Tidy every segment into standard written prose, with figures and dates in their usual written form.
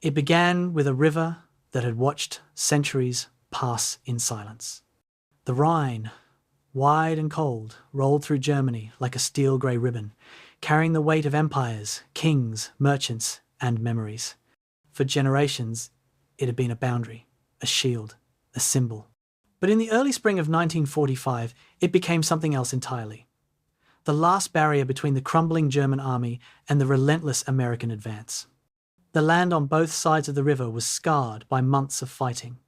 It began with a river that had watched centuries pass in silence. The Rhine, wide and cold, rolled through Germany like a steel grey ribbon, carrying the weight of empires, kings, merchants, and memories. For generations, it had been a boundary, a shield, a symbol. But in the early spring of 1945, it became something else entirely. The last barrier between the crumbling German army and the relentless American advance. The land on both sides of the river was scarred by months of fighting.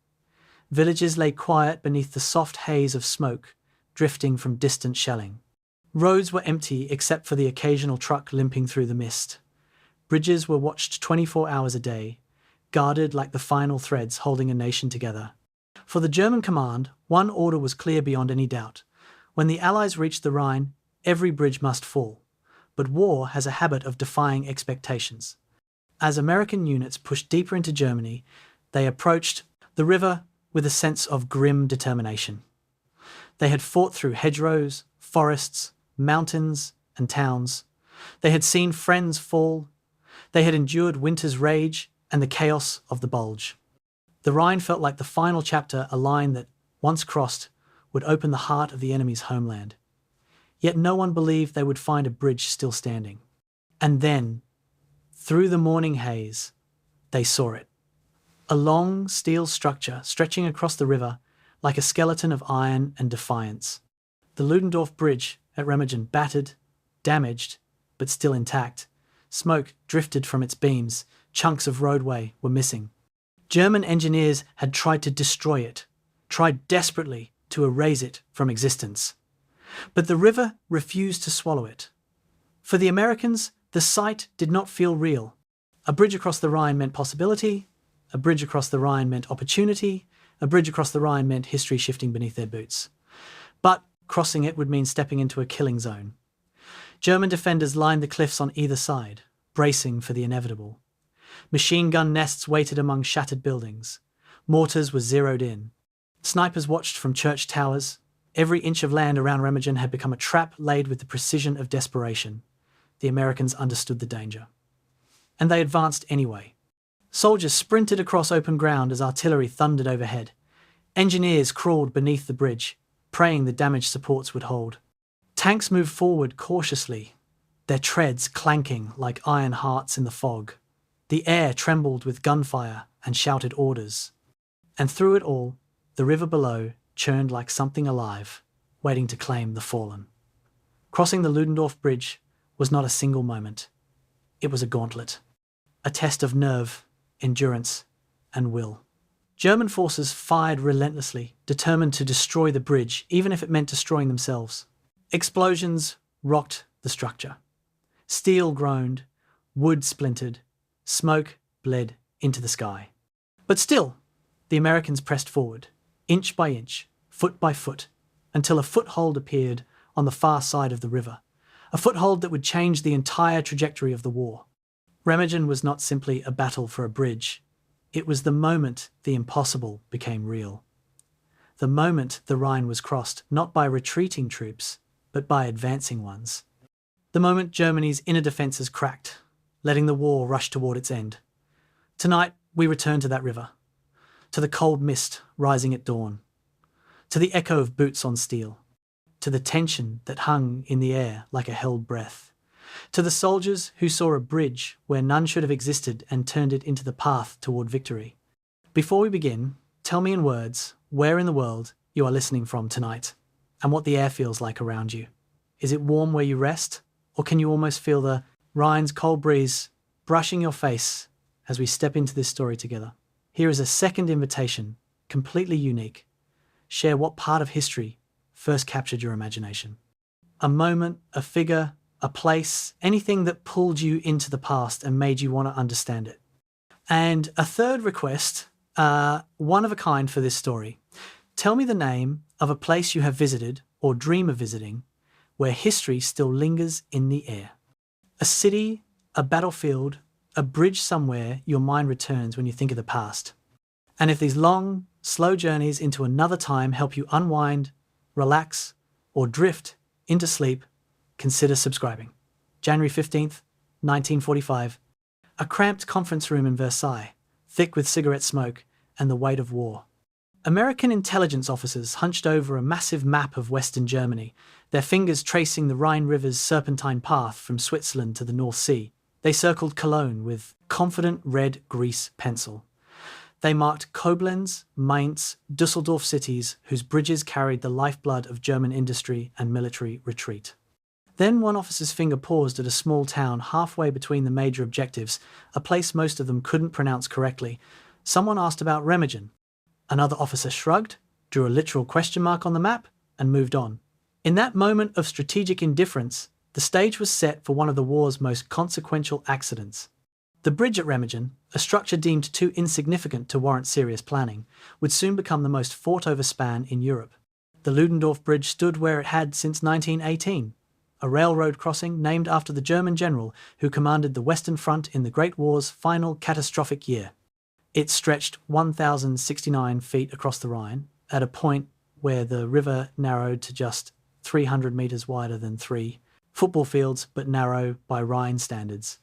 Villages lay quiet beneath the soft haze of smoke drifting from distant shelling. Roads were empty except for the occasional truck limping through the mist. Bridges were watched 24 hours a day, guarded like the final threads holding a nation together. For the German command, one order was clear beyond any doubt. When the Allies reached the Rhine, every bridge must fall. But war has a habit of defying expectations. As American units pushed deeper into Germany, they approached the river with a sense of grim determination. They had fought through hedgerows, forests, mountains, and towns. They had seen friends fall. They had endured winter's rage and the chaos of the Bulge. The Rhine felt like the final chapter, a line that, once crossed, would open the heart of the enemy's homeland. Yet no one believed they would find a bridge still standing. And then, through the morning haze, they saw it. A long steel structure stretching across the river like a skeleton of iron and defiance. The Ludendorff Bridge at Remagen, battered, damaged, but still intact. Smoke drifted from its beams. Chunks of roadway were missing. German engineers had tried to destroy it, tried desperately to erase it from existence. But the river refused to swallow it. For the Americans, the sight did not feel real. A bridge across the Rhine meant possibility. A bridge across the Rhine meant opportunity. A bridge across the Rhine meant history shifting beneath their boots. But crossing it would mean stepping into a killing zone. German defenders lined the cliffs on either side, bracing for the inevitable. Machine gun nests waited among shattered buildings. Mortars were zeroed in. Snipers watched from church towers. Every inch of land around Remagen had become a trap laid with the precision of desperation. The Americans understood the danger. And they advanced anyway. Soldiers sprinted across open ground as artillery thundered overhead. Engineers crawled beneath the bridge, praying the damaged supports would hold. Tanks moved forward cautiously, their treads clanking like iron hearts in the fog. The air trembled with gunfire and shouted orders. And through it all, the river below churned like something alive, waiting to claim the fallen. Crossing the Ludendorff Bridge was not a single moment. It was a gauntlet, a test of nerve, endurance, and will. German forces fired relentlessly, determined to destroy the bridge, even if it meant destroying themselves. Explosions rocked the structure. Steel groaned, wood splintered, smoke bled into the sky. But still, the Americans pressed forward, inch by inch, foot by foot, until a foothold appeared on the far side of the river, a foothold that would change the entire trajectory of the war. Remagen was not simply a battle for a bridge. It was the moment the impossible became real. The moment the Rhine was crossed, not by retreating troops, but by advancing ones. The moment Germany's inner defences cracked, letting the war rush toward its end. Tonight, we return to that river, to the cold mist rising at dawn, to the echo of boots on steel, to the tension that hung in the air like a held breath, to the soldiers who saw a bridge where none should have existed and turned it into the path toward victory. Before we begin, tell me in words where in the world you are listening from tonight and what the air feels like around you. Is it warm where you rest, or can you almost feel the Rhine's cold breeze brushing your face as we step into this story together? Here is a second invitation, completely unique. Share what part of history first captured your imagination. A moment, a figure, a place, anything that pulled you into the past and made you want to understand it. And a third request, one of a kind for this story. Tell me the name of a place you have visited or dream of visiting where history still lingers in the air. A city, a battlefield, a bridge somewhere your mind returns when you think of the past. And if these long, slow journeys into another time help you unwind, relax, or drift into sleep, consider subscribing. January 15th, 1945. A cramped conference room in Versailles. thick with cigarette smoke and the weight of war. American intelligence officers hunched over a massive map of Western Germany, their fingers tracing the Rhine River's serpentine path from Switzerland to the North Sea. They circled Cologne with confident red grease pencil. They marked Koblenz, Mainz, Düsseldorf cities whose bridges carried the lifeblood of German industry and military retreat. Then one officer's finger paused at a small town halfway between the major objectives, a place most of them couldn't pronounce correctly. Someone asked about Remagen. Another officer shrugged, drew a literal question mark on the map, and moved on. In that moment of strategic indifference, the stage was set for one of the war's most consequential accidents. The bridge at Remagen, a structure deemed too insignificant to warrant serious planning, would soon become the most fought-over span in Europe. The Ludendorff Bridge stood where it had since 1918, a railroad crossing named after the German general who commanded the Western Front in the Great War's final catastrophic year. It stretched 1,069 feet across the Rhine, at a point where the river narrowed to just 300 metres wider than 3 football fields, but narrow by Rhine standards.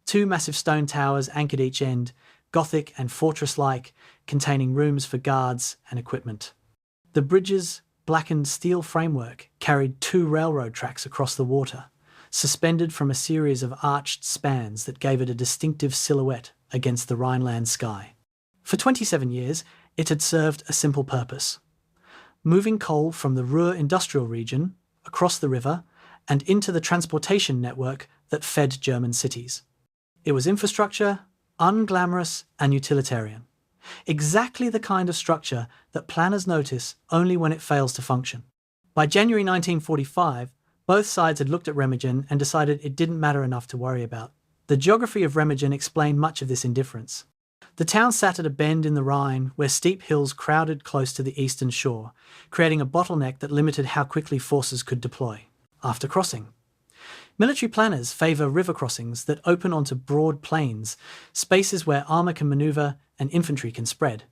2 massive stone towers anchored each end, Gothic and fortress-like, containing rooms for guards and equipment. The bridge's blackened steel framework carried 2 railroad tracks across the water, suspended from a series of arched spans that gave it a distinctive silhouette against the Rhineland sky. For 27 years, it had served a simple purpose: moving coal from the Ruhr industrial region across the river and into the transportation network that fed German cities. It was infrastructure, unglamorous and utilitarian. Exactly the kind of structure that planners notice only when it fails to function. By January 1945, both sides had looked at Remagen and decided it didn't matter enough to worry about. The geography of Remagen explained much of this indifference. The town sat at a bend in the Rhine where steep hills crowded close to the eastern shore, creating a bottleneck that limited how quickly forces could deploy after crossing. Military planners favour river crossings that open onto broad plains, spaces where armour can manoeuvre and infantry can spread.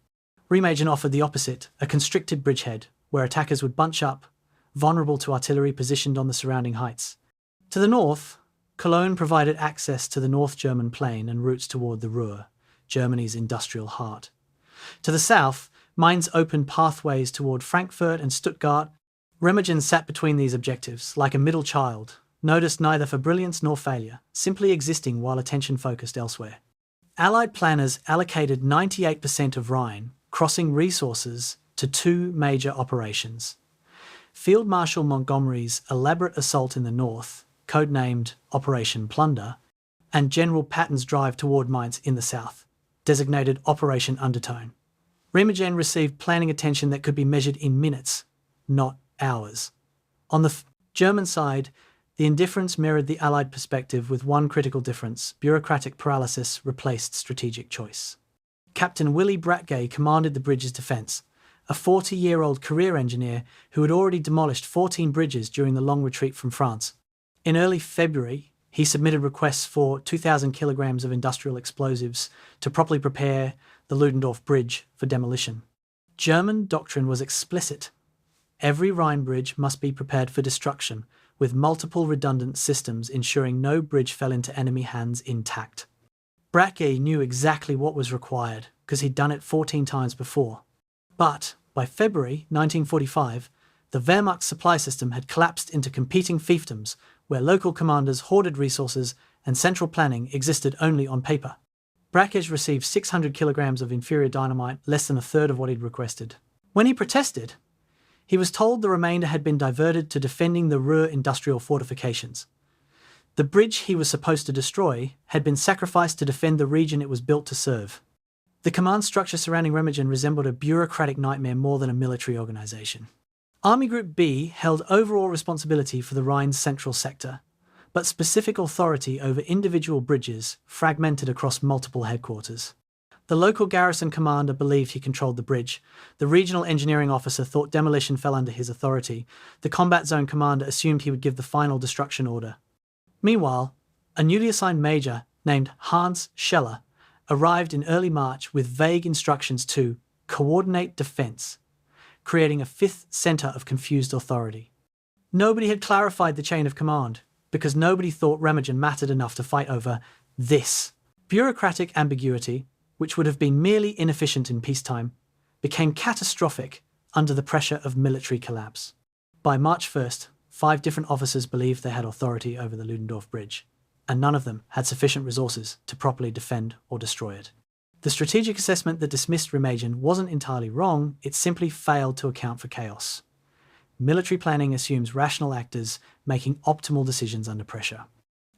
Remagen offered the opposite, a constricted bridgehead, where attackers would bunch up, vulnerable to artillery positioned on the surrounding heights. To the north, Cologne provided access to the North German plain and routes toward the Ruhr, Germany's industrial heart. To the south, Mainz opened pathways toward Frankfurt and Stuttgart. Remagen sat between these objectives, like a middle child, noticed neither for brilliance nor failure, simply existing while attention focused elsewhere. Allied planners allocated 98% of Rhine crossing resources to 2 major operations: Field Marshal Montgomery's elaborate assault in the north, codenamed Operation Plunder, and General Patton's drive toward Mainz in the south, designated Operation Undertone. Remagen received planning attention that could be measured in minutes, not hours. On the German side, the indifference mirrored the Allied perspective with one critical difference: bureaucratic paralysis replaced strategic choice. Captain Willy Bratgay commanded the bridge's defence, a 40-year-old career engineer who had already demolished 14 bridges during the long retreat from France. In early February, he submitted requests for 2,000 kilograms of industrial explosives to properly prepare the Ludendorff Bridge for demolition. German doctrine was explicit. Every Rhine bridge must be prepared for destruction, with multiple redundant systems ensuring no bridge fell into enemy hands intact. Bratgay knew exactly what was required, because he'd done it 14 times before. But by February 1945, the Wehrmacht's supply system had collapsed into competing fiefdoms where local commanders hoarded resources and central planning existed only on paper. Bratgay received 600 kilograms of inferior dynamite, less than a third of what he'd requested. When he protested, he was told the remainder had been diverted to defending the Ruhr industrial fortifications. The bridge he was supposed to destroy had been sacrificed to defend the region it was built to serve. The command structure surrounding Remagen resembled a bureaucratic nightmare more than a military organisation. Army Group B held overall responsibility for the Rhine's central sector, but specific authority over individual bridges fragmented across multiple headquarters. The local garrison commander believed he controlled the bridge. The regional engineering officer thought demolition fell under his authority. The combat zone commander assumed he would give the final destruction order. Meanwhile, a newly assigned major named Hans Scheller arrived in early March with vague instructions to coordinate defence, creating a fifth centre of confused authority. Nobody had clarified the chain of command, because nobody thought Remagen mattered enough to fight over this. Bureaucratic ambiguity, which would have been merely inefficient in peacetime, became catastrophic under the pressure of military collapse. By March 1st, 5 different officers believed they had authority over the Ludendorff Bridge, and none of them had sufficient resources to properly defend or destroy it. The strategic assessment that dismissed Remagen wasn't entirely wrong, it simply failed to account for chaos. Military planning assumes rational actors making optimal decisions under pressure.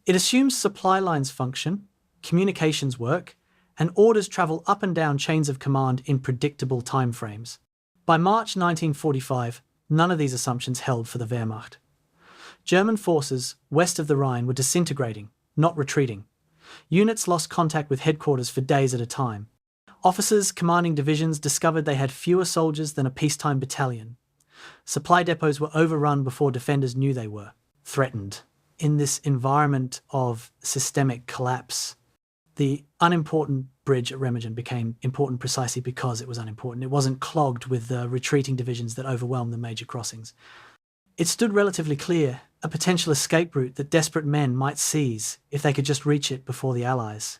It assumes supply lines function, communications work, and orders travel up and down chains of command in predictable timeframes. By March 1945, none of these assumptions held for the Wehrmacht. German forces west of the Rhine were disintegrating, not retreating. Units lost contact with headquarters for days at a time. Officers commanding divisions discovered they had fewer soldiers than a peacetime battalion. Supply depots were overrun before defenders knew they were threatened. In this environment of systemic collapse, the unimportant bridge at Remagen became important precisely because it was unimportant. It wasn't clogged with the retreating divisions that overwhelmed the major crossings. It stood relatively clear, a potential escape route that desperate men might seize if they could just reach it before the Allies.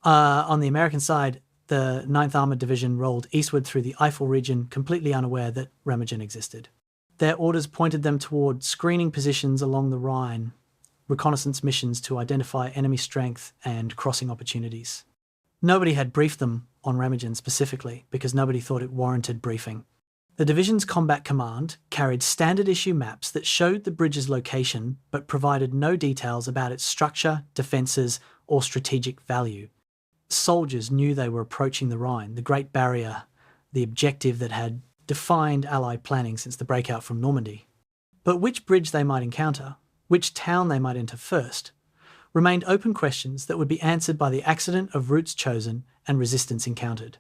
On the American side, the 9th Armoured Division rolled eastward through the Eifel region, completely unaware that Remagen existed. Their orders pointed them toward screening positions along the Rhine, reconnaissance missions to identify enemy strength and crossing opportunities. Nobody had briefed them on Remagen specifically because nobody thought it warranted briefing. The division's combat command carried standard-issue maps that showed the bridge's location but provided no details about its structure, defences, or strategic value. Soldiers knew they were approaching the Rhine, the Great Barrier, the objective that had defined Allied planning since the breakout from Normandy. But which bridge they might encounter, which town they might enter first, remained open questions that would be answered by the accident of routes chosen and resistance encountered.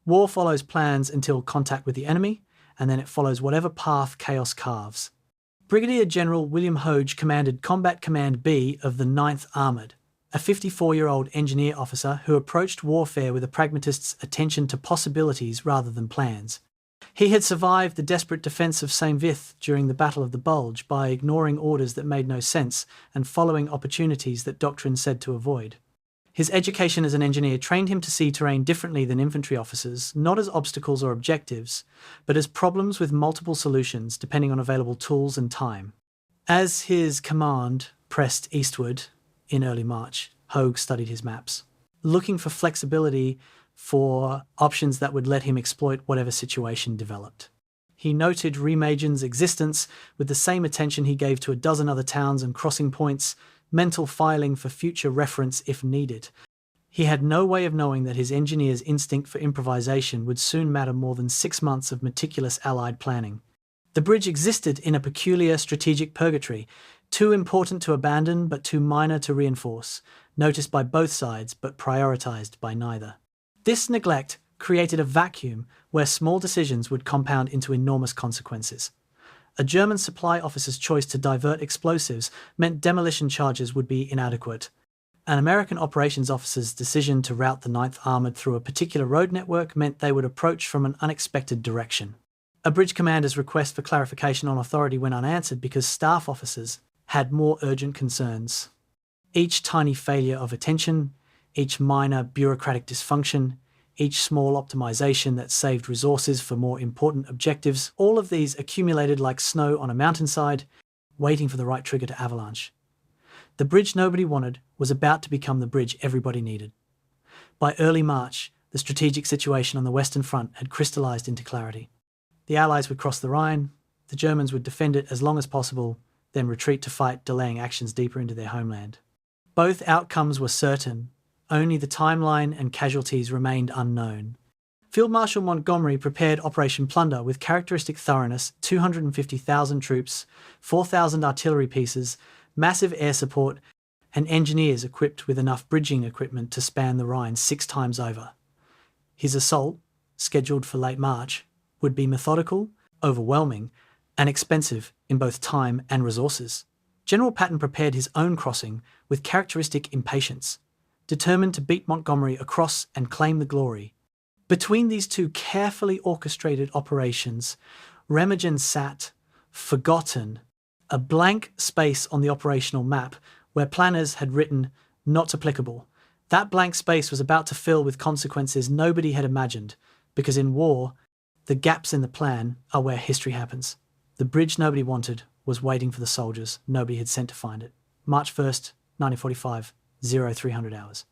War follows plans until contact with the enemy, and then it follows whatever path chaos carves. Brigadier General William Hoge commanded Combat Command B of the 9th Armoured, a 54-year-old engineer officer who approached warfare with a pragmatist's attention to possibilities rather than plans. He had survived the desperate defence of Saint-Vith during the Battle of the Bulge by ignoring orders that made no sense and following opportunities that doctrine said to avoid. His education as an engineer trained him to see terrain differently than infantry officers, not as obstacles or objectives, but as problems with multiple solutions depending on available tools and time. As his command pressed eastward in early March, Hogue studied his maps, looking for flexibility for options that would let him exploit whatever situation developed. He noted Remagen's existence with the same attention he gave to a dozen other towns and crossing points, mental filing for future reference if needed. He had no way of knowing that his engineer's instinct for improvisation would soon matter more than 6 months of meticulous Allied planning. The bridge existed in a peculiar strategic purgatory, too important to abandon but too minor to reinforce, noticed by both sides but prioritized by neither. This neglect created a vacuum where small decisions would compound into enormous consequences. A German supply officer's choice to divert explosives meant demolition charges would be inadequate. An American operations officer's decision to route the 9th Armoured through a particular road network meant they would approach from an unexpected direction. A bridge commander's request for clarification on authority went unanswered because staff officers had more urgent concerns. Each tiny failure of attention, each minor bureaucratic dysfunction, each small optimization that saved resources for more important objectives, all of these accumulated like snow on a mountainside, waiting for the right trigger to avalanche. The bridge nobody wanted was about to become the bridge everybody needed. By early March, the strategic situation on the Western Front had crystallized into clarity. The Allies would cross the Rhine, the Germans would defend it as long as possible, then retreat to fight, delaying actions deeper into their homeland. Both outcomes were certain. Only the timeline and casualties remained unknown. Field Marshal Montgomery prepared Operation Plunder with characteristic thoroughness, 250,000 troops, 4,000 artillery pieces, massive air support, and engineers equipped with enough bridging equipment to span the Rhine 6 times over. His assault, scheduled for late March, would be methodical, overwhelming, and expensive in both time and resources. General Patton prepared his own crossing with characteristic impatience, determined to beat Montgomery across and claim the glory. Between these two carefully orchestrated operations, Remagen sat, forgotten, a blank space on the operational map where planners had written, not applicable, That blank space was about to fill with consequences nobody had imagined, because in war, the gaps in the plan are where history happens. The bridge nobody wanted was waiting for the soldiers nobody had sent to find it. March 1st, 1945, 0300 hours.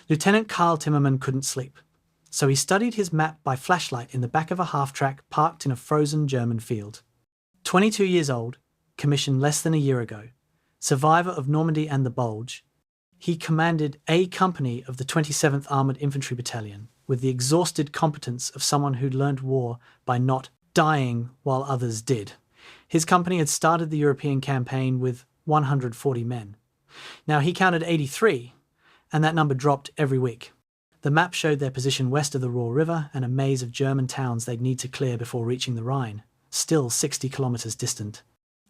Lieutenant Karl Timmerman couldn't sleep, so he studied his map by flashlight in the back of a half-track parked in a frozen German field. 22 years old, commissioned less than a year ago, survivor of Normandy and the Bulge, he commanded A Company of the 27th Armoured Infantry Battalion with the exhausted competence of someone who'd learned war by not dying while others did. His company had started the European campaign with 140 men. Now he counted 83, and that number dropped every week. The map showed their position west of the Ruhr River and a maze of German towns they'd need to clear before reaching the Rhine, still 60 kilometres distant.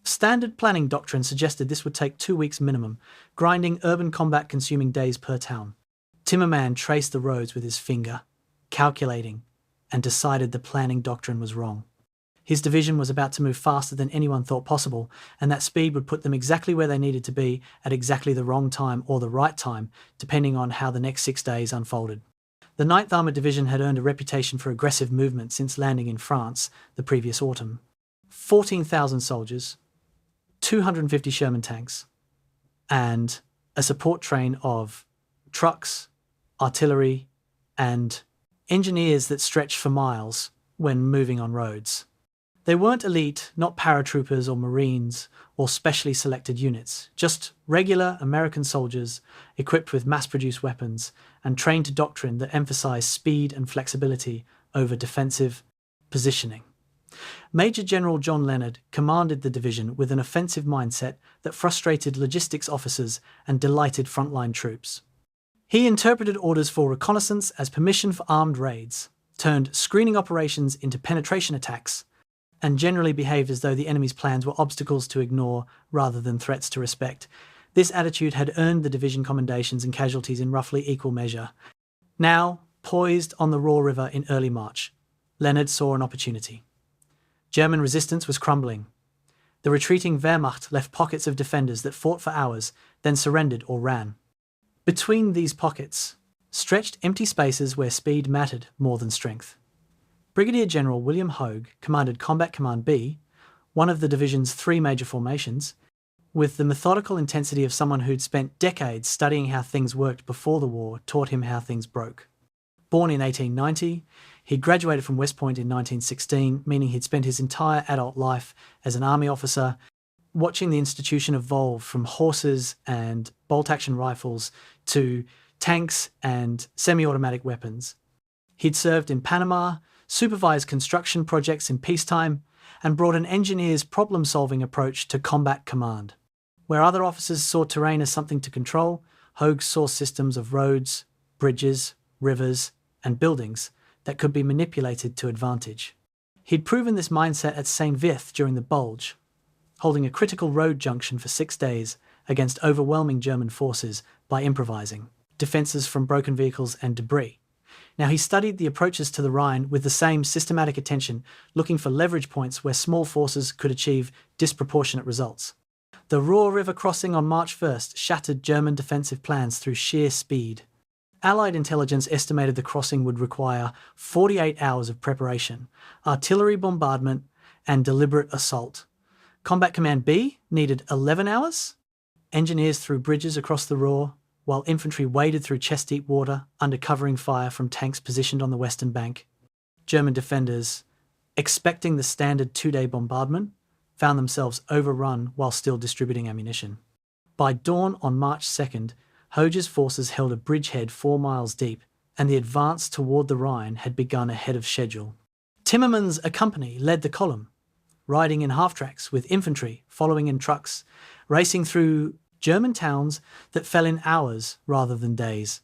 Standard planning doctrine suggested this would take 2 weeks minimum, grinding urban combat consuming days per town. Timmerman traced the roads with his finger, calculating, and decided the planning doctrine was wrong. His division was about to move faster than anyone thought possible, and that speed would put them exactly where they needed to be at exactly the wrong time or the right time, depending on how the next 6 days unfolded. The 9th Armoured Division had earned a reputation for aggressive movement since landing in France the previous autumn. 14,000 soldiers, 250 Sherman tanks, and a support train of trucks, artillery, and engineers that stretched for miles when moving on roads. They weren't elite, not paratroopers or Marines or specially selected units, just regular American soldiers equipped with mass-produced weapons and trained to doctrine that emphasized speed and flexibility over defensive positioning. Major General John Leonard commanded the division with an offensive mindset that frustrated logistics officers and delighted frontline troops. He interpreted orders for reconnaissance as permission for armed raids, turned screening operations into penetration attacks, and generally behaved as though the enemy's plans were obstacles to ignore rather than threats to respect. This attitude had earned the division commendations and casualties in roughly equal measure. Now, poised on the Ruhr River in early March, Leonard saw an opportunity. German resistance was crumbling. The retreating Wehrmacht left pockets of defenders that fought for hours, then surrendered or ran. Between these pockets stretched empty spaces where speed mattered more than strength. Brigadier General William Hogue commanded Combat Command B, one of the division's 3 major formations, with the methodical intensity of someone who'd spent decades studying how things worked before the war taught him how things broke. Born in 1890, he graduated from West Point in 1916, meaning he'd spent his entire adult life as an army officer, watching the institution evolve from horses and bolt-action rifles to tanks and semi-automatic weapons. He'd served in Panama, supervised construction projects in peacetime, and brought an engineer's problem-solving approach to combat command. Where other officers saw terrain as something to control, Hogue saw systems of roads, bridges, rivers, and buildings that could be manipulated to advantage. He'd proven this mindset at St. Vith during the Bulge, holding a critical road junction for 6 days against overwhelming German forces by improvising defences from broken vehicles and debris. Now, he studied the approaches to the Rhine with the same systematic attention, looking for leverage points where small forces could achieve disproportionate results. The Ruhr River crossing on March 1st shattered German defensive plans through sheer speed. Allied intelligence estimated the crossing would require 48 hours of preparation, artillery bombardment, and deliberate assault. Combat Command B needed 11 hours. Engineers threw bridges across the Ruhr, while infantry waded through chest-deep water under covering fire from tanks positioned on the western bank. German defenders, expecting the standard 2-day bombardment, found themselves overrun while still distributing ammunition. By dawn on March 2nd, Hoge's forces held a bridgehead 4 miles deep, and the advance toward the Rhine had begun ahead of schedule. Timmerman's A Company led the column, riding in half-tracks with infantry following in trucks, racing through German towns that fell in hours rather than days.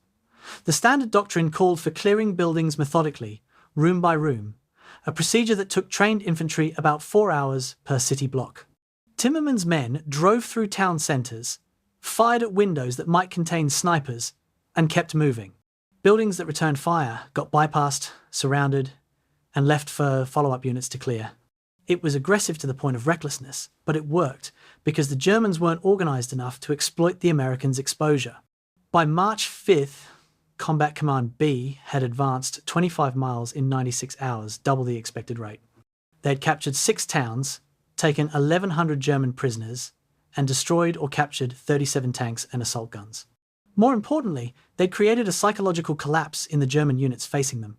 The standard doctrine called for clearing buildings methodically, room by room, a procedure that took trained infantry about 4 hours per city block. Timmerman's men drove through town centres, fired at windows that might contain snipers, and kept moving. Buildings that returned fire got bypassed, surrounded, and left for follow-up units to clear. It was aggressive to the point of recklessness, but it worked because the Germans weren't organised enough to exploit the Americans' exposure. By March 5th, Combat Command B had advanced 25 miles in 96 hours, double the expected rate. They had captured 6 towns, taken 1,100 German prisoners, and destroyed or captured 37 tanks and assault guns. More importantly, they'd created a psychological collapse in the German units facing them.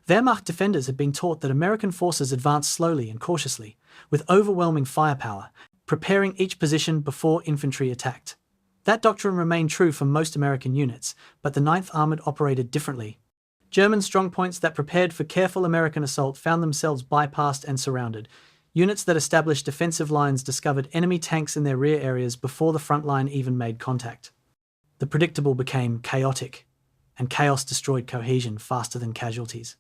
Wehrmacht defenders had been taught that American forces advanced slowly and cautiously, with overwhelming firepower, preparing each position before infantry attacked. That doctrine remained true for most American units, but the 9th Armoured operated differently. German strongpoints that prepared for careful American assault found themselves bypassed and surrounded. Units that established defensive lines discovered enemy tanks in their rear areas before the front line even made contact. The predictable became chaotic, and chaos destroyed cohesion faster than casualties.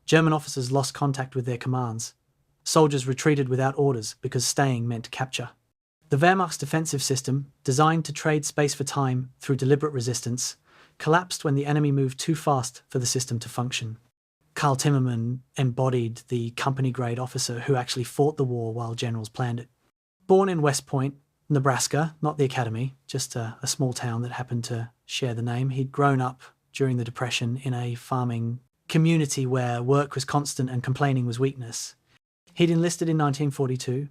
German officers lost contact with their commands. Soldiers retreated without orders because staying meant capture. The Wehrmacht's defensive system, designed to trade space for time through deliberate resistance, collapsed when the enemy moved too fast for the system to function. Karl Timmerman embodied the company-grade officer who actually fought the war while generals planned it. Born in West Point, Nebraska, not the academy, just a small town that happened to share the name, he'd grown up during the Depression in a farming community where work was constant and complaining was weakness. He'd enlisted in 1942,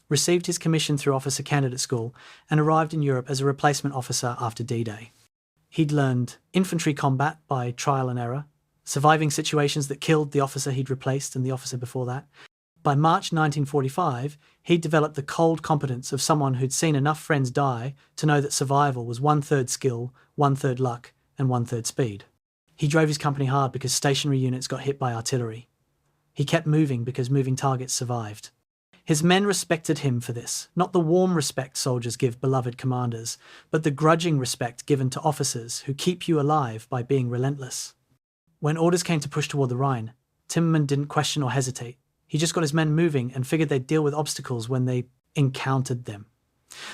received his commission through officer candidate school, and arrived in Europe as a replacement officer after D-Day. He'd learned infantry combat by trial and error, surviving situations that killed the officer he'd replaced and the officer before that. By March 1945, he'd developed the cold competence of someone who'd seen enough friends die to know that survival was 1/3 skill, 1/3 luck, and 1/3 speed. He drove his company hard because stationary units got hit by artillery. He kept moving because moving targets survived. His men respected him for this, not the warm respect soldiers give beloved commanders, but the grudging respect given to officers who keep you alive by being relentless. When orders came to push toward the Rhine, Timmerman didn't question or hesitate. He just got his men moving and figured they'd deal with obstacles when they encountered them.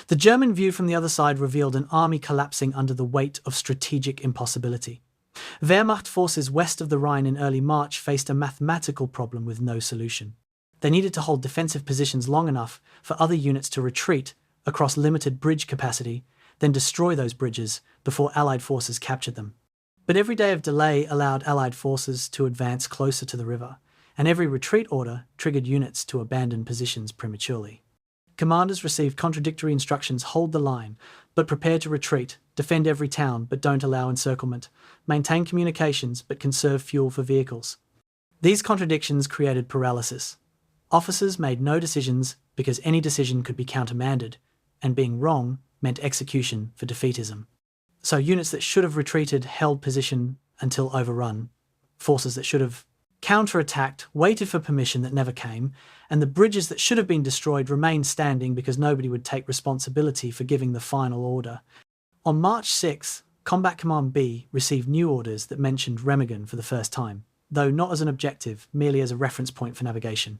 The German view from the other side revealed an army collapsing under the weight of strategic impossibility. Wehrmacht forces west of the Rhine in early March faced a mathematical problem with no solution. They needed to hold defensive positions long enough for other units to retreat across limited bridge capacity, then destroy those bridges before Allied forces captured them. But every day of delay allowed Allied forces to advance closer to the river, and every retreat order triggered units to abandon positions prematurely. Commanders received contradictory instructions: hold the line, but prepare to retreat, defend every town, but don't allow encirclement, maintain communications, but conserve fuel for vehicles. These contradictions created paralysis. Officers made no decisions because any decision could be countermanded, and being wrong meant execution for defeatism. So units that should have retreated held position until overrun. Forces that should have counterattacked waited for permission that never came, and the bridges that should have been destroyed remained standing because nobody would take responsibility for giving the final order. On March 6, Combat Command B received new orders that mentioned Remagen for the first time, though not as an objective, merely as a reference point for navigation.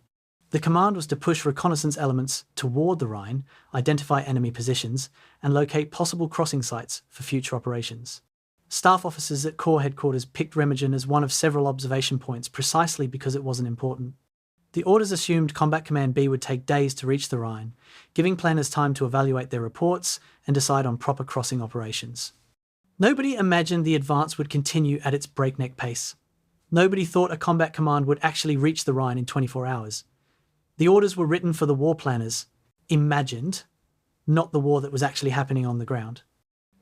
The command was to push reconnaissance elements toward the Rhine, identify enemy positions, and locate possible crossing sites for future operations. Staff officers at Corps headquarters picked Remagen as one of several observation points precisely because it wasn't important. The orders assumed Combat Command B would take days to reach the Rhine, giving planners time to evaluate their reports and decide on proper crossing operations. Nobody imagined the advance would continue at its breakneck pace. Nobody thought a combat command would actually reach the Rhine in 24 hours. The orders were written for the war planners, imagined, not the war that was actually happening on the ground.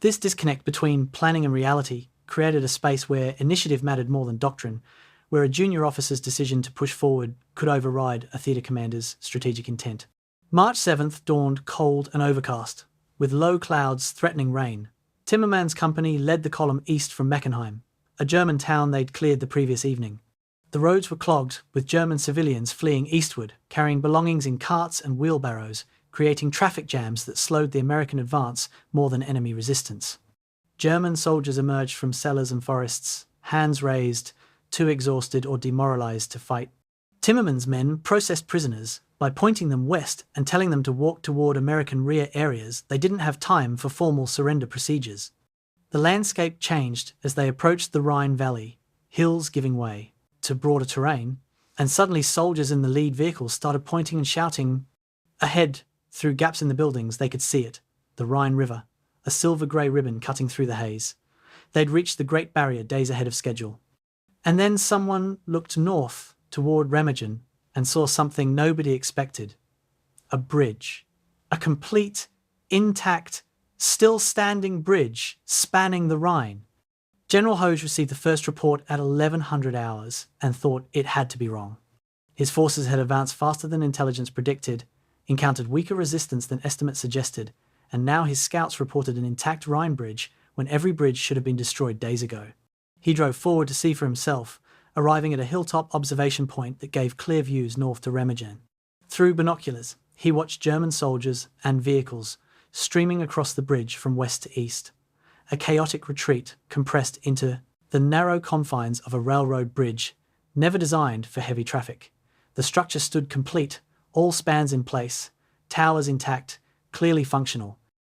This disconnect between planning and reality created a space where initiative mattered more than doctrine, where a junior officer's decision to push forward could override a theatre commander's strategic intent. March 7th dawned cold and overcast, with low clouds threatening rain. Timmerman's company led the column east from Meckenheim, a German town they'd cleared the previous evening. The roads were clogged with German civilians fleeing eastward, carrying belongings in carts and wheelbarrows, creating traffic jams that slowed the American advance more than enemy resistance. German soldiers emerged from cellars and forests, hands raised, too exhausted or demoralized to fight. Timmerman's men processed prisoners by pointing them west and telling them to walk toward American rear areas. They didn't have time for formal surrender procedures. The landscape changed as they approached the Rhine Valley, hills giving way to broader terrain, and suddenly soldiers in the lead vehicles started pointing and shouting. Ahead, through gaps in the buildings, they could see it, the Rhine River, a silver-grey ribbon cutting through the haze. They'd reached the Great Barrier days ahead of schedule. And then someone looked north toward Remagen and saw something nobody expected. A bridge. A complete, intact, still-standing bridge spanning the Rhine. General Hoge received the first report at 1100 hours and thought it had to be wrong. His forces had advanced faster than intelligence predicted, encountered weaker resistance than estimates suggested, and now his scouts reported an intact Rhine bridge when every bridge should have been destroyed days ago. He drove forward to see for himself, arriving at a hilltop observation point that gave clear views north to Remagen. Through binoculars, he watched German soldiers and vehicles streaming across the bridge from west to east. A chaotic retreat compressed into the narrow confines of a railroad bridge, never designed for heavy traffic. The structure stood complete, all spans in place, towers intact, clearly functional.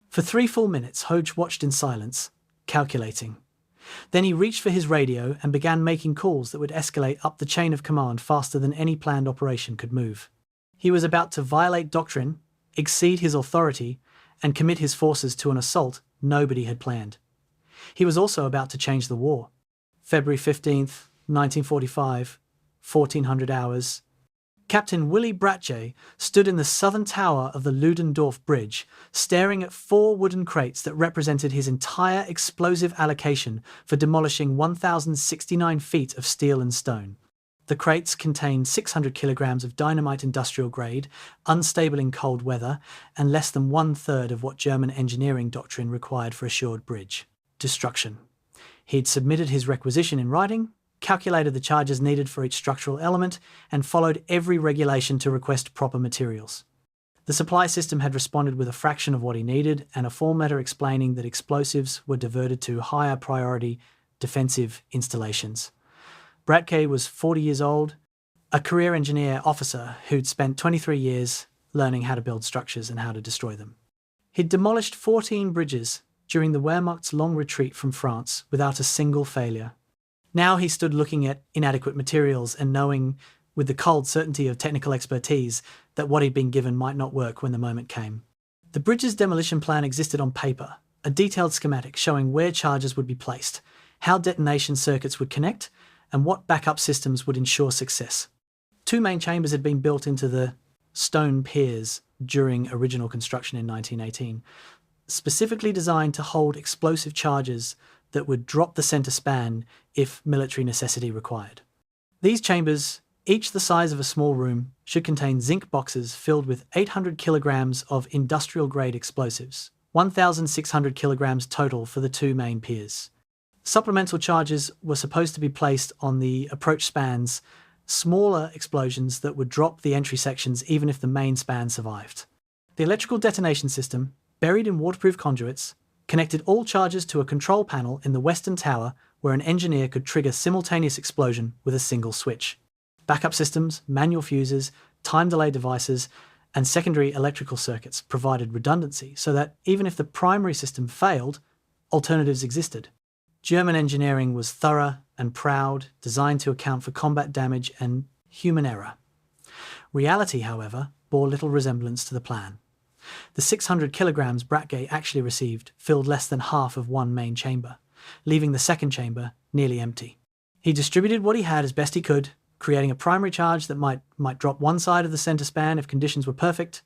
For 3 full minutes, Hoge watched in silence, calculating. Then he reached for his radio and began making calls that would escalate up the chain of command faster than any planned operation could move. He was about to violate doctrine, exceed his authority, and commit his forces to an assault nobody had planned. He was also about to change the war. February 15th, 1945, 1400 hours. Captain Willy Bratje stood in the southern tower of the Ludendorff Bridge, staring at 4 wooden crates that represented his entire explosive allocation for demolishing 1,069 feet of steel and stone. The crates contained 600 kilograms of dynamite industrial grade, unstable in cold weather, and less than 1/3 of what German engineering doctrine required for assured bridge destruction. He'd submitted his requisition in writing, calculated the charges needed for each structural element, and followed every regulation to request proper materials. The supply system had responded with a fraction of what he needed and a form letter explaining that explosives were diverted to higher priority defensive installations. Bratke was 40 years old, a career engineer officer who'd spent 23 years learning how to build structures and how to destroy them. He'd demolished 14 bridges during the Wehrmacht's long retreat from France without a single failure. Now he stood looking at inadequate materials and knowing, with the cold certainty of technical expertise, that what he'd been given might not work when the moment came. The bridge's demolition plan existed on paper, a detailed schematic showing where charges would be placed, how detonation circuits would connect, and what backup systems would ensure success. 2 main chambers had been built into the stone piers during original construction in 1918, specifically designed to hold explosive charges that would drop the centre span if military necessity required. These chambers, each the size of a small room, should contain zinc boxes filled with 800 kilograms of industrial-grade explosives, 1,600 kilograms total for the 2 main piers. Supplemental charges were supposed to be placed on the approach spans, smaller explosions that would drop the entry sections even if the main span survived. The electrical detonation system, buried in waterproof conduits, connected all charges to a control panel in the western tower where an engineer could trigger simultaneous explosion with a single switch. Backup systems, manual fuses, time delay devices, and secondary electrical circuits provided redundancy so that even if the primary system failed, alternatives existed. German engineering was thorough and proud, designed to account for combat damage and human error. Reality, however, bore little resemblance to the plan. The 600 kilograms Bratke actually received filled less than half of one main chamber, leaving the second chamber nearly empty. He distributed what he had as best he could, creating a primary charge that might drop one side of the centre span if conditions were perfect,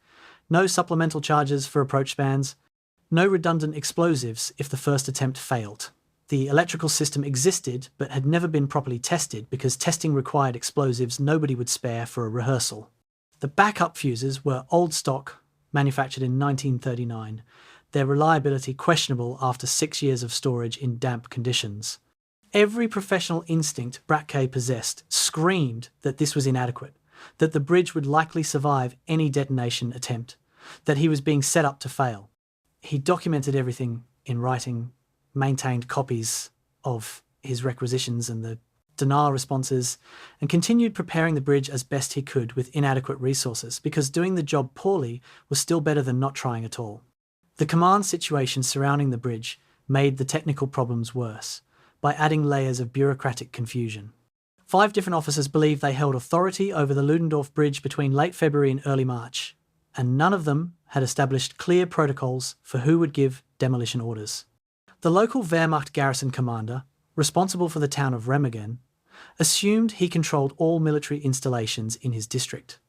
no supplemental charges for approach spans, no redundant explosives if the first attempt failed. The electrical system existed but had never been properly tested because testing required explosives nobody would spare for a rehearsal. The backup fuses were old stock, manufactured in 1939, their reliability questionable after 6 years of storage in damp conditions. Every professional instinct Bratke possessed screamed that this was inadequate, that the bridge would likely survive any detonation attempt, that he was being set up to fail. He documented everything in writing, maintained copies of his requisitions and the denial responses, and continued preparing the bridge as best he could with inadequate resources, because doing the job poorly was still better than not trying at all. The command situation surrounding the bridge made the technical problems worse by adding layers of bureaucratic confusion. 5 different officers believed they held authority over the Ludendorff Bridge between late February and early March, and none of them had established clear protocols for who would give demolition orders. The local Wehrmacht garrison commander, responsible for the town of Remagen, assumed he controlled all military installations in his district.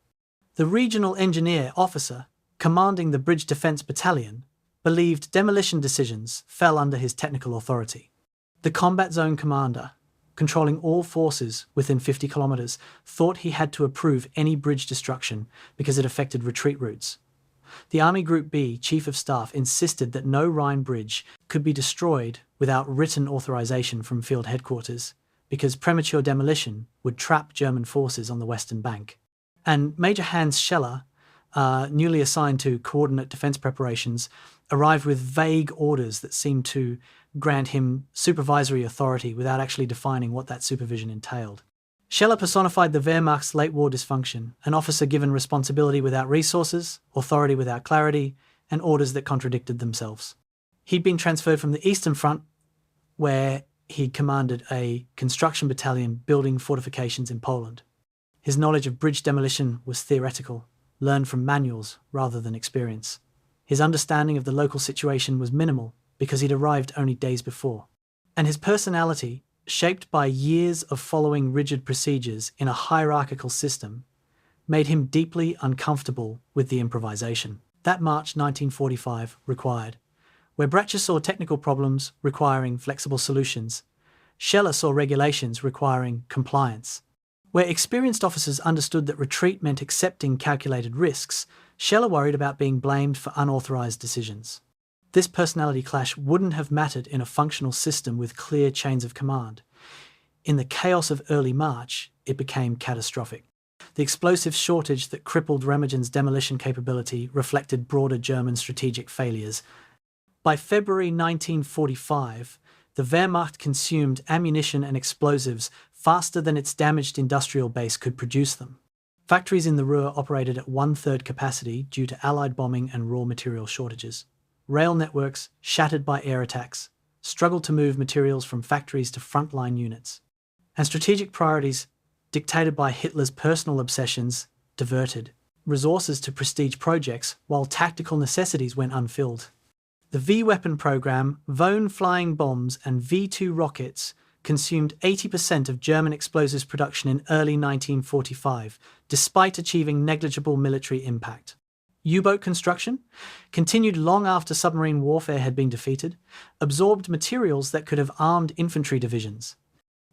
The regional engineer officer, commanding the Bridge Defense Battalion, believed demolition decisions fell under his technical authority. The combat zone commander, controlling all forces within 50 kilometers, thought he had to approve any bridge destruction because it affected retreat routes. The Army Group B Chief of Staff insisted that no Rhine bridge could be destroyed without written authorization from field headquarters, because premature demolition would trap German forces on the western bank. And Major Hans Scheller, newly assigned to coordinate defense preparations, arrived with vague orders that seemed to grant him supervisory authority without actually defining what that supervision entailed. Scheller personified the Wehrmacht's late war dysfunction, an officer given responsibility without resources, authority without clarity, and orders that contradicted themselves. He'd been transferred from the Eastern Front, where he commanded a construction battalion building fortifications in Poland. His knowledge of bridge demolition was theoretical, learned from manuals rather than experience. His understanding of the local situation was minimal because he'd arrived only days before. And his personality, shaped by years of following rigid procedures in a hierarchical system, made him deeply uncomfortable with the improvisation that March 1945 required. Where Bratcher saw technical problems requiring flexible solutions, Scheller saw regulations requiring compliance. Where experienced officers understood that retreat meant accepting calculated risks, Scheller worried about being blamed for unauthorized decisions. This personality clash wouldn't have mattered in a functional system with clear chains of command. In the chaos of early March, it became catastrophic. The explosive shortage that crippled Remagen's demolition capability reflected broader German strategic failures. By February 1945, the Wehrmacht consumed ammunition and explosives faster than its damaged industrial base could produce them. Factories in the Ruhr operated at one-third capacity due to Allied bombing and raw material shortages. Rail networks, shattered by air attacks, struggled to move materials from factories to frontline units. And strategic priorities, dictated by Hitler's personal obsessions, diverted resources to prestige projects while tactical necessities went unfilled. The V-weapon program, Von flying bombs and V-2 rockets consumed 80% of German explosives production in early 1945, despite achieving negligible military impact. U-boat construction continued long after submarine warfare had been defeated, absorbed materials that could have armed infantry divisions,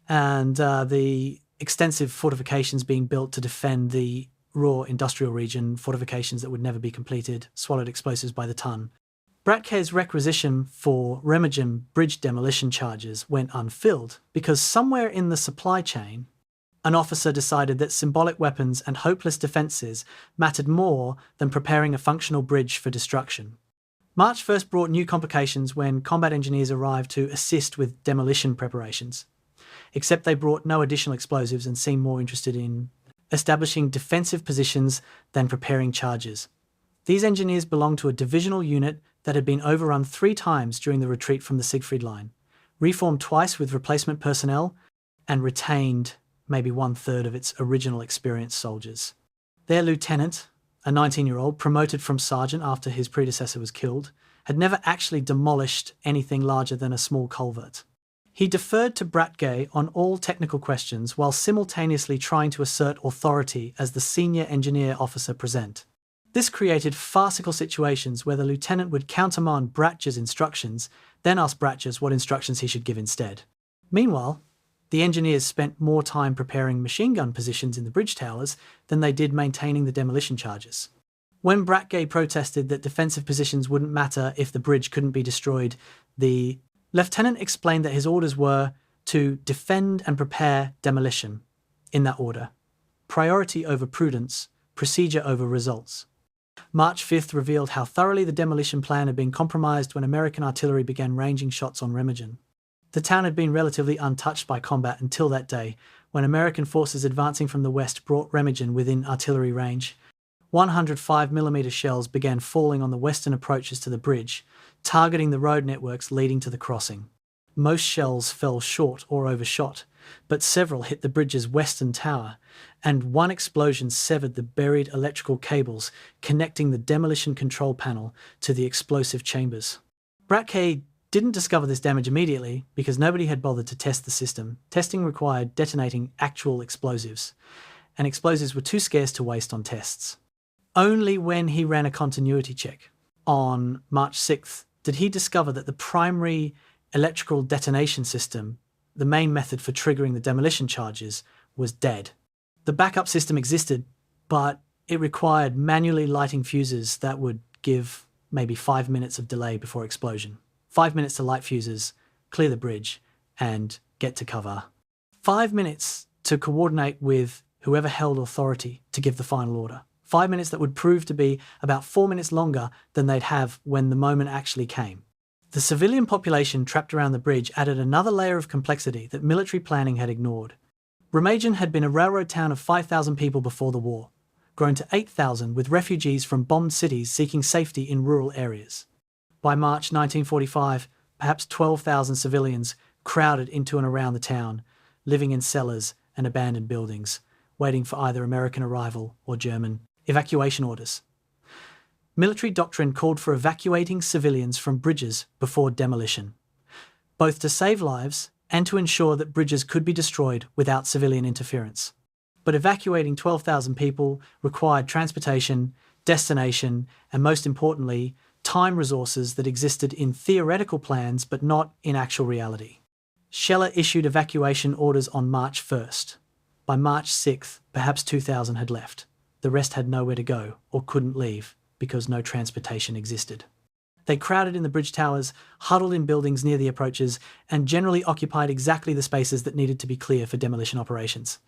and the extensive fortifications being built to defend the Ruhr industrial region, fortifications that would never be completed, swallowed explosives by the ton. Bratke's requisition for Remagen bridge demolition charges went unfilled because somewhere in the supply chain, an officer decided that symbolic weapons and hopeless defences mattered more than preparing a functional bridge for destruction. March 1st brought new complications when combat engineers arrived to assist with demolition preparations, except they brought no additional explosives and seemed more interested in establishing defensive positions than preparing charges. These engineers belonged to a divisional unit that had been overrun 3 times during the retreat from the Siegfried Line, reformed twice with replacement personnel, and retained maybe 1/3 of its original experienced soldiers. Their lieutenant, a 19-year-old promoted from sergeant after his predecessor was killed, had never actually demolished anything larger than a small culvert. He deferred to Bratke on all technical questions while simultaneously trying to assert authority as the senior engineer officer present. This created farcical situations where the lieutenant would countermand Bratcher's instructions, then ask Bratcher what instructions he should give instead. Meanwhile, the engineers spent more time preparing machine gun positions in the bridge towers than they did maintaining the demolition charges. When Bratke protested that defensive positions wouldn't matter if the bridge couldn't be destroyed, the lieutenant explained that his orders were to defend and prepare demolition, in that order. Priority over prudence, procedure over results. March 5th revealed how thoroughly the demolition plan had been compromised when American artillery began ranging shots on Remagen. The town had been relatively untouched by combat until that day, when American forces advancing from the west brought Remagen within artillery range. 105mm shells began falling on the western approaches to the bridge, targeting the road networks leading to the crossing. Most shells fell short or overshot, but several hit the bridge's western tower, and one explosion severed the buried electrical cables connecting the demolition control panel to the explosive chambers. Bratke didn't discover this damage immediately because nobody had bothered to test the system. Testing required detonating actual explosives, and explosives were too scarce to waste on tests. Only when he ran a continuity check on March 6th did he discover that the primary electrical detonation system, the main method for triggering the demolition charges, was dead. The backup system existed, but it required manually lighting fuses that would give maybe 5 minutes of delay before explosion. 5 minutes to light fuses, clear the bridge, and get to cover. 5 minutes to coordinate with whoever held authority to give the final order. 5 minutes that would prove to be about 4 minutes longer than they'd have when the moment actually came. The civilian population trapped around the bridge added another layer of complexity that military planning had ignored. Remagen had been a railroad town of 5,000 people before the war, grown to 8,000 with refugees from bombed cities seeking safety in rural areas. By March 1945, perhaps 12,000 civilians crowded into and around the town, living in cellars and abandoned buildings, waiting for either American arrival or German evacuation orders. Military doctrine called for evacuating civilians from bridges before demolition, both to save lives and to ensure that bridges could be destroyed without civilian interference. But evacuating 12,000 people required transportation, destination, and most importantly, time resources that existed in theoretical plans but not in actual reality. Scheller issued evacuation orders on March 1st. By March 6th, perhaps 2,000 had left. The rest had nowhere to go or couldn't leave because no transportation existed. They crowded in the bridge towers, huddled in buildings near the approaches, and generally occupied exactly the spaces that needed to be clear for demolition operations.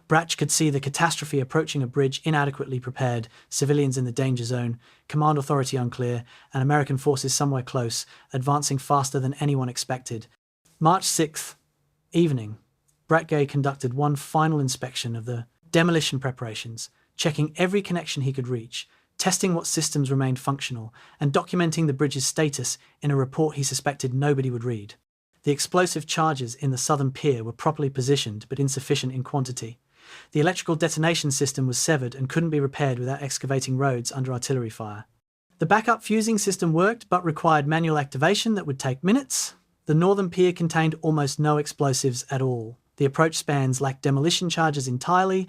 Bratch could see the catastrophe approaching: a bridge inadequately prepared, civilians in the danger zone, command authority unclear, and American forces somewhere close, advancing faster than anyone expected. March 6th, evening, Bratgay conducted one final inspection of the demolition preparations, checking every connection he could reach, testing what systems remained functional, and documenting the bridge's status in a report he suspected nobody would read. The explosive charges in the southern pier were properly positioned but insufficient in quantity. The electrical detonation system was severed and couldn't be repaired without excavating roads under artillery fire. The backup fusing system worked but required manual activation that would take minutes. The northern pier contained almost no explosives at all. The approach spans lacked demolition charges entirely.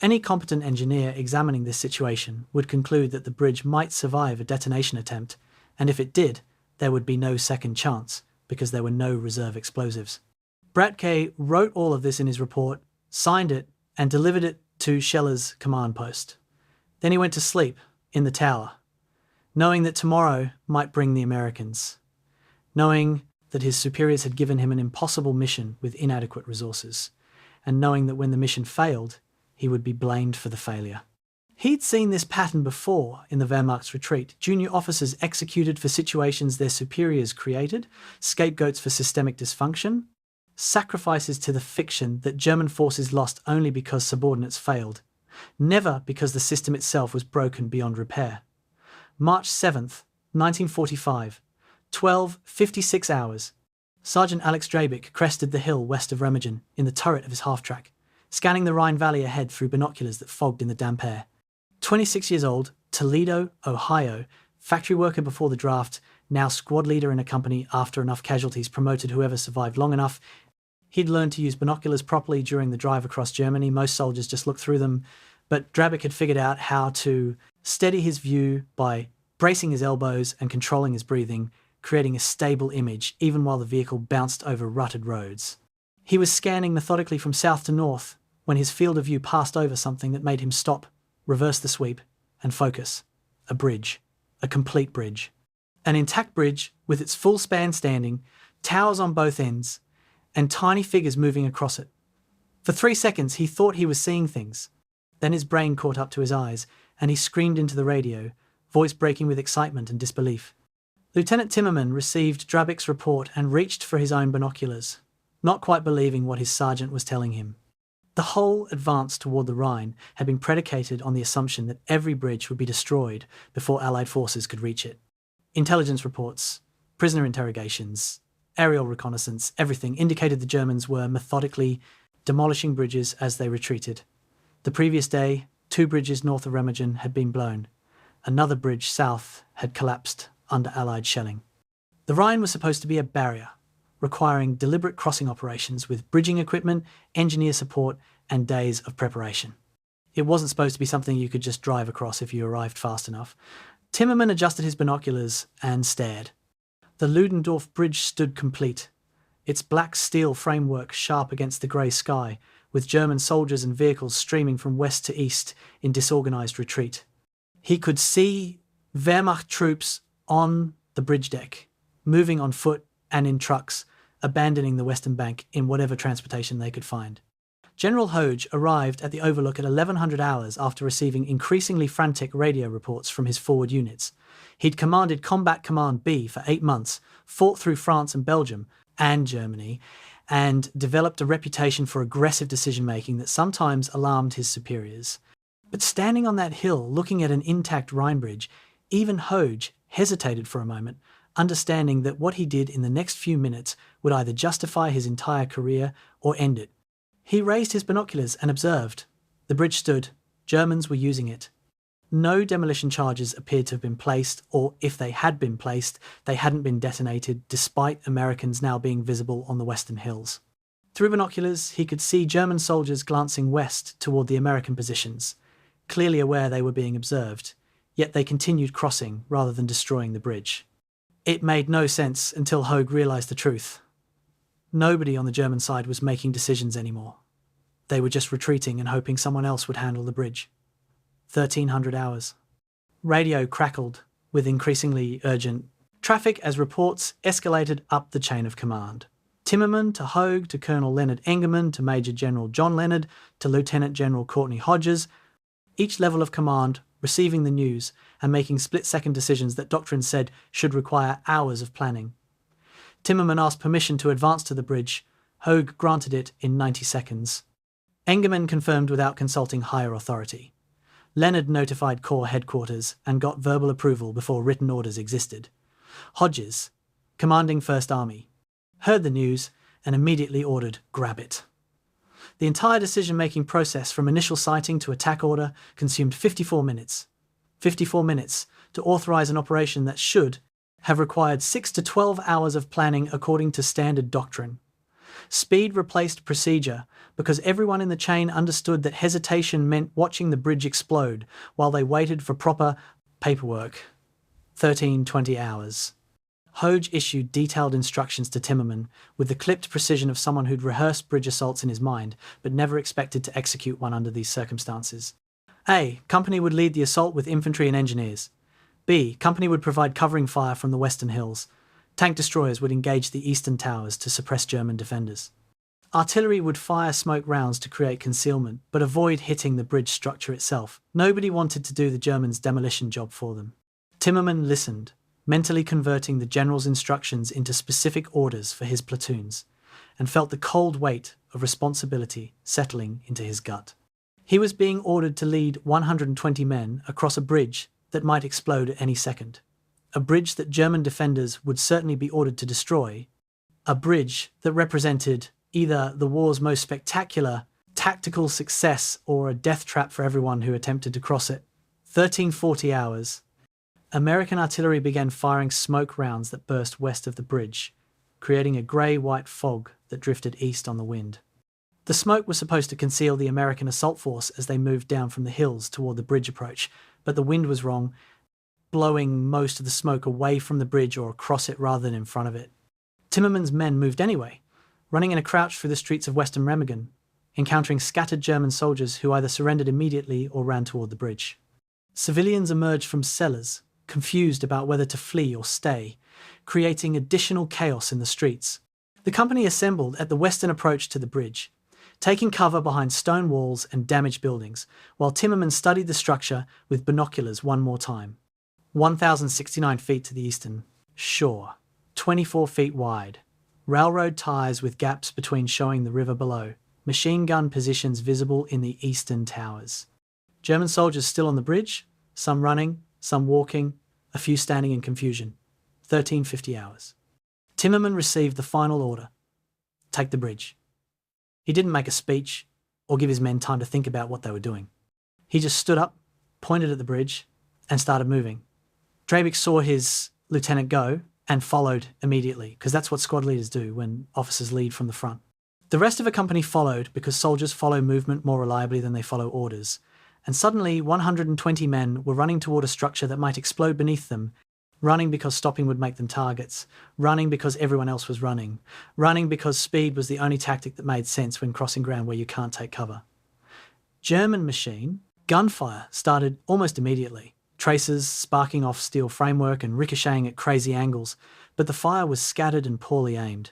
Any competent engineer examining this situation would conclude that the bridge might survive a detonation attempt, and if it did, there would be no second chance because there were no reserve explosives. Bratgay wrote all of this in his report, signed it, and delivered it to Scheller's command post. Then he went to sleep in the tower, knowing that tomorrow might bring the Americans, knowing that his superiors had given him an impossible mission with inadequate resources, and knowing that when the mission failed, he would be blamed for the failure. He'd seen this pattern before in the Wehrmacht's retreat: junior officers executed for situations their superiors created, scapegoats for systemic dysfunction, sacrifices to the fiction that German forces lost only because subordinates failed, never because the system itself was broken beyond repair. March 7th, 1945, 12:56 hours. Sergeant Alex Drabik crested the hill west of Remagen in the turret of his half-track, scanning the Rhine Valley ahead through binoculars that fogged in the damp air. 26 years old, Toledo, Ohio, factory worker before the draft, now squad leader in a company after enough casualties promoted whoever survived long enough. He'd learned to use binoculars properly during the drive across Germany. Most soldiers just looked through them, but Drabik had figured out how to steady his view by bracing his elbows and controlling his breathing, creating a stable image even while the vehicle bounced over rutted roads. He was scanning methodically from south to north when his field of view passed over something that made him stop, reverse the sweep, and focus. A bridge. A complete bridge. An intact bridge with its full span standing, towers on both ends, and tiny figures moving across it. For 3 seconds he thought he was seeing things. Then his brain caught up to his eyes, and he screamed into the radio, voice breaking with excitement and disbelief. Lieutenant Timmerman received Drabik's report and reached for his own binoculars, not quite believing what his sergeant was telling him. The whole advance toward the Rhine had been predicated on the assumption that every bridge would be destroyed before Allied forces could reach it. Intelligence reports, prisoner interrogations, aerial reconnaissance, everything indicated the Germans were methodically demolishing bridges as they retreated. The previous day, 2 bridges north of Remagen had been blown. Another bridge south had collapsed under Allied shelling. The Rhine was supposed to be a barrier, requiring deliberate crossing operations with bridging equipment, engineer support, and days of preparation. It wasn't supposed to be something you could just drive across if you arrived fast enough. Timmerman adjusted his binoculars and stared. The Ludendorff Bridge stood complete, its black steel framework sharp against the grey sky, with German soldiers and vehicles streaming from west to east in disorganised retreat. He could see Wehrmacht troops on the bridge deck, moving on foot and in trucks, abandoning the western bank in whatever transportation they could find. General Hoge arrived at the overlook at 1100 hours after receiving increasingly frantic radio reports from his forward units. He'd commanded Combat Command B for 8 months, fought through France and Belgium and Germany, and developed a reputation for aggressive decision-making that sometimes alarmed his superiors. But standing on that hill, looking at an intact Rhine bridge, even Hoge hesitated for a moment, understanding that what he did in the next few minutes would either justify his entire career or end it. He raised his binoculars and observed. The bridge stood. Germans were using it. No demolition charges appeared to have been placed, or if they had been placed, they hadn't been detonated, despite Americans now being visible on the western hills. Through binoculars, he could see German soldiers glancing west toward the American positions, clearly aware they were being observed, yet they continued crossing rather than destroying the bridge. It made no sense until Hoge realized the truth. Nobody on the German side was making decisions anymore. They were just retreating and hoping someone else would handle the bridge. 1300 hours. Radio crackled with increasingly urgent traffic as reports escalated up the chain of command. Timmerman to Hoge to Colonel Leonard Engerman to Major General John Leonard to Lieutenant General Courtney Hodges, each level of command receiving the news and making split-second decisions that doctrine said should require hours of planning. Timmerman asked permission to advance to the bridge. Hoge granted it in 90 seconds. Engerman confirmed without consulting higher authority. Leonard notified Corps headquarters and got verbal approval before written orders existed. Hodges, commanding 1st Army, heard the news and immediately ordered, "Grab it." The entire decision-making process from initial sighting to attack order consumed 54 minutes. 54 minutes to authorize an operation that should have required 6 to 12 hours of planning according to standard doctrine. Speed replaced procedure because everyone in the chain understood that hesitation meant watching the bridge explode while they waited for proper paperwork. 13-20 hours. Hoge issued detailed instructions to Timmerman with the clipped precision of someone who'd rehearsed bridge assaults in his mind but never expected to execute one under these circumstances. A. Company would lead the assault with infantry and engineers. B. Company would provide covering fire from the western hills. Tank destroyers would engage the eastern towers to suppress German defenders. Artillery would fire smoke rounds to create concealment, but avoid hitting the bridge structure itself. Nobody wanted to do the Germans' demolition job for them. Timmerman listened, mentally converting the general's instructions into specific orders for his platoons, and felt the cold weight of responsibility settling into his gut. He was being ordered to lead 120 men across a bridge that might explode at any second. A bridge that German defenders would certainly be ordered to destroy. A bridge that represented either the war's most spectacular tactical success or a death trap for everyone who attempted to cross it. 1340 hours. American artillery began firing smoke rounds that burst west of the bridge, creating a grey-white fog that drifted east on the wind. The smoke was supposed to conceal the American assault force as they moved down from the hills toward the bridge approach, but the wind was wrong, blowing most of the smoke away from the bridge or across it rather than in front of it. Timmerman's men moved anyway, running in a crouch through the streets of western Remagen, encountering scattered German soldiers who either surrendered immediately or ran toward the bridge. Civilians emerged from cellars, confused about whether to flee or stay, creating additional chaos in the streets. The company assembled at the western approach to the bridge, taking cover behind stone walls and damaged buildings, while Timmerman studied the structure with binoculars one more time. 1,069 feet to the eastern shore, 24 feet wide, railroad ties with gaps between showing the river below, machine gun positions visible in the eastern towers. German soldiers still on the bridge, some running, some walking, a few standing in confusion. 1350 hours. Timmerman received the final order. Take the bridge. He didn't make a speech or give his men time to think about what they were doing. He just stood up, pointed at the bridge, and started moving. Drabik saw his lieutenant go and followed immediately, because that's what squad leaders do when officers lead from the front. The rest of a company followed because soldiers follow movement more reliably than they follow orders, and suddenly 120 men were running toward a structure that might explode beneath them, running because stopping would make them targets, running because everyone else was running, running because speed was the only tactic that made sense when crossing ground where you can't take cover. German machine gunfire started almost immediately, traces sparking off steel framework and ricocheting at crazy angles, but the fire was scattered and poorly aimed,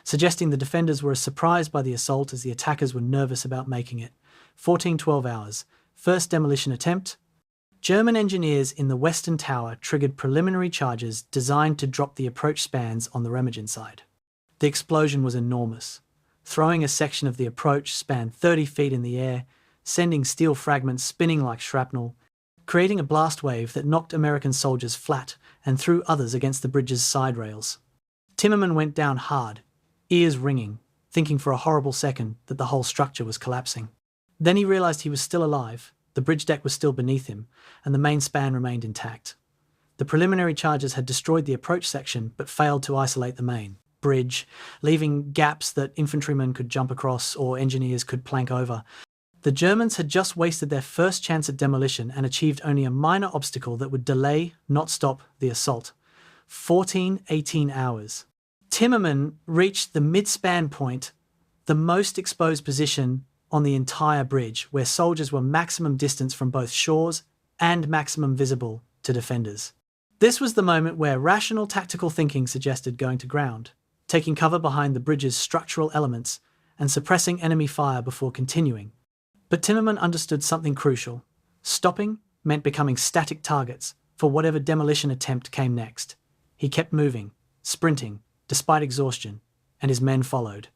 suggesting the defenders were as surprised by the assault as the attackers were nervous about making it. 14-12 hours. First demolition attempt. German engineers in the Western Tower triggered preliminary charges designed to drop the approach spans on the Remagen side. The explosion was enormous, throwing a section of the approach span 30 feet in the air, sending steel fragments spinning like shrapnel, creating a blast wave that knocked American soldiers flat and threw others against the bridge's side rails. Timmerman went down hard, ears ringing, thinking for a horrible second that the whole structure was collapsing. Then he realized he was still alive, the bridge deck was still beneath him, and the main span remained intact. The preliminary charges had destroyed the approach section but failed to isolate the main bridge, leaving gaps that infantrymen could jump across or engineers could plank over. The Germans had just wasted their first chance at demolition and achieved only a minor obstacle that would delay, not stop, the assault. 18 hours. Timmerman reached the mid-span point, the most exposed position on the entire bridge, where soldiers were maximum distance from both shores and maximum visible to defenders. This was the moment where rational tactical thinking suggested going to ground, taking cover behind the bridge's structural elements and suppressing enemy fire before continuing. But Timmerman understood something crucial. Stopping meant becoming static targets for whatever demolition attempt came next. He kept moving, sprinting, despite exhaustion, and his men followed.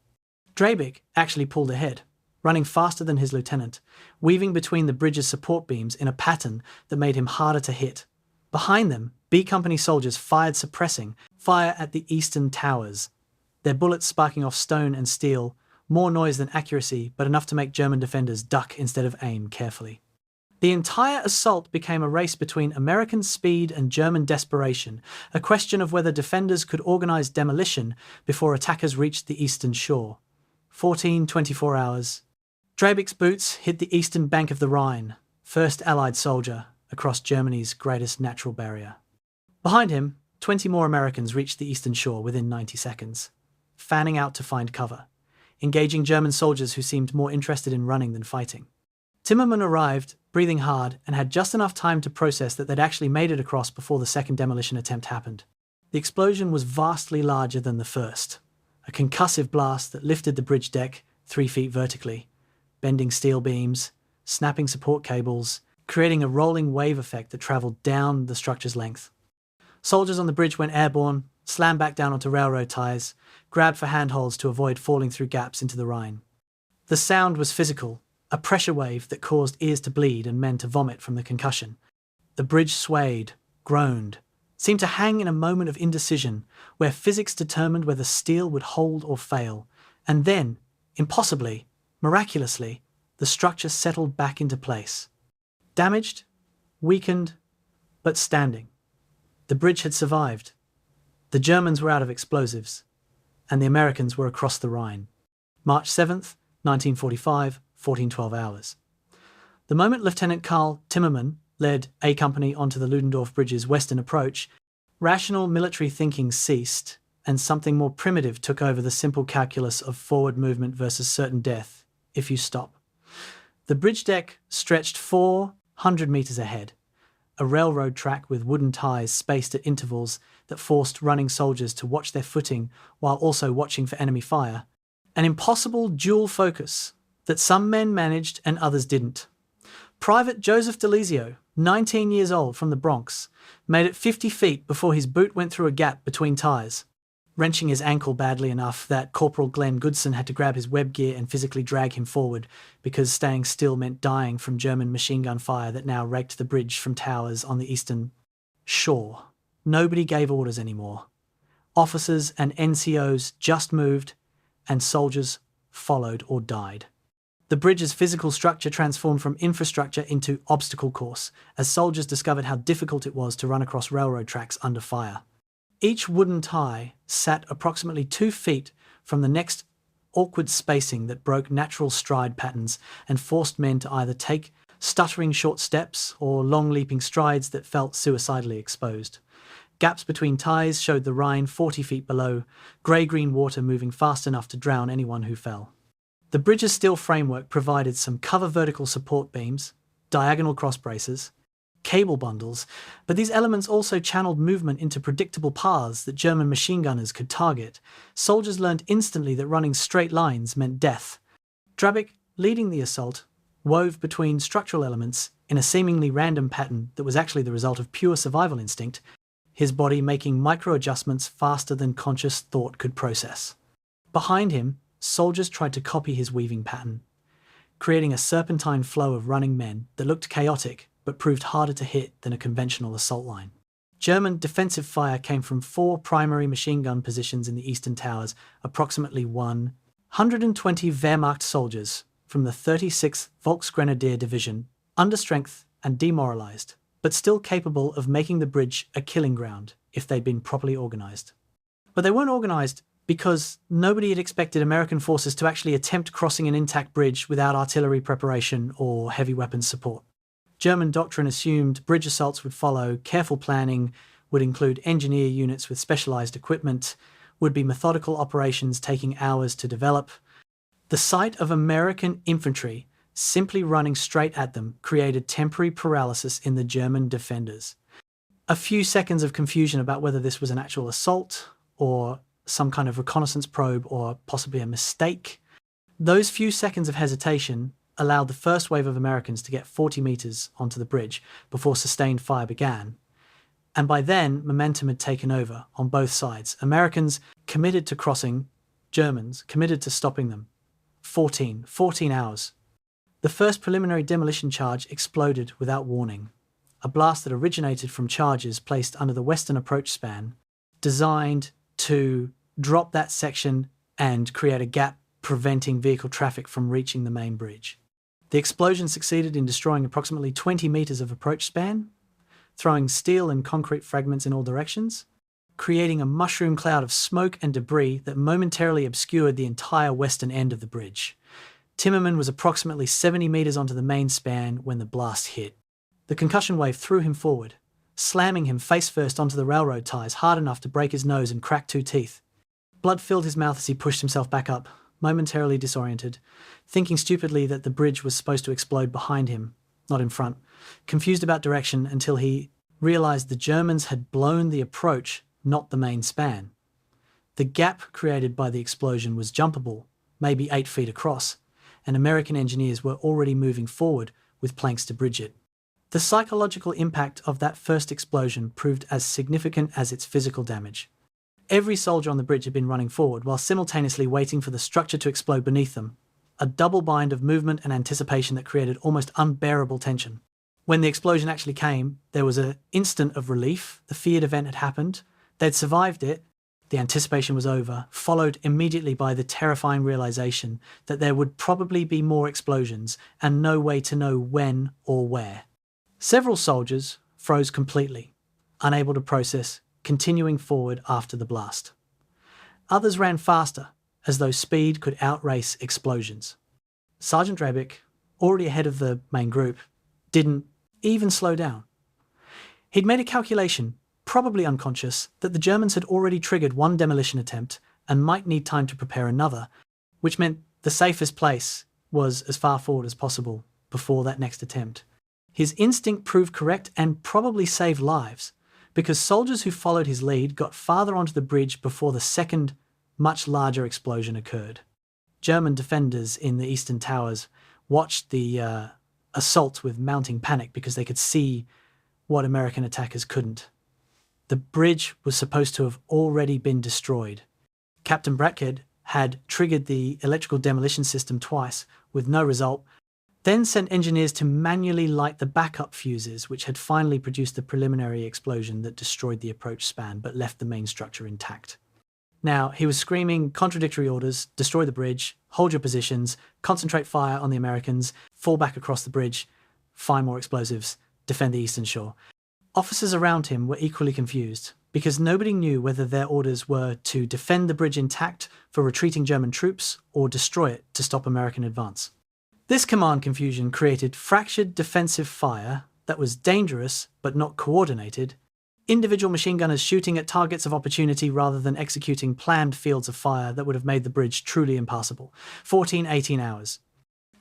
Dreybig actually pulled ahead, running faster than his lieutenant, weaving between the bridge's support beams in a pattern that made him harder to hit. Behind them, B Company soldiers fired suppressing fire at the eastern towers, their bullets sparking off stone and steel, more noise than accuracy, but enough to make German defenders duck instead of aim carefully. The entire assault became a race between American speed and German desperation, a question of whether defenders could organize demolition before attackers reached the eastern shore. 24 hours. Dreybig's boots hit the eastern bank of the Rhine, first Allied soldier across Germany's greatest natural barrier. Behind him, 20 more Americans reached the eastern shore within 90 seconds, fanning out to find cover, engaging German soldiers who seemed more interested in running than fighting. Timmerman arrived, breathing hard, and had just enough time to process that they'd actually made it across before the second demolition attempt happened. The explosion was vastly larger than the first, a concussive blast that lifted the bridge deck 3 feet vertically, bending steel beams, snapping support cables, creating a rolling wave effect that travelled down the structure's length. Soldiers on the bridge went airborne, slammed back down onto railroad ties, grabbed for handholds to avoid falling through gaps into the Rhine. The sound was physical, a pressure wave that caused ears to bleed and men to vomit from the concussion. The bridge swayed, groaned, seemed to hang in a moment of indecision where physics determined whether steel would hold or fail, and then, impossibly, miraculously, the structure settled back into place. Damaged, weakened, but standing. The bridge had survived. The Germans were out of explosives, and the Americans were across the Rhine. March 7th, 1945, 14-12 hours. The moment Lieutenant Karl Timmerman led A Company onto the Ludendorff Bridge's western approach, rational military thinking ceased, and something more primitive took over the simple calculus of forward movement versus certain death, if you stop. The bridge deck stretched 400 meters ahead, a railroad track with wooden ties spaced at intervals that forced running soldiers to watch their footing while also watching for enemy fire. An impossible dual focus that some men managed and others didn't. Private Joseph Delizio, 19 years old from the Bronx, made it 50 feet before his boot went through a gap between ties, wrenching his ankle badly enough that Corporal Glenn Goodson had to grab his web gear and physically drag him forward because staying still meant dying from German machine gun fire that now raked the bridge from towers on the eastern shore. Nobody gave orders anymore. Officers and NCOs just moved, and soldiers followed or died. The bridge's physical structure transformed from infrastructure into obstacle course as soldiers discovered how difficult it was to run across railroad tracks under fire. Each wooden tie sat approximately 2 feet from the next awkward spacing that broke natural stride patterns and forced men to either take stuttering short steps or long leaping strides that felt suicidally exposed. Gaps between ties showed the Rhine 40 feet below, grey-green water moving fast enough to drown anyone who fell. The bridge's steel framework provided some cover vertical support beams, diagonal cross braces, cable bundles, but these elements also channeled movement into predictable paths that German machine gunners could target. Soldiers learned instantly that running straight lines meant death. Drabick, leading the assault, wove between structural elements in a seemingly random pattern that was actually the result of pure survival instinct, his body making micro-adjustments faster than conscious thought could process. Behind him, soldiers tried to copy his weaving pattern, creating a serpentine flow of running men that looked chaotic but proved harder to hit than a conventional assault line. German defensive fire came from 4 primary machine gun positions in the eastern towers, approximately 120 Wehrmacht soldiers from the 36th Volksgrenadier Division, understrength and demoralized, but still capable of making the bridge a killing ground if they'd been properly organized. But they weren't organized because nobody had expected American forces to actually attempt crossing an intact bridge without artillery preparation or heavy weapons support. German doctrine assumed bridge assaults would follow, careful planning would include engineer units with specialized equipment, would be methodical operations taking hours to develop. The sight of American infantry simply running straight at them created temporary paralysis in the German defenders. A few seconds of confusion about whether this was an actual assault or some kind of reconnaissance probe or possibly a mistake. Those few seconds of hesitation allowed the first wave of Americans to get 40 meters onto the bridge before sustained fire began. And by then, momentum had taken over on both sides. Americans committed to crossing, Germans committed to stopping them. 14 hours. The first preliminary demolition charge exploded without warning. A blast that originated from charges placed under the western approach span, designed to drop that section and create a gap preventing vehicle traffic from reaching the main bridge. The explosion succeeded in destroying approximately 20 meters of approach span, throwing steel and concrete fragments in all directions, creating a mushroom cloud of smoke and debris that momentarily obscured the entire western end of the bridge. Timmerman was approximately 70 meters onto the main span when the blast hit. The concussion wave threw him forward, slamming him face first onto the railroad ties hard enough to break his nose and crack 2 teeth. Blood filled his mouth as he pushed himself back up, momentarily disoriented, thinking stupidly that the bridge was supposed to explode behind him, not in front, confused about direction until he realized the Germans had blown the approach, not the main span. The gap created by the explosion was jumpable, maybe 8 feet across, and American engineers were already moving forward with planks to bridge it. The psychological impact of that first explosion proved as significant as its physical damage. Every soldier on the bridge had been running forward while simultaneously waiting for the structure to explode beneath them, a double bind of movement and anticipation that created almost unbearable tension. When the explosion actually came, there was an instant of relief. The feared event had happened. They'd survived it. The anticipation was over, followed immediately by the terrifying realization that there would probably be more explosions and no way to know when or where. Several soldiers froze completely, unable to process, continuing forward after the blast. Others ran faster, as though speed could outrace explosions. Sergeant Drabick, already ahead of the main group, didn't even slow down. He'd made a calculation, probably unconscious, that the Germans had already triggered one demolition attempt and might need time to prepare another, which meant the safest place was as far forward as possible before that next attempt. His instinct proved correct and probably saved lives, because soldiers who followed his lead got farther onto the bridge before the second, much larger explosion occurred. German defenders in the eastern towers watched the assault with mounting panic because they could see what American attackers couldn't. The bridge was supposed to have already been destroyed. Captain Bridgehead had triggered the electrical demolition system twice, with no result, then sent engineers to manually light the backup fuses, which had finally produced the preliminary explosion that destroyed the approach span but left the main structure intact. Now, he was screaming contradictory orders: destroy the bridge, hold your positions, concentrate fire on the Americans, fall back across the bridge, find more explosives, defend the eastern shore. Officers around him were equally confused, because nobody knew whether their orders were to defend the bridge intact for retreating German troops or destroy it to stop American advance. This command confusion created fractured defensive fire that was dangerous but not coordinated, individual machine gunners shooting at targets of opportunity rather than executing planned fields of fire that would have made the bridge truly impassable. 18 hours.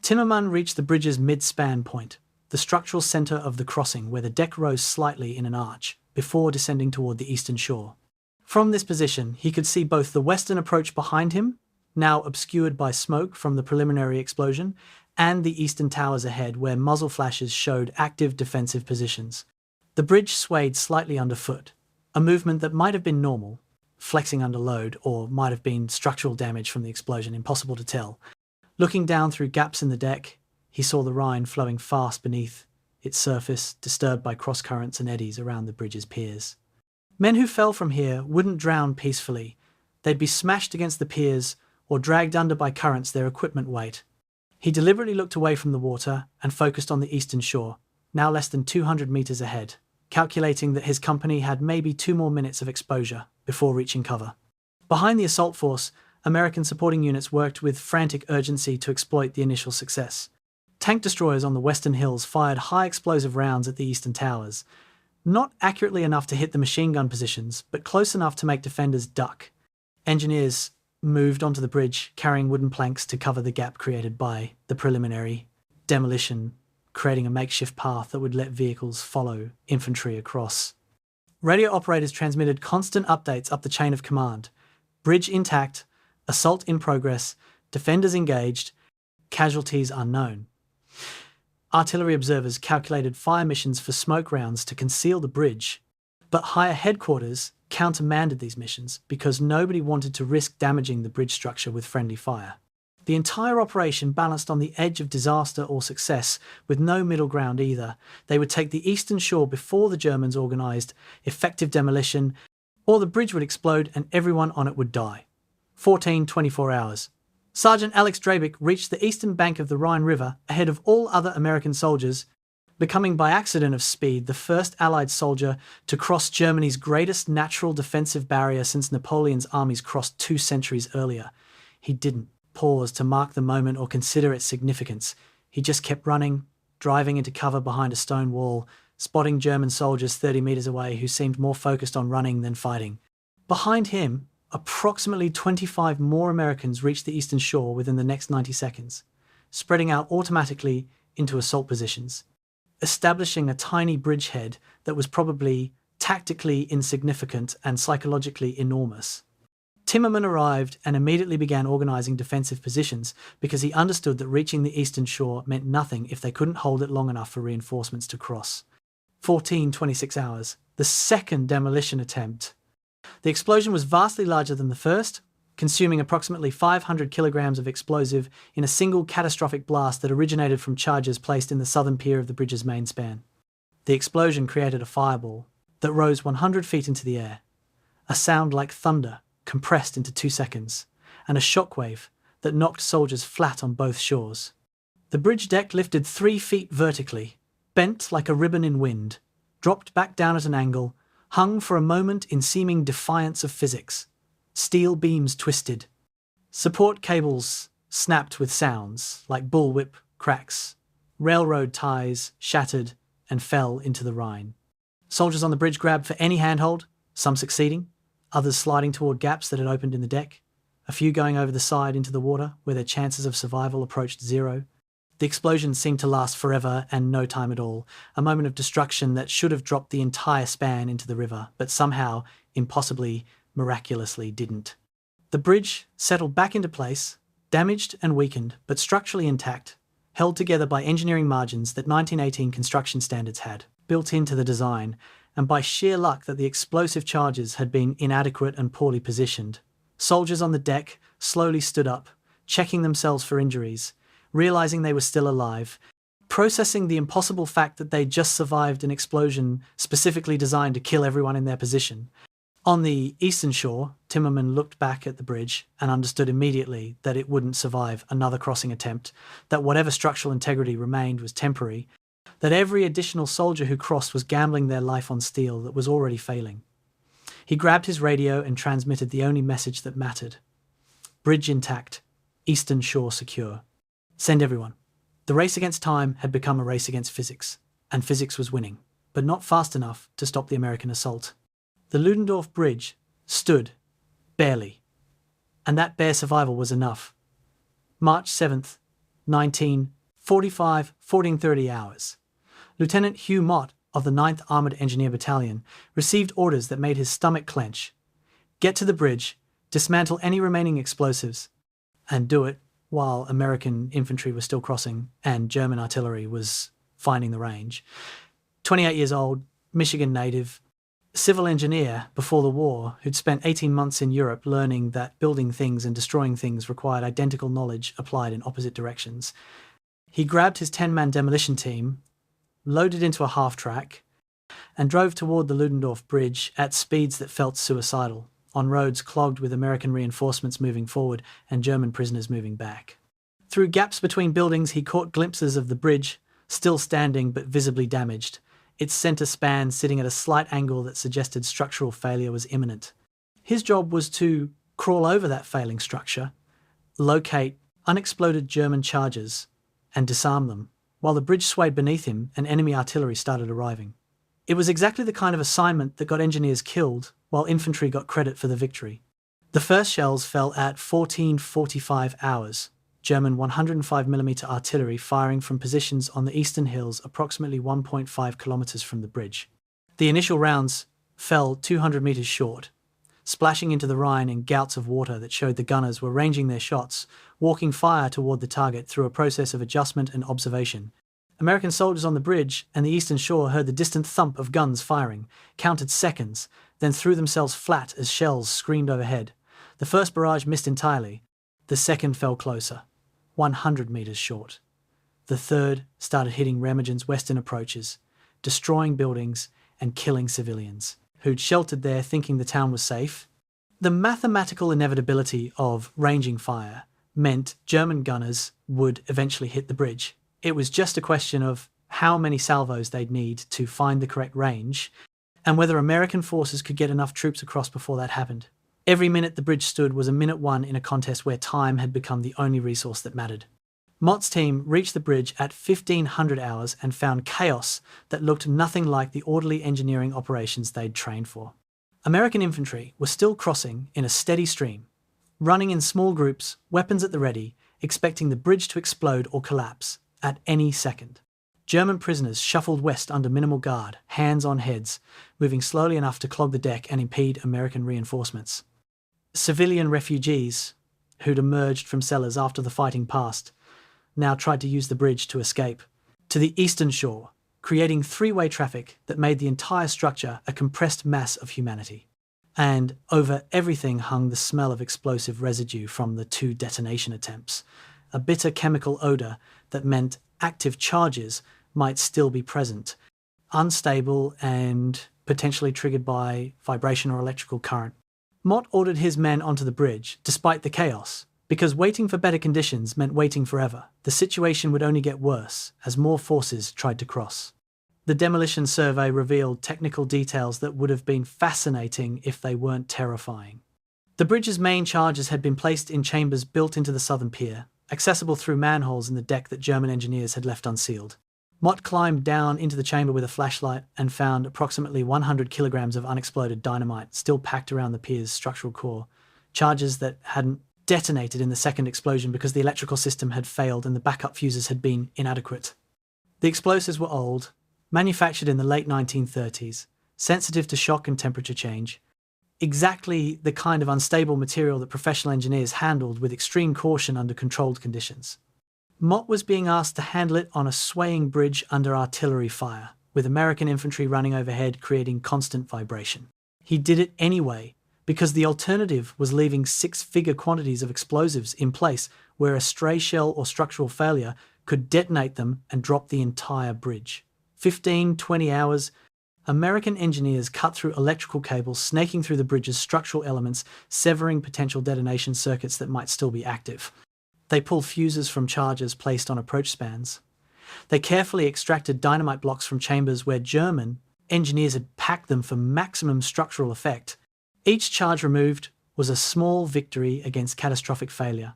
Timmerman reached the bridge's mid-span point, the structural center of the crossing where the deck rose slightly in an arch, before descending toward the eastern shore. From this position, he could see both the western approach behind him, now obscured by smoke from the preliminary explosion, and the eastern towers ahead where muzzle flashes showed active defensive positions. The bridge swayed slightly underfoot, a movement that might have been normal, flexing under load, or might have been structural damage from the explosion, impossible to tell. Looking down through gaps in the deck, he saw the Rhine flowing fast beneath its surface, disturbed by cross-currents and eddies around the bridge's piers. Men who fell from here wouldn't drown peacefully. They'd be smashed against the piers or dragged under by currents their equipment weight. He deliberately looked away from the water and focused on the eastern shore, now less than 200 meters ahead, calculating that his company had maybe 2 more minutes of exposure before reaching cover. Behind the assault force, American supporting units worked with frantic urgency to exploit the initial success. Tank destroyers on the western hills fired high explosive rounds at the eastern towers, not accurately enough to hit the machine gun positions, but close enough to make defenders duck. Engineers moved onto the bridge, carrying wooden planks to cover the gap created by the preliminary demolition, creating a makeshift path that would let vehicles follow infantry across. Radio operators transmitted constant updates up the chain of command. Bridge intact, assault in progress, defenders engaged, casualties unknown. Artillery observers calculated fire missions for smoke rounds to conceal the bridge, but higher headquarters countermanded these missions because nobody wanted to risk damaging the bridge structure with friendly fire. The entire operation balanced on the edge of disaster or success, with no middle ground either. They would take the eastern shore before the Germans organised effective demolition, or the bridge would explode and everyone on it would die. 24 hours. Sergeant Alex Drabick reached the eastern bank of the Rhine River ahead of all other American soldiers, becoming by accident of speed the first Allied soldier to cross Germany's greatest natural defensive barrier since Napoleon's armies crossed 2 centuries earlier. He didn't pause to mark the moment or consider its significance. He just kept running, driving into cover behind a stone wall, spotting German soldiers 30 meters away who seemed more focused on running than fighting. Behind him, approximately 25 more Americans reached the eastern shore within the next 90 seconds, spreading out automatically into assault positions, establishing a tiny bridgehead that was probably tactically insignificant and psychologically enormous. Timmerman arrived and immediately began organising defensive positions because he understood that reaching the eastern shore meant nothing if they couldn't hold it long enough for reinforcements to cross. 26 hours. The second demolition attempt. The explosion was vastly larger than the first, consuming approximately 500 kilograms of explosive in a single catastrophic blast that originated from charges placed in the southern pier of the bridge's main span. The explosion created a fireball that rose 100 feet into the air, a sound like thunder compressed into 2 seconds, and a shockwave that knocked soldiers flat on both shores. The bridge deck lifted 3 feet vertically, bent like a ribbon in wind, dropped back down at an angle, hung for a moment in seeming defiance of physics. Steel beams twisted. Support cables snapped with sounds like bullwhip cracks. Railroad ties shattered and fell into the Rhine. Soldiers on the bridge grabbed for any handhold, some succeeding, others sliding toward gaps that had opened in the deck, a few going over the side into the water where their chances of survival approached zero. The explosion seemed to last forever and no time at all, a moment of destruction that should have dropped the entire span into the river, but somehow, impossibly, miraculously didn't. The bridge settled back into place, damaged and weakened, but structurally intact, held together by engineering margins that 1918 construction standards had built into the design, and by sheer luck that the explosive charges had been inadequate and poorly positioned. Soldiers on the deck slowly stood up, checking themselves for injuries, realizing they were still alive, processing the impossible fact that they'd just survived an explosion specifically designed to kill everyone in their position. On the eastern shore, Timmerman looked back at the bridge and understood immediately that it wouldn't survive another crossing attempt, that whatever structural integrity remained was temporary, that every additional soldier who crossed was gambling their life on steel that was already failing. He grabbed his radio and transmitted the only message that mattered. Bridge intact, eastern shore secure. Send everyone. The race against time had become a race against physics, and physics was winning, but not fast enough to stop the American assault. The Ludendorff Bridge stood, barely, and that bare survival was enough. March 7th, 1945, 14:30 hours. Lieutenant Hugh Mott of the 9th Armoured Engineer Battalion received orders that made his stomach clench. Get to the bridge, dismantle any remaining explosives, and do it while American infantry was still crossing and German artillery was finding the range. 28 years old, Michigan native, civil engineer before the war who'd spent 18 months in Europe learning that building things and destroying things required identical knowledge applied in opposite directions. He grabbed his 10-man demolition team, loaded into a half-track, and drove toward the Ludendorff Bridge at speeds that felt suicidal, on roads clogged with American reinforcements moving forward and German prisoners moving back. Through gaps between buildings, he caught glimpses of the bridge, still standing but visibly damaged, its centre span sitting at a slight angle that suggested structural failure was imminent. His job was to crawl over that failing structure, locate unexploded German charges, and disarm them, while the bridge swayed beneath him and enemy artillery started arriving. It was exactly the kind of assignment that got engineers killed, while infantry got credit for the victory. The first shells fell at 14:45 hours, German 105mm artillery firing from positions on the eastern hills approximately 1.5 kilometers from the bridge. The initial rounds fell 200 meters short, splashing into the Rhine in gouts of water that showed the gunners were ranging their shots, walking fire toward the target through a process of adjustment and observation. American soldiers on the bridge and the eastern shore heard the distant thump of guns firing, counted seconds, then threw themselves flat as shells screamed overhead. The first barrage missed entirely. The second fell closer, 100 meters short. The third started hitting Remagen's western approaches, destroying buildings and killing civilians, who'd sheltered there thinking the town was safe. The mathematical inevitability of ranging fire meant German gunners would eventually hit the bridge. It was just a question of how many salvos they'd need to find the correct range, and whether American forces could get enough troops across before that happened. Every minute the bridge stood was a minute won in a contest where time had become the only resource that mattered. Mott's team reached the bridge at 1500 hours and found chaos that looked nothing like the orderly engineering operations they'd trained for. American infantry were still crossing in a steady stream, running in small groups, weapons at the ready, expecting the bridge to explode or collapse at any second. German prisoners shuffled west under minimal guard, hands on heads, moving slowly enough to clog the deck and impede American reinforcements. Civilian refugees, who'd emerged from cellars after the fighting passed, now tried to use the bridge to escape to the eastern shore, creating three-way traffic that made the entire structure a compressed mass of humanity. And over everything hung the smell of explosive residue from the two detonation attempts, a bitter chemical odor that meant active charges might still be present, unstable and potentially triggered by vibration or electrical current. Mott ordered his men onto the bridge, despite the chaos, because waiting for better conditions meant waiting forever. The situation would only get worse as more forces tried to cross. The demolition survey revealed technical details that would have been fascinating if they weren't terrifying. The bridge's main charges had been placed in chambers built into the southern pier, accessible through manholes in the deck that German engineers had left unsealed. Mott climbed down into the chamber with a flashlight and found approximately 100 kilograms of unexploded dynamite still packed around the pier's structural core, charges that hadn't detonated in the second explosion because the electrical system had failed and the backup fuses had been inadequate. The explosives were old, manufactured in the late 1930s, sensitive to shock and temperature change, exactly the kind of unstable material that professional engineers handled with extreme caution under controlled conditions. Mott was being asked to handle it on a swaying bridge under artillery fire, with American infantry running overhead creating constant vibration. He did it anyway, because the alternative was leaving six-figure quantities of explosives in place where a stray shell or structural failure could detonate them and drop the entire bridge. 15-20 hours, American engineers cut through electrical cables, snaking through the bridge's structural elements, severing potential detonation circuits that might still be active. They pulled fuses from charges placed on approach spans. They carefully extracted dynamite blocks from chambers where German engineers had packed them for maximum structural effect, Each charge removed was a small victory against catastrophic failure,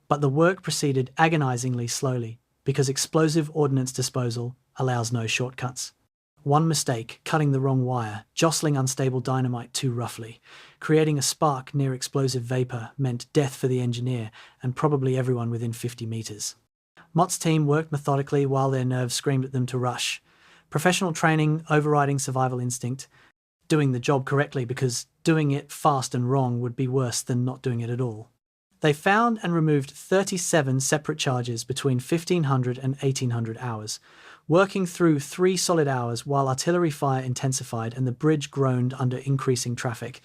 but the work proceeded agonizingly slowly because explosive ordnance disposal allows no shortcuts. One mistake, cutting the wrong wire, jostling unstable dynamite too roughly, creating a spark near explosive vapor meant death for the engineer and probably everyone within 50 meters. Mott's team worked methodically while their nerves screamed at them to rush. Professional training overriding survival instinct, doing the job correctly because doing it fast and wrong would be worse than not doing it at all. They found and removed 37 separate charges between 1500 and 1800 hours, working through 3 solid hours while artillery fire intensified and the bridge groaned under increasing traffic.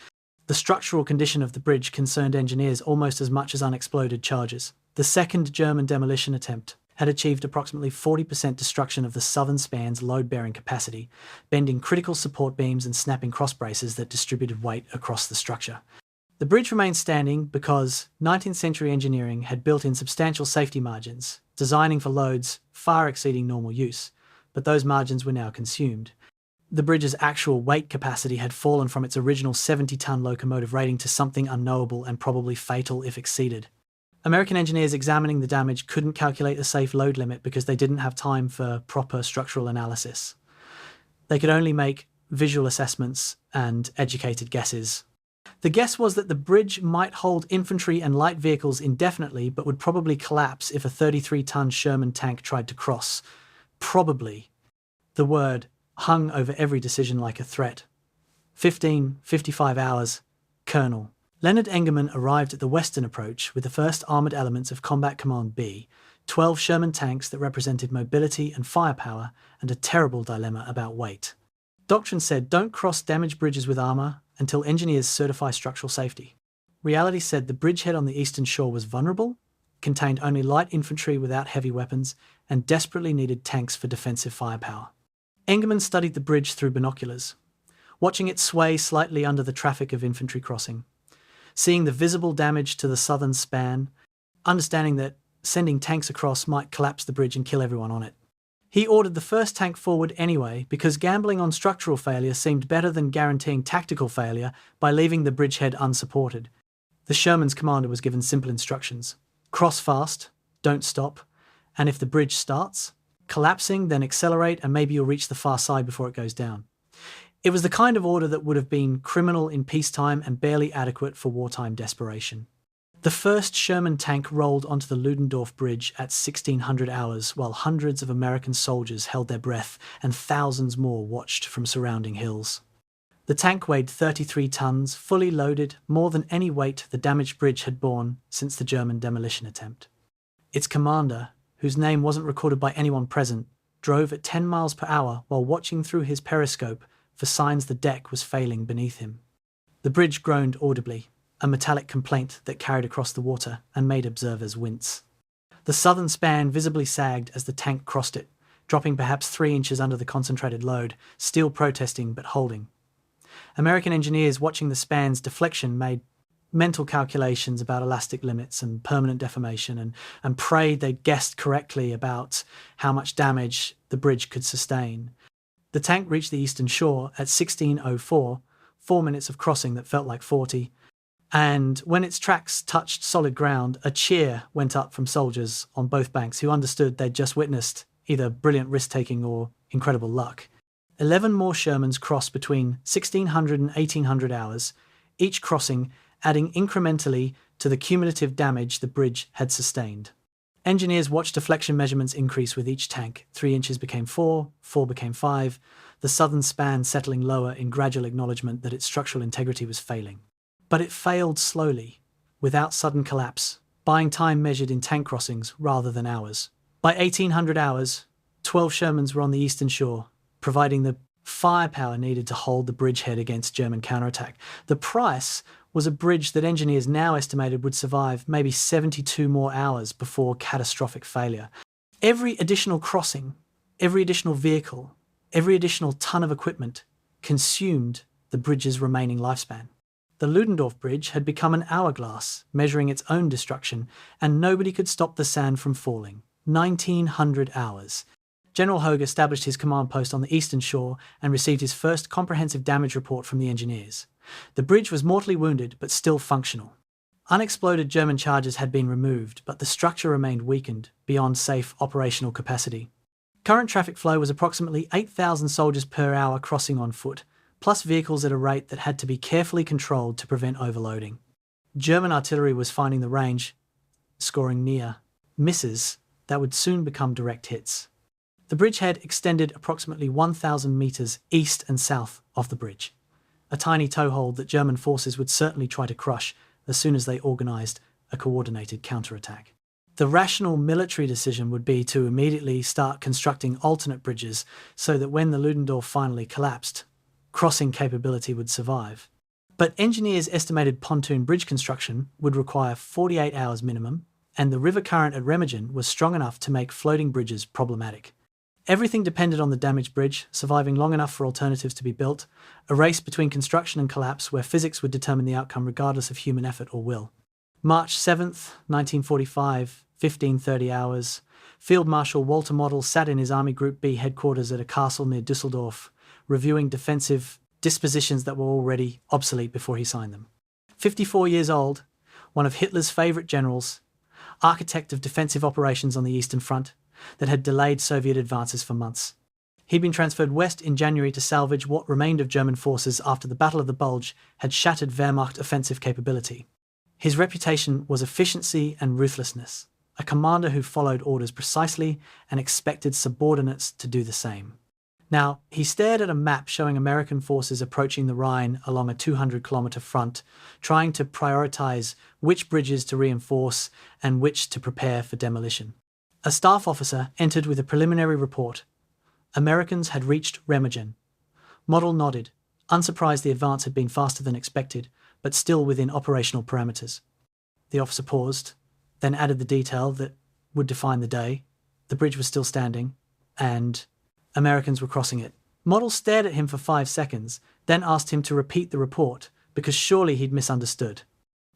The structural condition of the bridge concerned engineers almost as much as unexploded charges. The second German demolition attempt had achieved approximately 40% destruction of the southern span's load-bearing capacity, bending critical support beams and snapping cross braces that distributed weight across the structure. The bridge remained standing because 19th century engineering had built in substantial safety margins, designing for loads far exceeding normal use, but those margins were now consumed. The bridge's actual weight capacity had fallen from its original 70-ton locomotive rating to something unknowable and probably fatal if exceeded. American engineers examining the damage couldn't calculate a safe load limit because they didn't have time for proper structural analysis. They could only make visual assessments and educated guesses. The guess was that the bridge might hold infantry and light vehicles indefinitely, but would probably collapse if a 33-ton Sherman tank tried to cross. Probably. The word hung over every decision like a threat. 55 hours, Colonel. Leonard Engerman arrived at the western approach with the first armoured elements of Combat Command B, 12 Sherman tanks that represented mobility and firepower, and a terrible dilemma about weight. Doctrine said don't cross damaged bridges with armour until engineers certify structural safety. Reality said the bridgehead on the eastern shore was vulnerable, contained only light infantry without heavy weapons, and desperately needed tanks for defensive firepower. Engerman studied the bridge through binoculars, watching it sway slightly under the traffic of infantry crossing, seeing the visible damage to the southern span, understanding that sending tanks across might collapse the bridge and kill everyone on it. He ordered the first tank forward anyway because gambling on structural failure seemed better than guaranteeing tactical failure by leaving the bridgehead unsupported. The Sherman's commander was given simple instructions. Cross fast, don't stop, and if the bridge starts collapsing, then accelerate and maybe you'll reach the far side before it goes down. It was the kind of order that would have been criminal in peacetime and barely adequate for wartime desperation. The first Sherman tank rolled onto the Ludendorff Bridge at 1600 hours while hundreds of American soldiers held their breath and thousands more watched from surrounding hills. The tank weighed 33 tons, fully loaded, more than any weight the damaged bridge had borne since the German demolition attempt. Its commander, whose name wasn't recorded by anyone present, drove at 10 miles per hour while watching through his periscope for signs the deck was failing beneath him. The bridge groaned audibly, a metallic complaint that carried across the water and made observers wince. The southern span visibly sagged as the tank crossed it, dropping perhaps 3 inches under the concentrated load, still protesting but holding. American engineers watching the span's deflection made mental calculations about elastic limits and permanent deformation and prayed they'd guessed correctly about how much damage the bridge could sustain. The tank reached the eastern shore at 16:04, 4 minutes of crossing that felt like 40, and when its tracks touched solid ground, a cheer went up from soldiers on both banks who understood they'd just witnessed either brilliant risk-taking or incredible luck. 11 more Shermans crossed between 1600 and 1800 hours, each crossing adding incrementally to the cumulative damage the bridge had sustained. Engineers watched deflection measurements increase with each tank. 3 inches became 4, 4 became 5, the southern span settling lower in gradual acknowledgement that its structural integrity was failing. But it failed slowly, without sudden collapse, buying time measured in tank crossings rather than hours. By 1800 hours, 12 Shermans were on the eastern shore, providing the firepower needed to hold the bridgehead against German counterattack. The price was a bridge that engineers now estimated would survive maybe 72 more hours before catastrophic failure. Every additional crossing, every additional vehicle, every additional ton of equipment consumed the bridge's remaining lifespan. The Ludendorff Bridge had become an hourglass, measuring its own destruction, and nobody could stop the sand from falling. 1900 hours. General Hogue established his command post on the eastern shore and received his first comprehensive damage report from the engineers. The bridge was mortally wounded, but still functional. Unexploded German charges had been removed, but the structure remained weakened beyond safe operational capacity. Current traffic flow was approximately 8,000 soldiers per hour crossing on foot, plus vehicles at a rate that had to be carefully controlled to prevent overloading. German artillery was finding the range, scoring near misses that would soon become direct hits. The bridgehead extended approximately 1,000 metres east and south of the bridge, a tiny toehold that German forces would certainly try to crush as soon as they organised a coordinated counterattack. The rational military decision would be to immediately start constructing alternate bridges so that when the Ludendorff finally collapsed, crossing capability would survive. But engineers estimated pontoon bridge construction would require 48 hours minimum, and the river current at Remagen was strong enough to make floating bridges problematic. Everything depended on the damaged bridge surviving long enough for alternatives to be built, a race between construction and collapse where physics would determine the outcome regardless of human effort or will. March 7th, 1945, 15:30 hours. Field Marshal Walter Model sat in his Army Group B headquarters at a castle near Düsseldorf, reviewing defensive dispositions that were already obsolete before he signed them. 54 years old, one of Hitler's favourite generals, architect of defensive operations on the Eastern Front that had delayed Soviet advances for months. He'd been transferred west in January to salvage what remained of German forces after the Battle of the Bulge had shattered Wehrmacht offensive capability. His reputation was efficiency and ruthlessness, a commander who followed orders precisely and expected subordinates to do the same. Now, he stared at a map showing American forces approaching the Rhine along a 200-kilometre front, trying to prioritise which bridges to reinforce and which to prepare for demolition. A staff officer entered with a preliminary report. Americans had reached Remagen. Model nodded, unsurprised the advance had been faster than expected, but still within operational parameters. The officer paused, then added the detail that would define the day. The bridge was still standing, and Americans were crossing it. Model stared at him for 5 seconds, then asked him to repeat the report, because surely he'd misunderstood.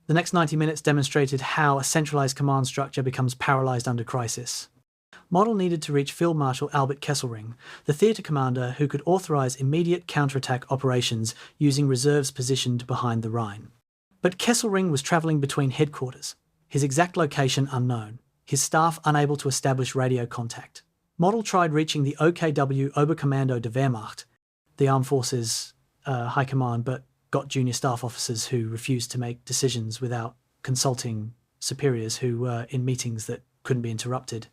The next 90 minutes demonstrated how a centralised command structure becomes paralysed under crisis. Model needed to reach Field Marshal Albert Kesselring, the theatre commander who could authorise immediate counterattack operations using reserves positioned behind the Rhine. But Kesselring was travelling between headquarters, his exact location unknown, his staff unable to establish radio contact. Model tried reaching the OKW Oberkommando der Wehrmacht, the Armed Forces High Command, but got junior staff officers who refused to make decisions without consulting superiors who were in meetings that couldn't be interrupted.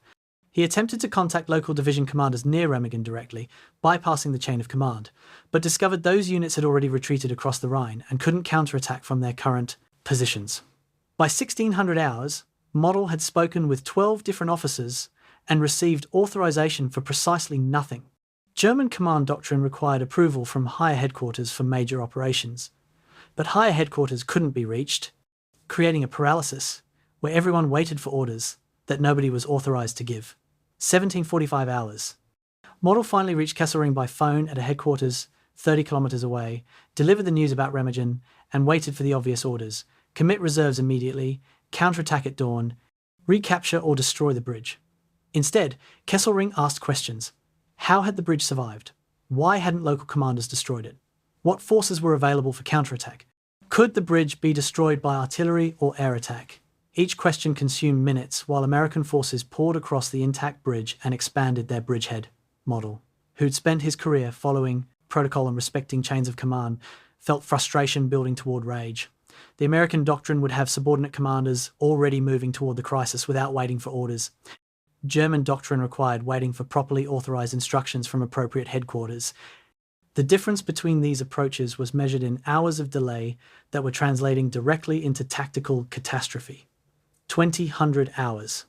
He attempted to contact local division commanders near Remagen directly, bypassing the chain of command, but discovered those units had already retreated across the Rhine and couldn't counterattack from their current positions. By 1600 hours, Model had spoken with 12 different officers and received authorization for precisely nothing. German command doctrine required approval from higher headquarters for major operations, but higher headquarters couldn't be reached, creating a paralysis where everyone waited for orders that nobody was authorized to give. 1745 hours. Model finally reached Kesselring by phone at a headquarters 30 kilometers away, delivered the news about Remagen, and waited for the obvious orders: commit reserves immediately, counterattack at dawn, recapture or destroy the bridge. Instead, Kesselring asked questions. How had the bridge survived? Why hadn't local commanders destroyed it? What forces were available for counterattack? Could the bridge be destroyed by artillery or air attack? Each question consumed minutes while American forces poured across the intact bridge and expanded their bridgehead. Model, who'd spent his career following protocol and respecting chains of command, felt frustration building toward rage. The American doctrine would have subordinate commanders already moving toward the crisis without waiting for orders. German doctrine required waiting for properly authorized instructions from appropriate headquarters. The difference between these approaches was measured in hours of delay that were translating directly into tactical catastrophe. 2,000 hours.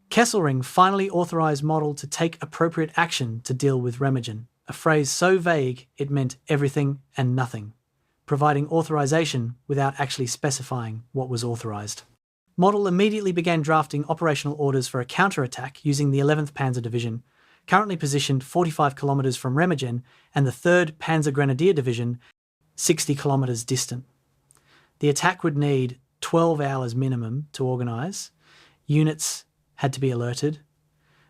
Kesselring finally authorized Model to take appropriate action to deal with Remagen, a phrase so vague it meant everything and nothing, providing authorization without actually specifying what was authorized. Model immediately began drafting operational orders for a counterattack using the 11th Panzer Division, currently positioned 45 kilometers from Remagen, and the 3rd Panzer Grenadier Division, 60 kilometers distant. The attack would need 12 hours minimum to organize. Units had to be alerted,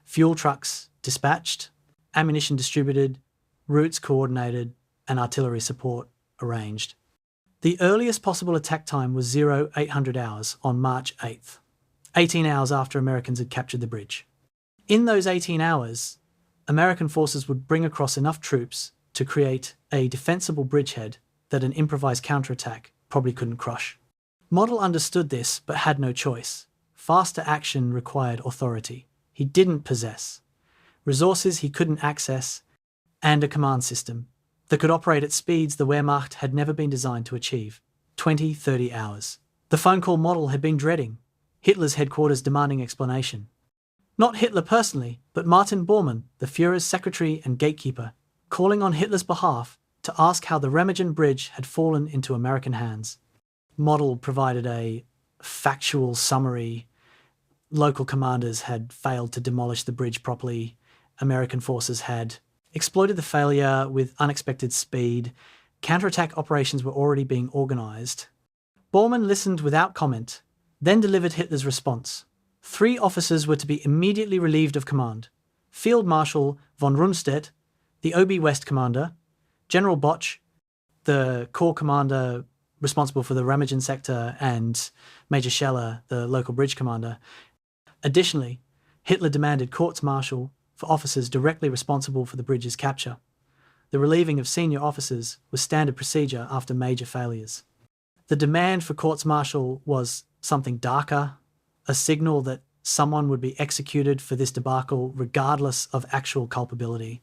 fuel trucks dispatched, ammunition distributed, routes coordinated, and artillery support arranged. The earliest possible attack time was 0800 hours on March 8th, 18 hours after Americans had captured the bridge. In those 18 hours, American forces would bring across enough troops to create a defensible bridgehead that an improvised counterattack probably couldn't crush. Model understood this but had no choice. Faster action required authority he didn't possess, resources he couldn't access, and a command system that could operate at speeds the Wehrmacht had never been designed to achieve. 20-30 hours. The phone call Model had been dreading, Hitler's headquarters demanding explanation. Not Hitler personally, but Martin Bormann, the Führer's secretary and gatekeeper, calling on Hitler's behalf to ask how the Remagen Bridge had fallen into American hands. Model provided a factual summary. Local commanders had failed to demolish the bridge properly. American forces had exploited the failure with unexpected speed. Counterattack operations were already being organised. Bormann listened without comment, then delivered Hitler's response. 3 officers were to be immediately relieved of command: Field Marshal von Rundstedt, the OB West commander, General Boch, the corps commander responsible for the Remagen sector, and Major Scheller, the local bridge commander. Additionally, Hitler demanded courts-martial for officers directly responsible for the bridge's capture. The relieving of senior officers was standard procedure after major failures. The demand for courts-martial was something darker, a signal that someone would be executed for this debacle regardless of actual culpability.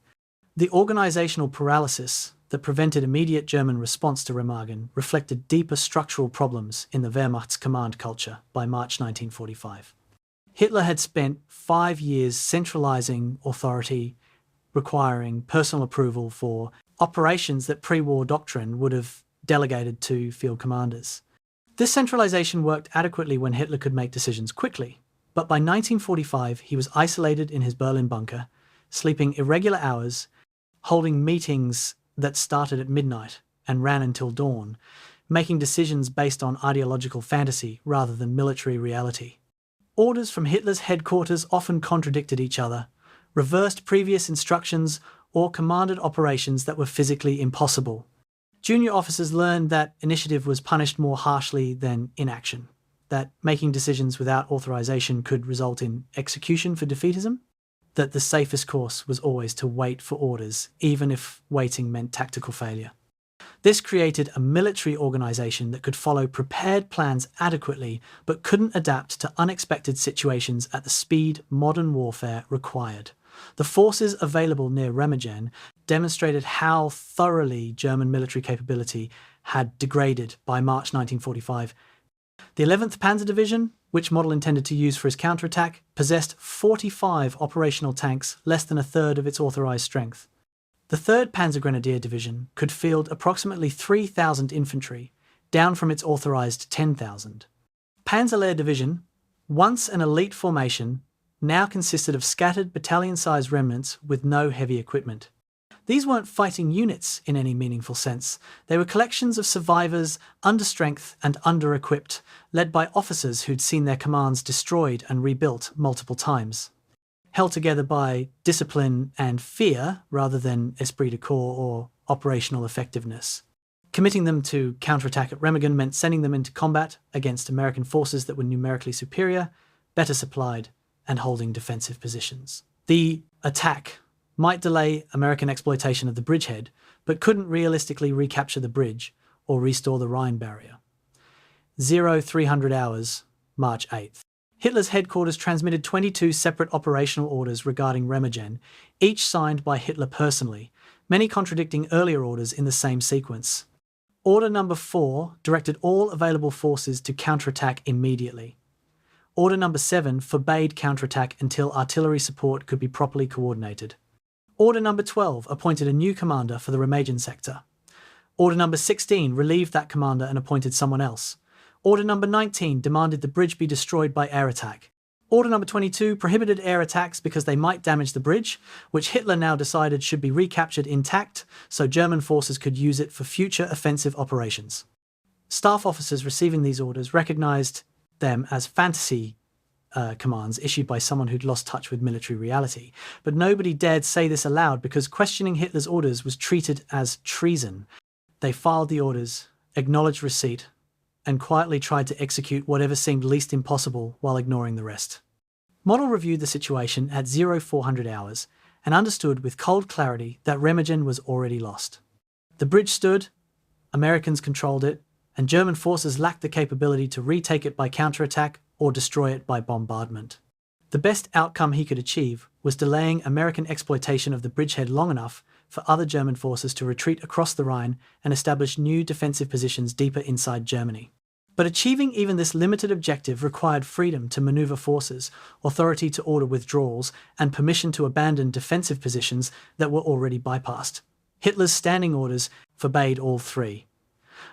The organisational paralysis that prevented immediate German response to Remagen reflected deeper structural problems in the Wehrmacht's command culture by March 1945. Hitler had spent 5 years centralising authority, requiring personal approval for operations that pre-war doctrine would have delegated to field commanders. This centralisation worked adequately when Hitler could make decisions quickly, but by 1945 he was isolated in his Berlin bunker, sleeping irregular hours, holding meetings that started at midnight and ran until dawn, making decisions based on ideological fantasy rather than military reality. Orders from Hitler's headquarters often contradicted each other, reversed previous instructions, or commanded operations that were physically impossible. Junior officers learned that initiative was punished more harshly than inaction, that making decisions without authorization could result in execution for defeatism, that the safest course was always to wait for orders, even if waiting meant tactical failure. This created a military organisation that could follow prepared plans adequately but couldn't adapt to unexpected situations at the speed modern warfare required. The forces available near Remagen demonstrated how thoroughly German military capability had degraded by March 1945. The 11th Panzer Division, which Model intended to use for his counterattack, possessed 45 operational tanks, less than a third of its authorised strength. The 3rd Panzer Grenadier Division could field approximately 3,000 infantry, down from its authorised 10,000. Panzerlehr Division, once an elite formation, now consisted of scattered battalion-sized remnants with no heavy equipment. These weren't fighting units in any meaningful sense. They were collections of survivors, under-strength and under-equipped, led by officers who'd seen their commands destroyed and rebuilt multiple times. Held together by discipline and fear rather than esprit de corps or operational effectiveness. Committing them to counterattack at Remagen meant sending them into combat against American forces that were numerically superior, better supplied, and holding defensive positions. The attack might delay American exploitation of the bridgehead, but couldn't realistically recapture the bridge or restore the Rhine barrier. 0300 hours, March 8th. Hitler's headquarters transmitted 22 separate operational orders regarding Remagen, each signed by Hitler personally, many contradicting earlier orders in the same sequence. Order number 4 directed all available forces to counterattack immediately. Order number 7 forbade counterattack until artillery support could be properly coordinated. Order number 12 appointed a new commander for the Remagen sector. Order number 16 relieved that commander and appointed someone else. Order number 19 demanded the bridge be destroyed by air attack. Order number 22 prohibited air attacks because they might damage the bridge, which Hitler now decided should be recaptured intact so German forces could use it for future offensive operations. Staff officers receiving these orders recognized them as fantasy commands issued by someone who'd lost touch with military reality. But nobody dared say this aloud because questioning Hitler's orders was treated as treason. They filed the orders, acknowledged receipt, and quietly tried to execute whatever seemed least impossible while ignoring the rest. Model reviewed the situation at 0400 hours and understood with cold clarity that Remagen was already lost. The bridge stood, Americans controlled it, and German forces lacked the capability to retake it by counterattack or destroy it by bombardment. The best outcome he could achieve was delaying American exploitation of the bridgehead long enough for other German forces to retreat across the Rhine and establish new defensive positions deeper inside Germany. But achieving even this limited objective required freedom to maneuver forces, authority to order withdrawals, and permission to abandon defensive positions that were already bypassed. Hitler's standing orders forbade all three.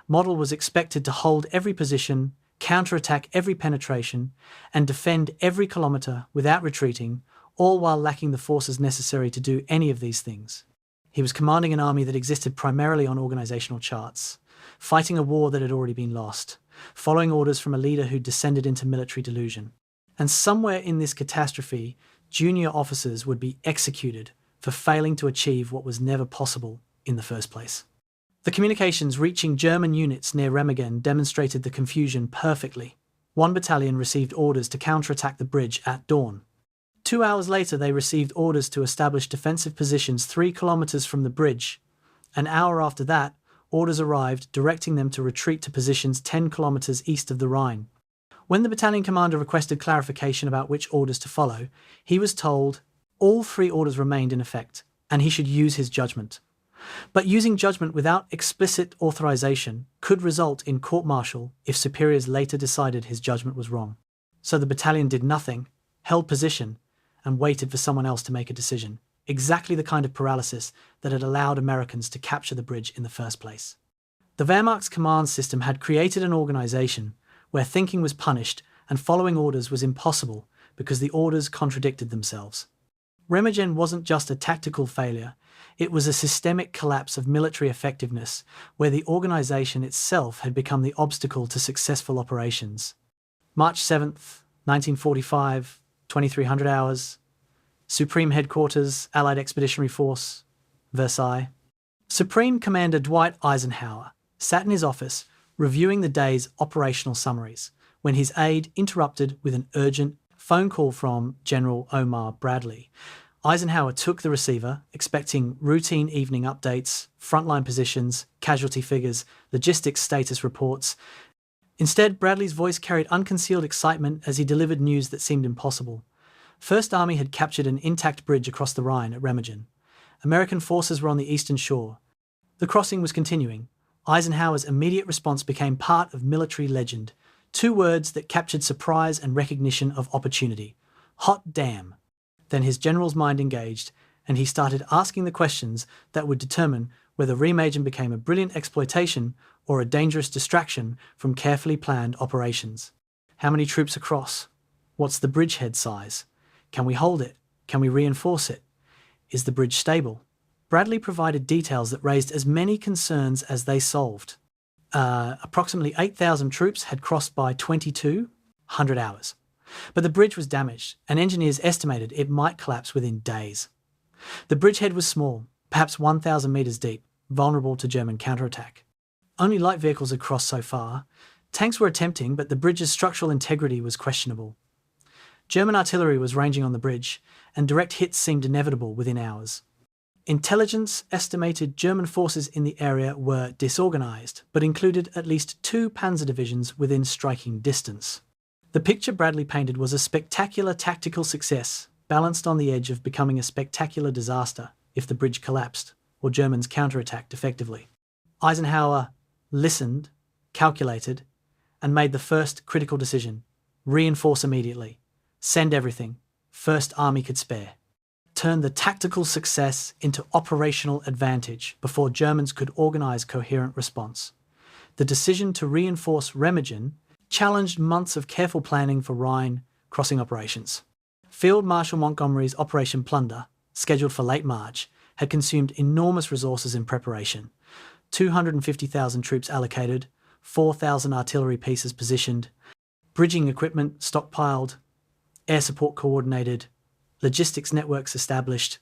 Model was expected to hold every position, counterattack every penetration, and defend every kilometre without retreating, all while lacking the forces necessary to do any of these things. He was commanding an army that existed primarily on organisational charts, fighting a war that had already been lost, following orders from a leader who descended into military delusion. And somewhere in this catastrophe, junior officers would be executed for failing to achieve what was never possible in the first place. The communications reaching German units near Remagen demonstrated the confusion perfectly. One battalion received orders to counterattack the bridge at dawn. 2 hours later, they received orders to establish defensive positions 3 kilometers from the bridge. An hour after that, orders arrived directing them to retreat to positions 10 kilometers east of the Rhine. When the battalion commander requested clarification about which orders to follow, he was told all 3 orders remained in effect, and he should use his judgment. But using judgment without explicit authorization could result in court-martial if superiors later decided his judgment was wrong. So the battalion did nothing, held position, and waited for someone else to make a decision. Exactly the kind of paralysis that had allowed Americans to capture the bridge in the first place. The Wehrmacht's command system had created an organization where thinking was punished and following orders was impossible because the orders contradicted themselves. Remagen wasn't just a tactical failure, it was a systemic collapse of military effectiveness where the organization itself had become the obstacle to successful operations. March 7th, 1945, 2300 hours, Supreme Headquarters, Allied Expeditionary Force, Versailles. Supreme Commander Dwight Eisenhower sat in his office reviewing the day's operational summaries when his aide interrupted with an urgent phone call from General Omar Bradley. Eisenhower took the receiver, expecting routine evening updates, frontline positions, casualty figures, logistics status reports. Instead, Bradley's voice carried unconcealed excitement as he delivered news that seemed impossible. First Army had captured an intact bridge across the Rhine at Remagen. American forces were on the eastern shore. The crossing was continuing. Eisenhower's immediate response became part of military legend. 2 words that captured surprise and recognition of opportunity. Hot damn. Then his general's mind engaged, and he started asking the questions that would determine whether Remagen became a brilliant exploitation or a dangerous distraction from carefully planned operations. How many troops across? What's the bridgehead size? Can we hold it? Can we reinforce it? Is the bridge stable? Bradley provided details that raised as many concerns as they solved. Approximately 8,000 troops had crossed by 2200 hours. But the bridge was damaged, and engineers estimated it might collapse within days. The bridgehead was small, perhaps 1,000 metres deep, vulnerable to German counterattack. Only light vehicles had crossed so far. Tanks were attempting, but the bridge's structural integrity was questionable. German artillery was ranging on the bridge, and direct hits seemed inevitable within hours. Intelligence estimated German forces in the area were disorganised, but included at least 2 panzer divisions within striking distance. The picture Bradley painted was a spectacular tactical success, balanced on the edge of becoming a spectacular disaster if the bridge collapsed or Germans counterattacked effectively. Eisenhower listened, calculated, and made the first critical decision: reinforce immediately. Send everything First Army could spare. Turn the tactical success into operational advantage before Germans could organise coherent response. The decision to reinforce Remagen challenged months of careful planning for Rhine crossing operations. Field Marshal Montgomery's Operation Plunder, scheduled for late March, had consumed enormous resources in preparation. 250,000 troops allocated, 4,000 artillery pieces positioned, bridging equipment stockpiled. air support coordinated, logistics networks established.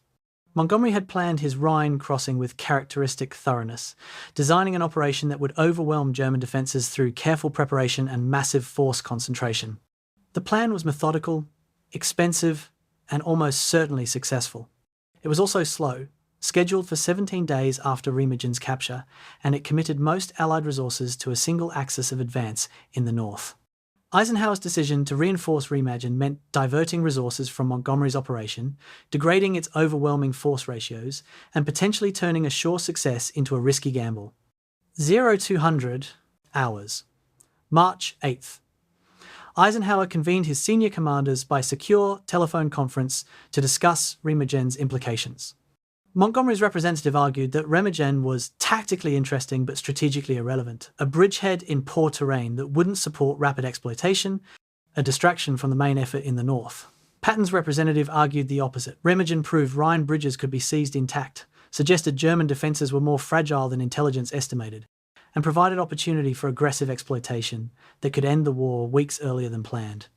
Montgomery had planned his Rhine crossing with characteristic thoroughness, designing an operation that would overwhelm German defences through careful preparation and massive force concentration. The plan was methodical, expensive, and almost certainly successful. It was also slow, scheduled for 17 days after Remagen's capture, and it committed most Allied resources to a single axis of advance in the north. Eisenhower's decision to reinforce Remagen meant diverting resources from Montgomery's operation, degrading its overwhelming force ratios, and potentially turning a sure success into a risky gamble. 0200 hours. March 8th. Eisenhower convened his senior commanders by secure telephone conference to discuss Remagen's implications. Montgomery's representative argued that Remagen was tactically interesting but strategically irrelevant, a bridgehead in poor terrain that wouldn't support rapid exploitation, a distraction from the main effort in the north. Patton's representative argued the opposite. Remagen proved Rhine bridges could be seized intact, suggested German defences were more fragile than intelligence estimated, and provided opportunity for aggressive exploitation that could end the war weeks earlier than planned.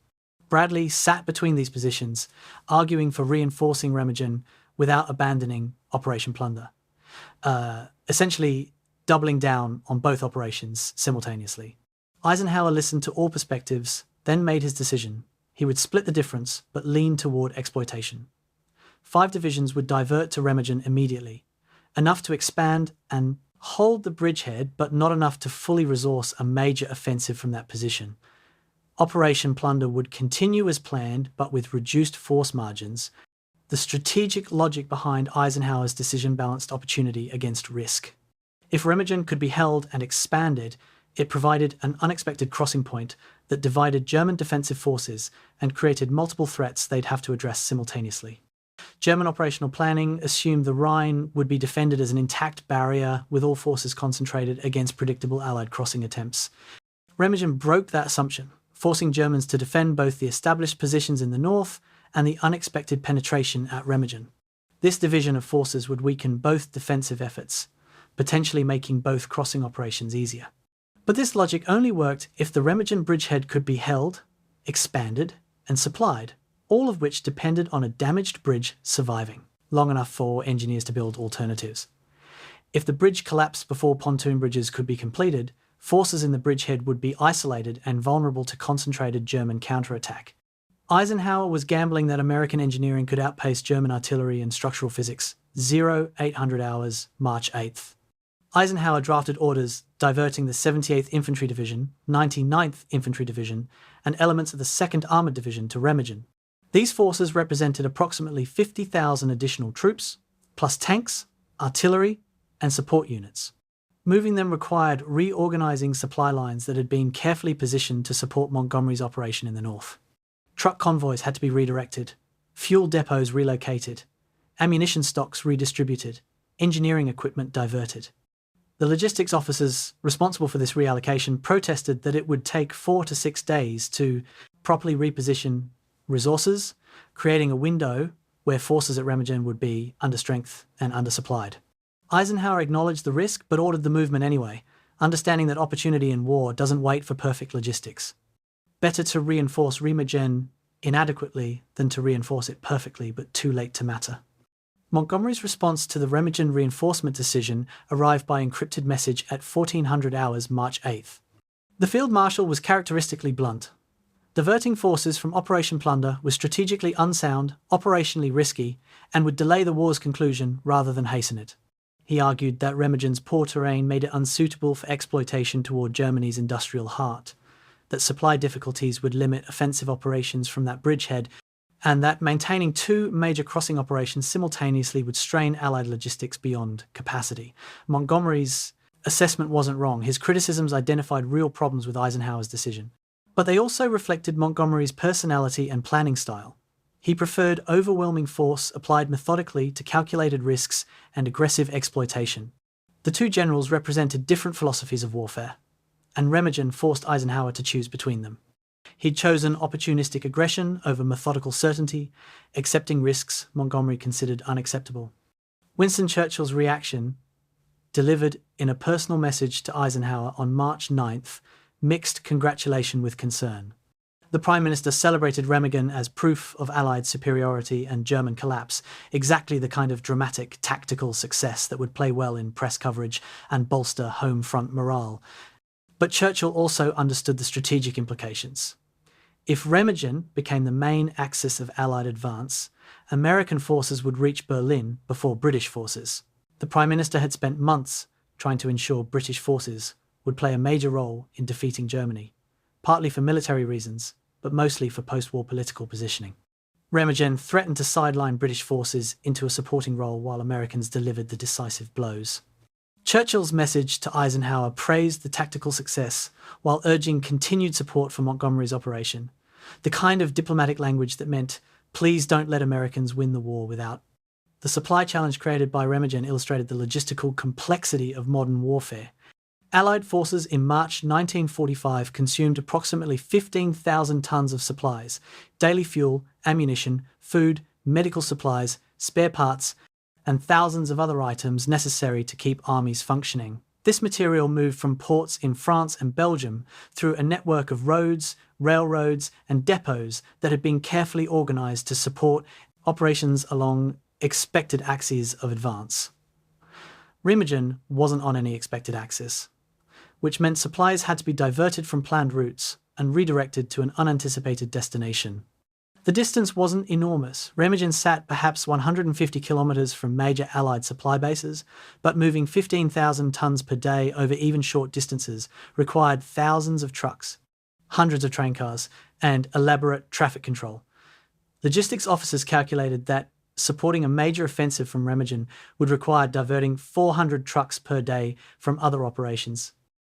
Bradley sat between these positions, arguing for reinforcing Remagen without abandoning Operation Plunder, essentially doubling down on both operations simultaneously. Eisenhower listened to all perspectives, then made his decision. He would split the difference, but lean toward exploitation. 5 divisions would divert to Remagen immediately, enough to expand and hold the bridgehead, but not enough to fully resource a major offensive from that position. Operation Plunder would continue as planned, but with reduced force margins. The strategic logic behind Eisenhower's decision balanced opportunity against risk. If Remagen could be held and expanded, it provided an unexpected crossing point that divided German defensive forces and created multiple threats they'd have to address simultaneously. German operational planning assumed the Rhine would be defended as an intact barrier with all forces concentrated against predictable Allied crossing attempts. Remagen broke that assumption, forcing Germans to defend both the established positions in the north and the unexpected penetration at Remagen. This division of forces would weaken both defensive efforts, potentially making both crossing operations easier. But this logic only worked if the Remagen bridgehead could be held, expanded, and supplied, all of which depended on a damaged bridge surviving, long enough for engineers to build alternatives. If the bridge collapsed before pontoon bridges could be completed, forces in the bridgehead would be isolated and vulnerable to concentrated German counterattack. Eisenhower was gambling that American engineering could outpace German artillery and structural physics. 0800 hours, March 8th. Eisenhower drafted orders diverting the 78th Infantry Division, 99th Infantry Division, and elements of the 2nd Armoured Division to Remagen. These forces represented approximately 50,000 additional troops, plus tanks, artillery, and support units. Moving them required reorganising supply lines that had been carefully positioned to support Montgomery's operation in the north. Truck convoys had to be redirected, fuel depots relocated, ammunition stocks redistributed, engineering equipment diverted. The logistics officers responsible for this reallocation protested that it would take 4 to 6 days to properly reposition resources, creating a window where forces at Remagen would be under strength and undersupplied. Eisenhower acknowledged the risk but ordered the movement anyway, understanding that opportunity in war doesn't wait for perfect logistics. Better to reinforce Remagen inadequately than to reinforce it perfectly but too late to matter. Montgomery's response to the Remagen reinforcement decision arrived by encrypted message at 1400 hours, March 8th. The Field Marshal was characteristically blunt. Diverting forces from Operation Plunder was strategically unsound, operationally risky, and would delay the war's conclusion rather than hasten it. He argued that Remagen's poor terrain made it unsuitable for exploitation toward Germany's industrial heart, that supply difficulties would limit offensive operations from that bridgehead, and that maintaining 2 major crossing operations simultaneously would strain Allied logistics beyond capacity. Montgomery's assessment wasn't wrong. His criticisms identified real problems with Eisenhower's decision. But they also reflected Montgomery's personality and planning style. He preferred overwhelming force applied methodically to calculated risks and aggressive exploitation. The 2 generals represented different philosophies of warfare, and Remagen forced Eisenhower to choose between them. He'd chosen opportunistic aggression over methodical certainty, accepting risks Montgomery considered unacceptable. Winston Churchill's reaction, delivered in a personal message to Eisenhower on March 9th, mixed congratulation with concern. The Prime Minister celebrated Remagen as proof of Allied superiority and German collapse, exactly the kind of dramatic tactical success that would play well in press coverage and bolster home front morale. But Churchill also understood the strategic implications. If Remagen became the main axis of Allied advance, American forces would reach Berlin before British forces. The Prime Minister had spent months trying to ensure British forces would play a major role in defeating Germany, partly for military reasons, but mostly for post-war political positioning. Remagen threatened to sideline British forces into a supporting role while Americans delivered the decisive blows. Churchill's message to Eisenhower praised the tactical success while urging continued support for Montgomery's operation, the kind of diplomatic language that meant, please don't let Americans win the war without. The supply challenge created by Remagen illustrated the logistical complexity of modern warfare. Allied forces in March 1945 consumed approximately 15,000 tons of supplies, daily fuel, ammunition, food, medical supplies, spare parts, and thousands of other items necessary to keep armies functioning. This material moved from ports in France and Belgium through a network of roads, railroads, and depots that had been carefully organized to support operations along expected axes of advance. Remagen wasn't on any expected axis, which meant supplies had to be diverted from planned routes and redirected to an unanticipated destination. The distance wasn't enormous. Remagen sat perhaps 150 kilometers from major Allied supply bases, but moving 15,000 tons per day over even short distances required thousands of trucks, hundreds of train cars, and elaborate traffic control. Logistics officers calculated that supporting a major offensive from Remagen would require diverting 400 trucks per day from other operations,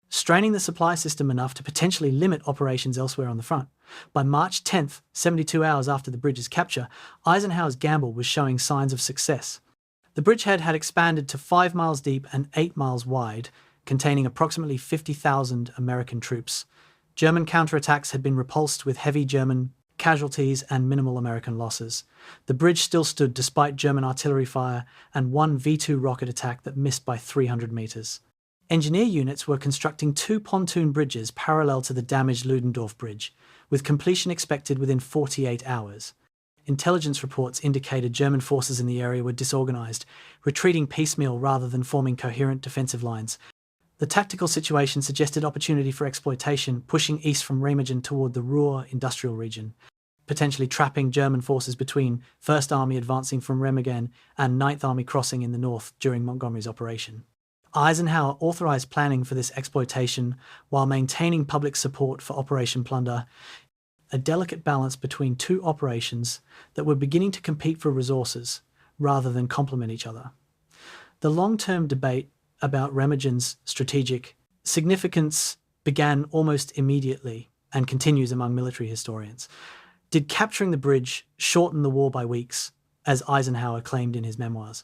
straining the supply system enough to potentially limit operations elsewhere on the front. By March 10th, 72 hours after the bridge's capture, Eisenhower's gamble was showing signs of success. The bridgehead had expanded to 5 miles deep and 8 miles wide, containing approximately 50,000 American troops. German counterattacks had been repulsed with heavy German casualties and minimal American losses. The bridge still stood despite German artillery fire and one V-2 rocket attack that missed by 300 meters. Engineer units were constructing 2 pontoon bridges parallel to the damaged Ludendorff Bridge, with completion expected within 48 hours. Intelligence reports indicated German forces in the area were disorganized, retreating piecemeal rather than forming coherent defensive lines. The tactical situation suggested opportunity for exploitation, pushing east from Remagen toward the Ruhr industrial region, potentially trapping German forces between 1st Army advancing from Remagen and 9th Army crossing in the north during Montgomery's operation. Eisenhower authorized planning for this exploitation while maintaining public support for Operation Plunder, a delicate balance between two operations that were beginning to compete for resources rather than complement each other. The long-term debate about Remagen's strategic significance began almost immediately and continues among military historians. Did capturing the bridge shorten the war by weeks, as Eisenhower claimed in his memoirs?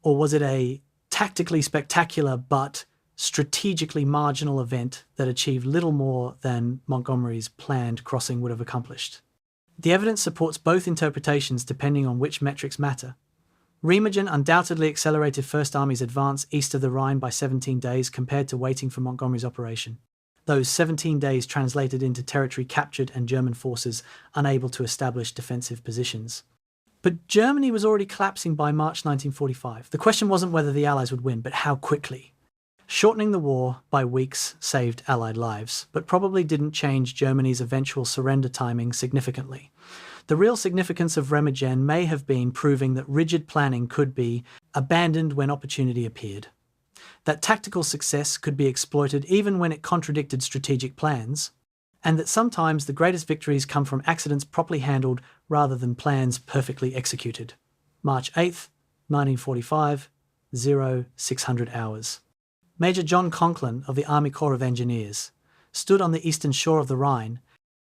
Or was it a tactically spectacular but strategically marginal event that achieved little more than Montgomery's planned crossing would have accomplished? The evidence supports both interpretations depending on which metrics matter. Remagen undoubtedly accelerated First Army's advance east of the Rhine by 17 days compared to waiting for Montgomery's operation. Those 17 days translated into territory captured and German forces unable to establish defensive positions. But Germany was already collapsing by March 1945. The question wasn't whether the Allies would win, but how quickly. Shortening the war by weeks saved Allied lives, but probably didn't change Germany's eventual surrender timing significantly. The real significance of Remagen may have been proving that rigid planning could be abandoned when opportunity appeared, that tactical success could be exploited even when it contradicted strategic plans, and that sometimes the greatest victories come from accidents properly handled rather than plans perfectly executed. March 8th, 1945, 0600 hours. Major John Conklin of the Army Corps of Engineers stood on the eastern shore of the Rhine,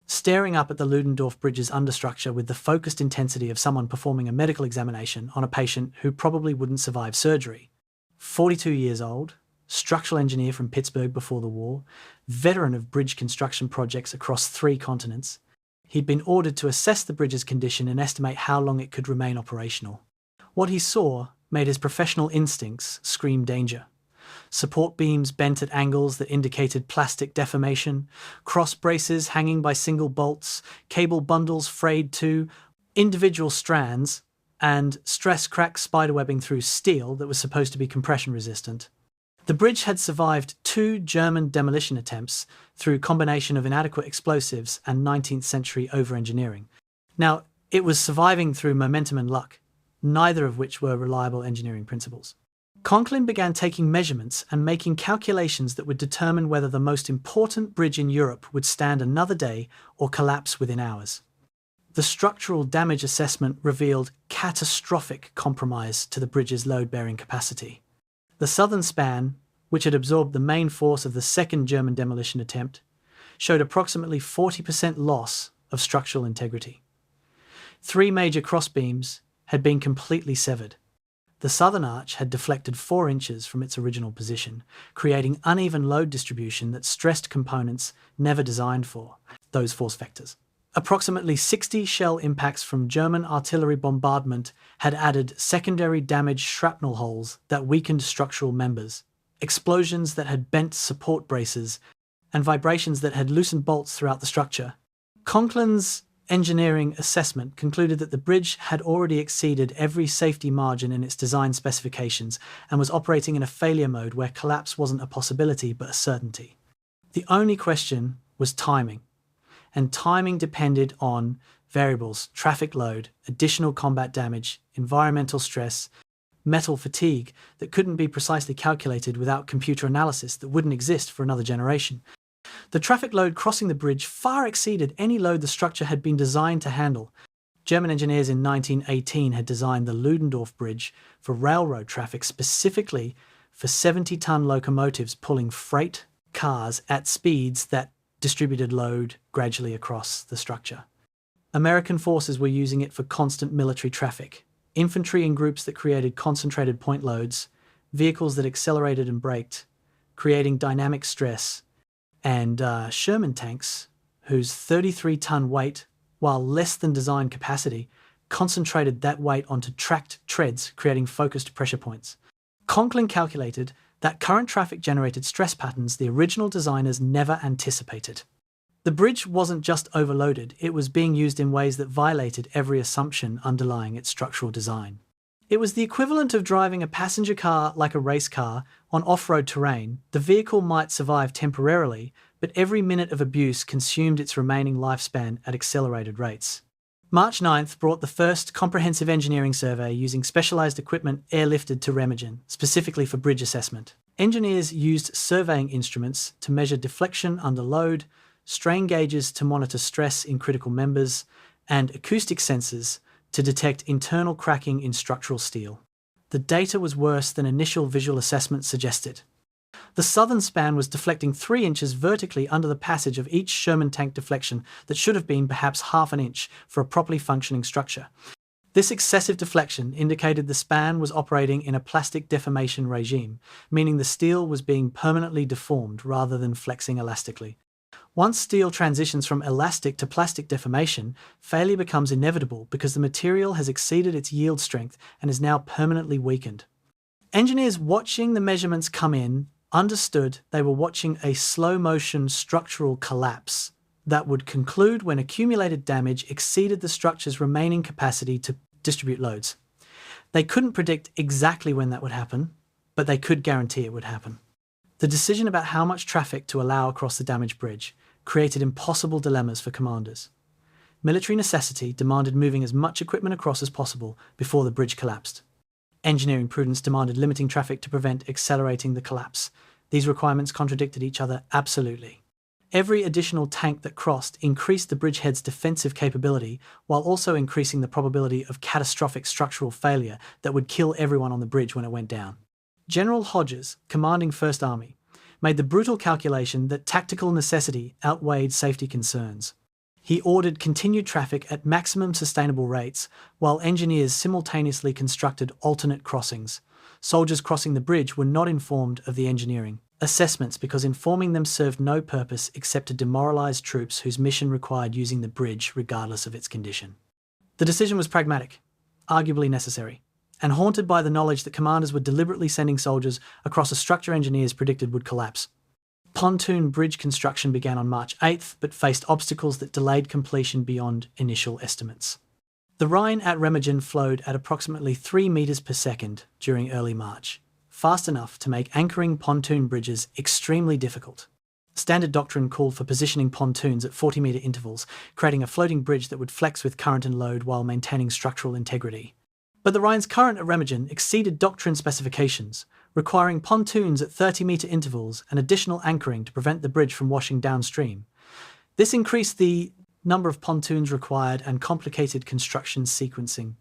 staring up at the Ludendorff Bridge's understructure with the focused intensity of someone performing a medical examination on a patient who probably wouldn't survive surgery. 42 years old, structural engineer from Pittsburgh before the war, veteran of bridge construction projects across 3 continents, he'd been ordered to assess the bridge's condition and estimate how long it could remain operational. What he saw made his professional instincts scream danger. support beams bent at angles that indicated plastic deformation, cross braces hanging by single bolts, cable bundles frayed to individual strands, and stress-crack spiderwebbing through steel that was supposed to be compression-resistant. The bridge had survived 2 German demolition attempts through a combination of inadequate explosives and 19th century over-engineering. Now, it was surviving through momentum and luck, neither of which were reliable engineering principles. Conklin began taking measurements and making calculations that would determine whether the most important bridge in Europe would stand another day or collapse within hours. The structural damage assessment revealed catastrophic compromise to the bridge's load-bearing capacity. The southern span, which had absorbed the main force of the second German demolition attempt, showed approximately 40% loss of structural integrity. 3 major crossbeams had been completely severed. The southern arch had deflected 4 inches from its original position, creating uneven load distribution that stressed components never designed for, those force vectors. Approximately 60 shell impacts from German artillery bombardment had added secondary damage shrapnel holes that weakened structural members, explosions that had bent support braces, and vibrations that had loosened bolts throughout the structure. Conklin's engineering assessment concluded that the bridge had already exceeded every safety margin in its design specifications and was operating in a failure mode where collapse wasn't a possibility but a certainty. The only question was timing, and timing depended on variables: traffic load, additional combat damage, environmental stress, metal fatigue that couldn't be precisely calculated without computer analysis that wouldn't exist for another generation. The traffic load crossing the bridge far exceeded any load the structure had been designed to handle. German engineers in 1918 had designed the Ludendorff Bridge for railroad traffic specifically for 70-ton locomotives pulling freight cars at speeds that distributed load gradually across the structure. American forces were using it for constant military traffic, infantry in groups that created concentrated point loads, vehicles that accelerated and braked, creating dynamic stress, and Sherman tanks, whose 33-ton weight, while less than design capacity, concentrated that weight onto tracked treads, creating focused pressure points. Conklin calculated that current traffic generated stress patterns the original designers never anticipated. The bridge wasn't just overloaded, it was being used in ways that violated every assumption underlying its structural design. It was the equivalent of driving a passenger car like a race car on off-road terrain. The vehicle might survive temporarily, but every minute of abuse consumed its remaining lifespan at accelerated rates. March 9th brought the first comprehensive engineering survey using specialized equipment airlifted to Remagen, specifically for bridge assessment. Engineers used surveying instruments to measure deflection under load, strain gauges to monitor stress in critical members, and acoustic sensors to detect internal cracking in structural steel. The data was worse than initial visual assessment suggested. The southern span was deflecting 3 inches vertically under the passage of each Sherman tank deflection that should have been perhaps half an inch for a properly functioning structure. This excessive deflection indicated the span was operating in a plastic deformation regime, meaning the steel was being permanently deformed rather than flexing elastically. Once steel transitions from elastic to plastic deformation, failure becomes inevitable because the material has exceeded its yield strength and is now permanently weakened. Engineers watching the measurements come in understood they were watching a slow-motion structural collapse that would conclude when accumulated damage exceeded the structure's remaining capacity to distribute loads. They couldn't predict exactly when that would happen, but they could guarantee it would happen. The decision about how much traffic to allow across the damaged bridge created impossible dilemmas for commanders. Military necessity demanded moving as much equipment across as possible before the bridge collapsed. Engineering prudence demanded limiting traffic to prevent accelerating the collapse. These requirements contradicted each other absolutely. Every additional tank that crossed increased the bridgehead's defensive capability while also increasing the probability of catastrophic structural failure that would kill everyone on the bridge when it went down. General Hodges, commanding 1st Army, made the brutal calculation that tactical necessity outweighed safety concerns. He ordered continued traffic at maximum sustainable rates, while engineers simultaneously constructed alternate crossings. Soldiers crossing the bridge were not informed of the engineering assessments because informing them served no purpose except to demoralize troops whose mission required using the bridge regardless of its condition. The decision was pragmatic, arguably necessary. and haunted by the knowledge that commanders were deliberately sending soldiers across a structure engineers predicted would collapse. Pontoon bridge construction began on March 8th, but faced obstacles that delayed completion beyond initial estimates. The Rhine at Remagen flowed at approximately 3 meters per second during early March, fast enough to make anchoring pontoon bridges extremely difficult. Standard doctrine called for positioning pontoons at 40-meter intervals, creating a floating bridge that would flex with current and load while maintaining structural integrity. But the Rhine's current at Remagen exceeded doctrine specifications, requiring pontoons at 30-meter intervals and additional anchoring to prevent the bridge from washing downstream. This increased the number of pontoons required and complicated construction sequencing.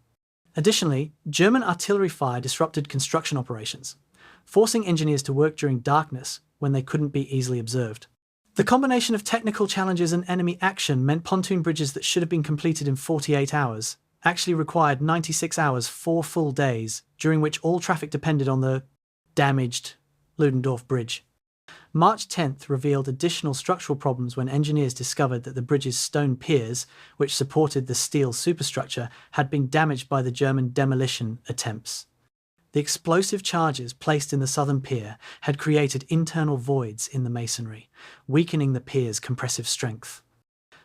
Additionally, German artillery fire disrupted construction operations, forcing engineers to work during darkness when they couldn't be easily observed. The combination of technical challenges and enemy action meant pontoon bridges that should have been completed in 48 hours actually required 96 hours, 4 full days, during which all traffic depended on the damaged Ludendorff Bridge. March 10th revealed additional structural problems when engineers discovered that the bridge's stone piers, which supported the steel superstructure, had been damaged by the German demolition attempts. The explosive charges placed in the southern pier had created internal voids in the masonry, weakening the pier's compressive strength.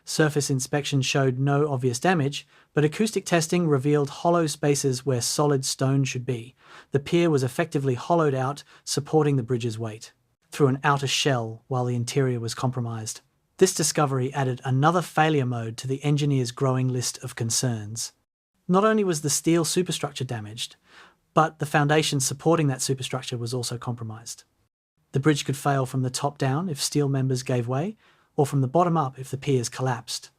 Surface inspection showed no obvious damage, but acoustic testing revealed hollow spaces where solid stone should be. The pier was effectively hollowed out, supporting the bridge's weight through an outer shell while the interior was compromised. This discovery added another failure mode to the engineers' growing list of concerns. Not only was the steel superstructure damaged, but the foundation supporting that superstructure was also compromised. The bridge could fail from the top down if steel members gave way, or from the bottom up if the piers collapsed.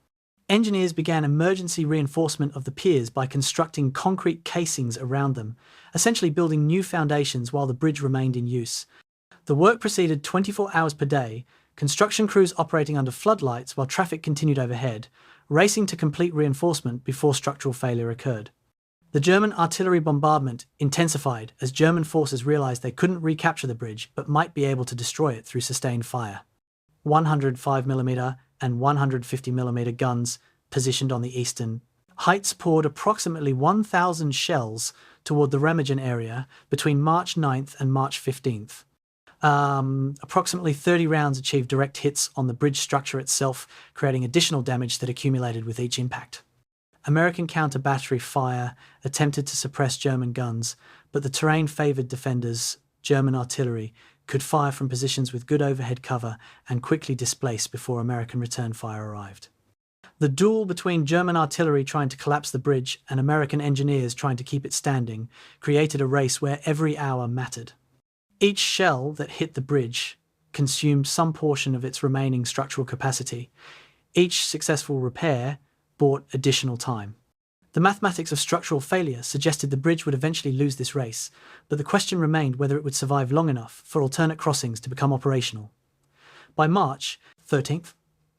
Engineers began emergency reinforcement of the piers by constructing concrete casings around them, essentially building new foundations while the bridge remained in use. The work proceeded 24 hours per day, construction crews operating under floodlights while traffic continued overhead, racing to complete reinforcement before structural failure occurred. The German artillery bombardment intensified as German forces realized they couldn't recapture the bridge but might be able to destroy it through sustained fire. 105mm and 150mm guns positioned on the eastern heights poured approximately 1,000 shells toward the Remagen area between March 9th and March 15th. Approximately 30 rounds achieved direct hits on the bridge structure itself, creating additional damage that accumulated with each impact. American counter-battery fire attempted to suppress German guns, but the terrain favoured defenders, German artillery, could fire from positions with good overhead cover and quickly displace before American return fire arrived. The duel between German artillery trying to collapse the bridge and American engineers trying to keep it standing created a race where every hour mattered. Each shell that hit the bridge consumed some portion of its remaining structural capacity. Each successful repair bought additional time. The mathematics of structural failure suggested the bridge would eventually lose this race, but the question remained whether it would survive long enough for alternate crossings to become operational. By March 13th,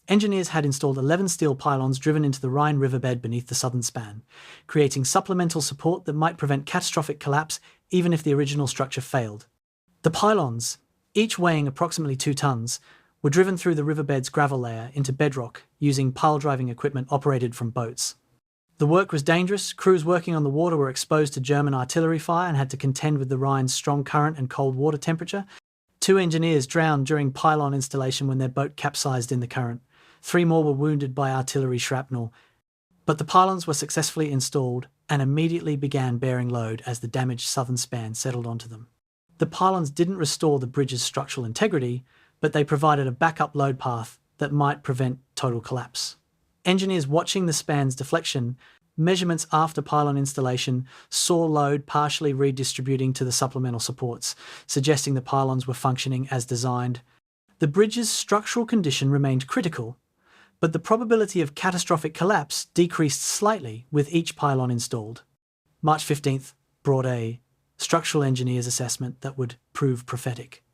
engineers had installed 11 steel pylons driven into the Rhine riverbed beneath the southern span, creating supplemental support that might prevent catastrophic collapse even if the original structure failed. The pylons, each weighing approximately 2 tons, were driven through the riverbed's gravel layer into bedrock using pile-driving equipment operated from boats. The work was dangerous. Crews working on the water were exposed to German artillery fire and had to contend with the Rhine's strong current and cold water temperature. 2 engineers drowned during pylon installation when their boat capsized in the current. 3 more were wounded by artillery shrapnel. But the pylons were successfully installed and immediately began bearing load as the damaged southern span settled onto them. The pylons didn't restore the bridge's structural integrity, but they provided a backup load path that might prevent total collapse. Engineers watching the span's deflection measurements after pylon installation saw load partially redistributing to the supplemental supports, suggesting the pylons were functioning as designed. The bridge's structural condition remained critical, but the probability of catastrophic collapse decreased slightly with each pylon installed. March 15th brought a structural engineer's assessment that would prove prophetic.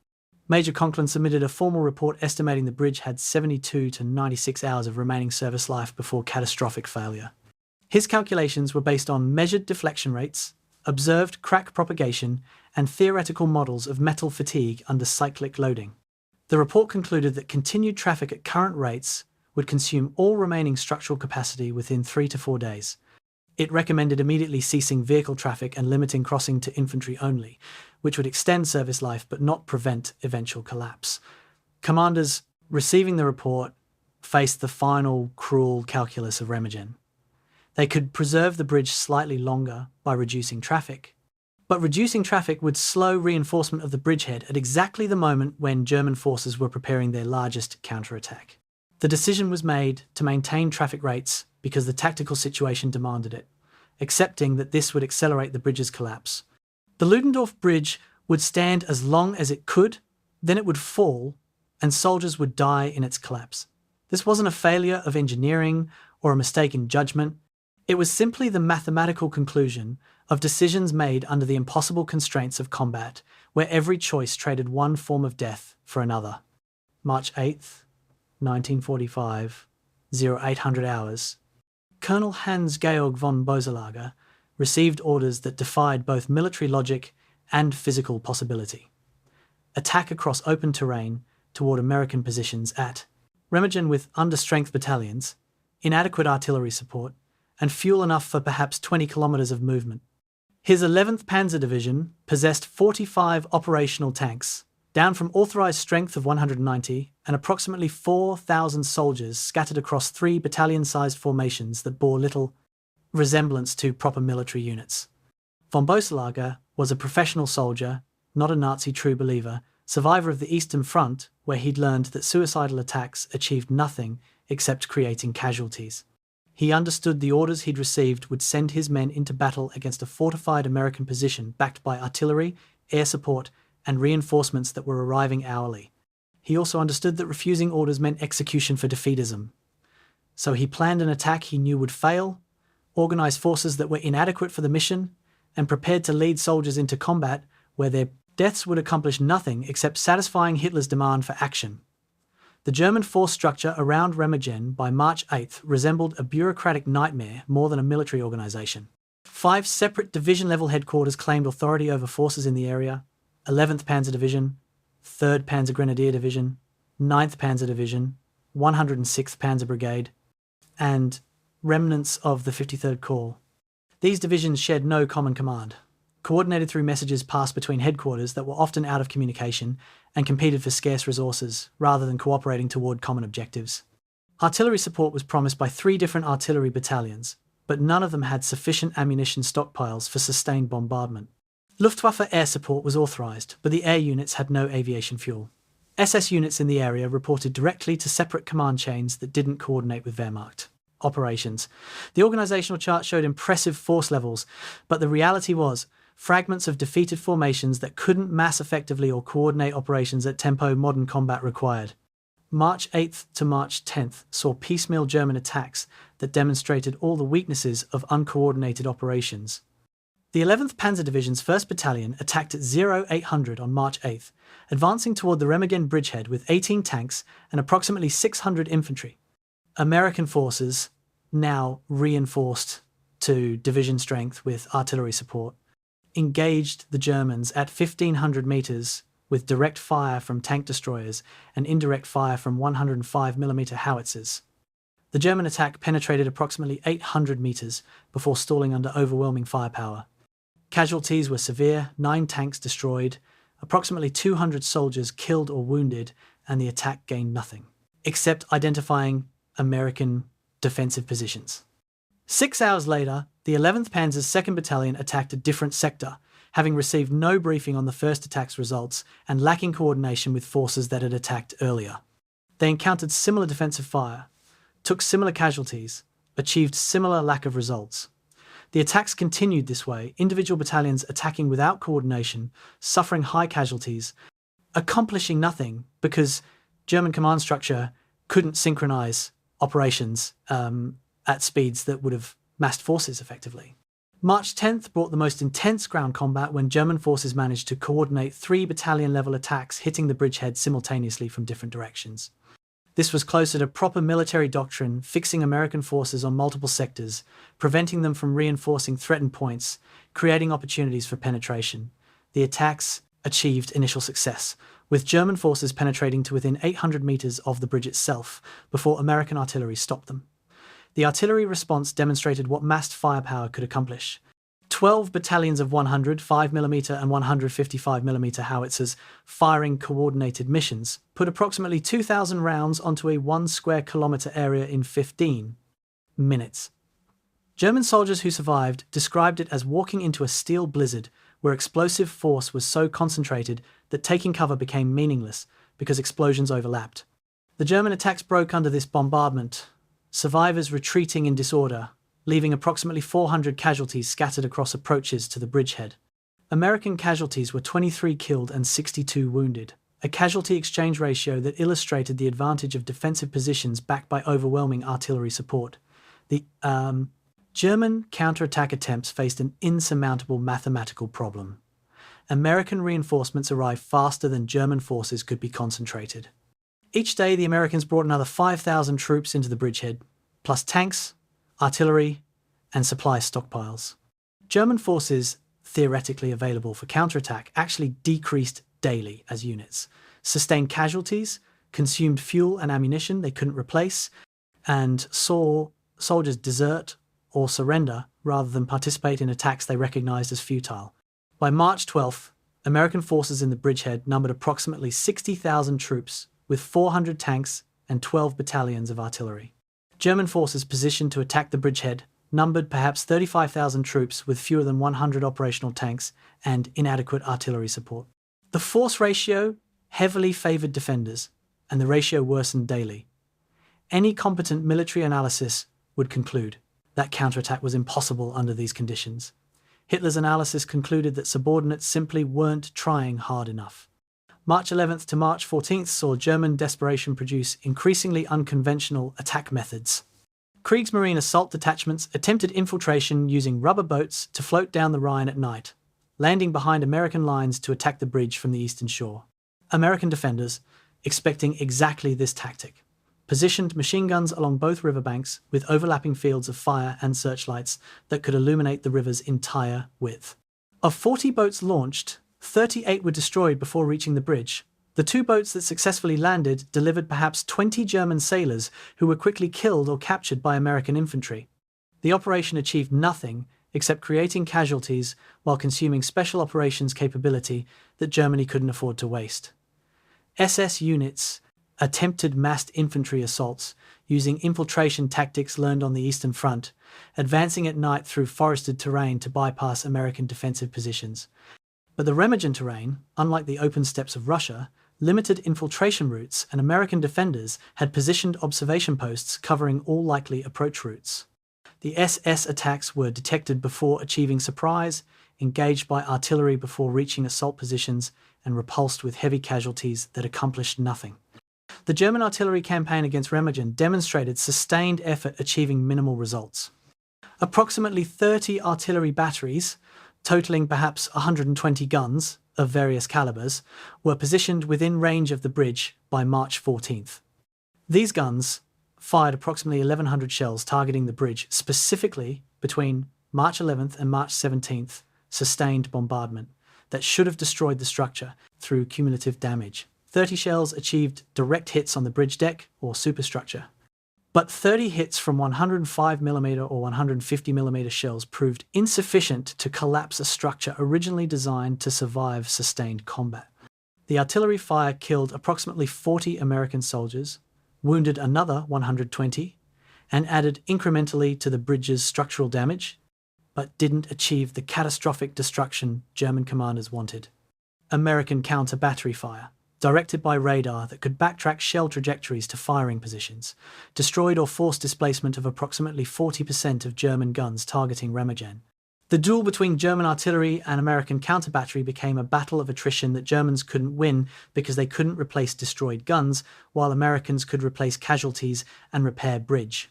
Major Conklin submitted a formal report estimating the bridge had 72 to 96 hours of remaining service life before catastrophic failure. His calculations were based on measured deflection rates, observed crack propagation, and theoretical models of metal fatigue under cyclic loading. The report concluded that continued traffic at current rates would consume all remaining structural capacity within 3 to 4 days. It recommended immediately ceasing vehicle traffic and limiting crossing to infantry only, which would extend service life but not prevent eventual collapse. Commanders receiving the report faced the final cruel calculus of Remagen. They could preserve the bridge slightly longer by reducing traffic, but reducing traffic would slow reinforcement of the bridgehead at exactly the moment when German forces were preparing their largest counterattack. The decision was made to maintain traffic rates because the tactical situation demanded it, accepting that this would accelerate the bridge's collapse. The Ludendorff Bridge would stand as long as it could, then it would fall, and soldiers would die in its collapse. This wasn't a failure of engineering or a mistake in judgment. It was simply the mathematical conclusion of decisions made under the impossible constraints of combat, where every choice traded one form of death for another. March 8th, 1945, 0800 hours. Colonel Hans-Georg von Boeselager received orders that defied both military logic and physical possibility. Attack across open terrain toward American positions at Remagen with understrength battalions, inadequate artillery support, and fuel enough for perhaps 20 kilometers of movement. His 11th Panzer Division possessed 45 operational tanks, down from authorized strength of 190, and approximately 4,000 soldiers scattered across 3 battalion-sized formations that bore little resemblance to proper military units. Von Boeselager was a professional soldier, not a Nazi true believer, survivor of the Eastern Front, where he'd learned that suicidal attacks achieved nothing except creating casualties. He understood the orders he'd received would send his men into battle against a fortified American position backed by artillery, air support, and reinforcements that were arriving hourly. He also understood that refusing orders meant execution for defeatism. So he planned an attack he knew would fail, organized forces that were inadequate for the mission, and prepared to lead soldiers into combat where their deaths would accomplish nothing except satisfying Hitler's demand for action. The German force structure around Remagen by March 8th resembled a bureaucratic nightmare more than a military organization. 5 separate division-level headquarters claimed authority over forces in the area: 11th Panzer Division, 3rd Panzer Grenadier Division, 9th Panzer Division, 106th Panzer Brigade, and remnants of the 53rd Corps. These divisions shared no common command, coordinated through messages passed between headquarters that were often out of communication and competed for scarce resources rather than cooperating toward common objectives. Artillery support was promised by 3 different artillery battalions, but none of them had sufficient ammunition stockpiles for sustained bombardment. Luftwaffe air support was authorized, but the air units had no aviation fuel. SS units in the area reported directly to separate command chains that didn't coordinate with Wehrmacht operations. The organizational chart showed impressive force levels, but the reality was fragments of defeated formations that couldn't mass effectively or coordinate operations at tempo modern combat required. March 8th to March 10th saw piecemeal German attacks that demonstrated all the weaknesses of uncoordinated operations. The 11th Panzer Division's 1st Battalion attacked at 0800 on March 8th, advancing toward the Remagen Bridgehead with 18 tanks and approximately 600 infantry. American forces, now reinforced to division strength with artillery support, engaged the Germans at 1,500 meters with direct fire from tank destroyers and indirect fire from 105mm howitzers. The German attack penetrated approximately 800 meters before stalling under overwhelming firepower. Casualties were severe, 9 tanks destroyed, approximately 200 soldiers killed or wounded, and the attack gained nothing, except identifying American defensive positions. 6 hours later, the 11th Panzer's 2nd Battalion attacked a different sector, having received no briefing on the first attack's results and lacking coordination with forces that had attacked earlier. They encountered similar defensive fire, took similar casualties, achieved similar lack of results. The attacks continued this way, individual battalions attacking without coordination, suffering high casualties, accomplishing nothing because German command structure couldn't synchronize operations at speeds that would have massed forces effectively. March 10th brought the most intense ground combat when German forces managed to coordinate 3 battalion-level attacks hitting the bridgehead simultaneously from different directions. This was closer to proper military doctrine, fixing American forces on multiple sectors, preventing them from reinforcing threatened points, creating opportunities for penetration. The attacks achieved initial success, with German forces penetrating to within 800 meters of the bridge itself before American artillery stopped them. The artillery response demonstrated what massed firepower could accomplish. 12 battalions of 100, 5mm and 155mm howitzers firing coordinated missions put approximately 2,000 rounds onto a 1 square kilometre area in 15 minutes. German soldiers who survived described it as walking into a steel blizzard where explosive force was so concentrated that taking cover became meaningless because explosions overlapped. The German attacks broke under this bombardment, survivors retreating in disorder, leaving approximately 400 casualties scattered across approaches to the bridgehead. American casualties were 23 killed and 62 wounded, a casualty exchange ratio that illustrated the advantage of defensive positions backed by overwhelming artillery support. The German counterattack attempts faced an insurmountable mathematical problem. American reinforcements arrived faster than German forces could be concentrated. Each day, the Americans brought another 5,000 troops into the bridgehead, plus tanks, artillery, and supply stockpiles. German forces, theoretically available for counterattack, actually decreased daily as units, sustained casualties, consumed fuel and ammunition they couldn't replace, and saw soldiers desert or surrender rather than participate in attacks they recognized as futile. By March 12th, American forces in the bridgehead numbered approximately 60,000 troops, with 400 tanks and 12 battalions of artillery. German forces positioned to attack the bridgehead numbered perhaps 35,000 troops with fewer than 100 operational tanks and inadequate artillery support. The force ratio heavily favoured defenders, and the ratio worsened daily. Any competent military analysis would conclude that counterattack was impossible under these conditions. Hitler's analysis concluded that subordinates simply weren't trying hard enough. March 11th to March 14th saw German desperation produce increasingly unconventional attack methods. Kriegsmarine assault detachments attempted infiltration using rubber boats to float down the Rhine at night, landing behind American lines to attack the bridge from the eastern shore. American defenders, expecting exactly this tactic, positioned machine guns along both riverbanks with overlapping fields of fire and searchlights that could illuminate the river's entire width. Of 40 boats launched, 38 were destroyed before reaching the bridge. The 2 boats that successfully landed delivered perhaps 20 German sailors who were quickly killed or captured by American infantry. The operation achieved nothing except creating casualties while consuming special operations capability that Germany couldn't afford to waste. SS units attempted massed infantry assaults using infiltration tactics learned on the Eastern Front, advancing at night through forested terrain to bypass American defensive positions. But the Remagen terrain, unlike the open steppes of Russia, limited infiltration routes, and American defenders had positioned observation posts covering all likely approach routes. The SS attacks were detected before achieving surprise, engaged by artillery before reaching assault positions, and repulsed with heavy casualties that accomplished nothing. The German artillery campaign against Remagen demonstrated sustained effort achieving minimal results. Approximately 30 artillery batteries, totaling perhaps 120 guns of various calibers, were positioned within range of the bridge by March 14th. These guns fired approximately 1,100 shells targeting the bridge, specifically between March 11th and March 17th, sustained bombardment that should have destroyed the structure through cumulative damage. 30 shells achieved direct hits on the bridge deck or superstructure. But 30 hits from 105mm or 150mm shells proved insufficient to collapse a structure originally designed to survive sustained combat. The artillery fire killed approximately 40 American soldiers, wounded another 120, and added incrementally to the bridge's structural damage, but didn't achieve the catastrophic destruction German commanders wanted. American counter-battery fire, directed by radar that could backtrack shell trajectories to firing positions, destroyed or forced displacement of approximately 40% of German guns targeting Remagen. The duel between German artillery and American counter-battery became a battle of attrition that Germans couldn't win because they couldn't replace destroyed guns, while Americans could replace casualties and repair bridge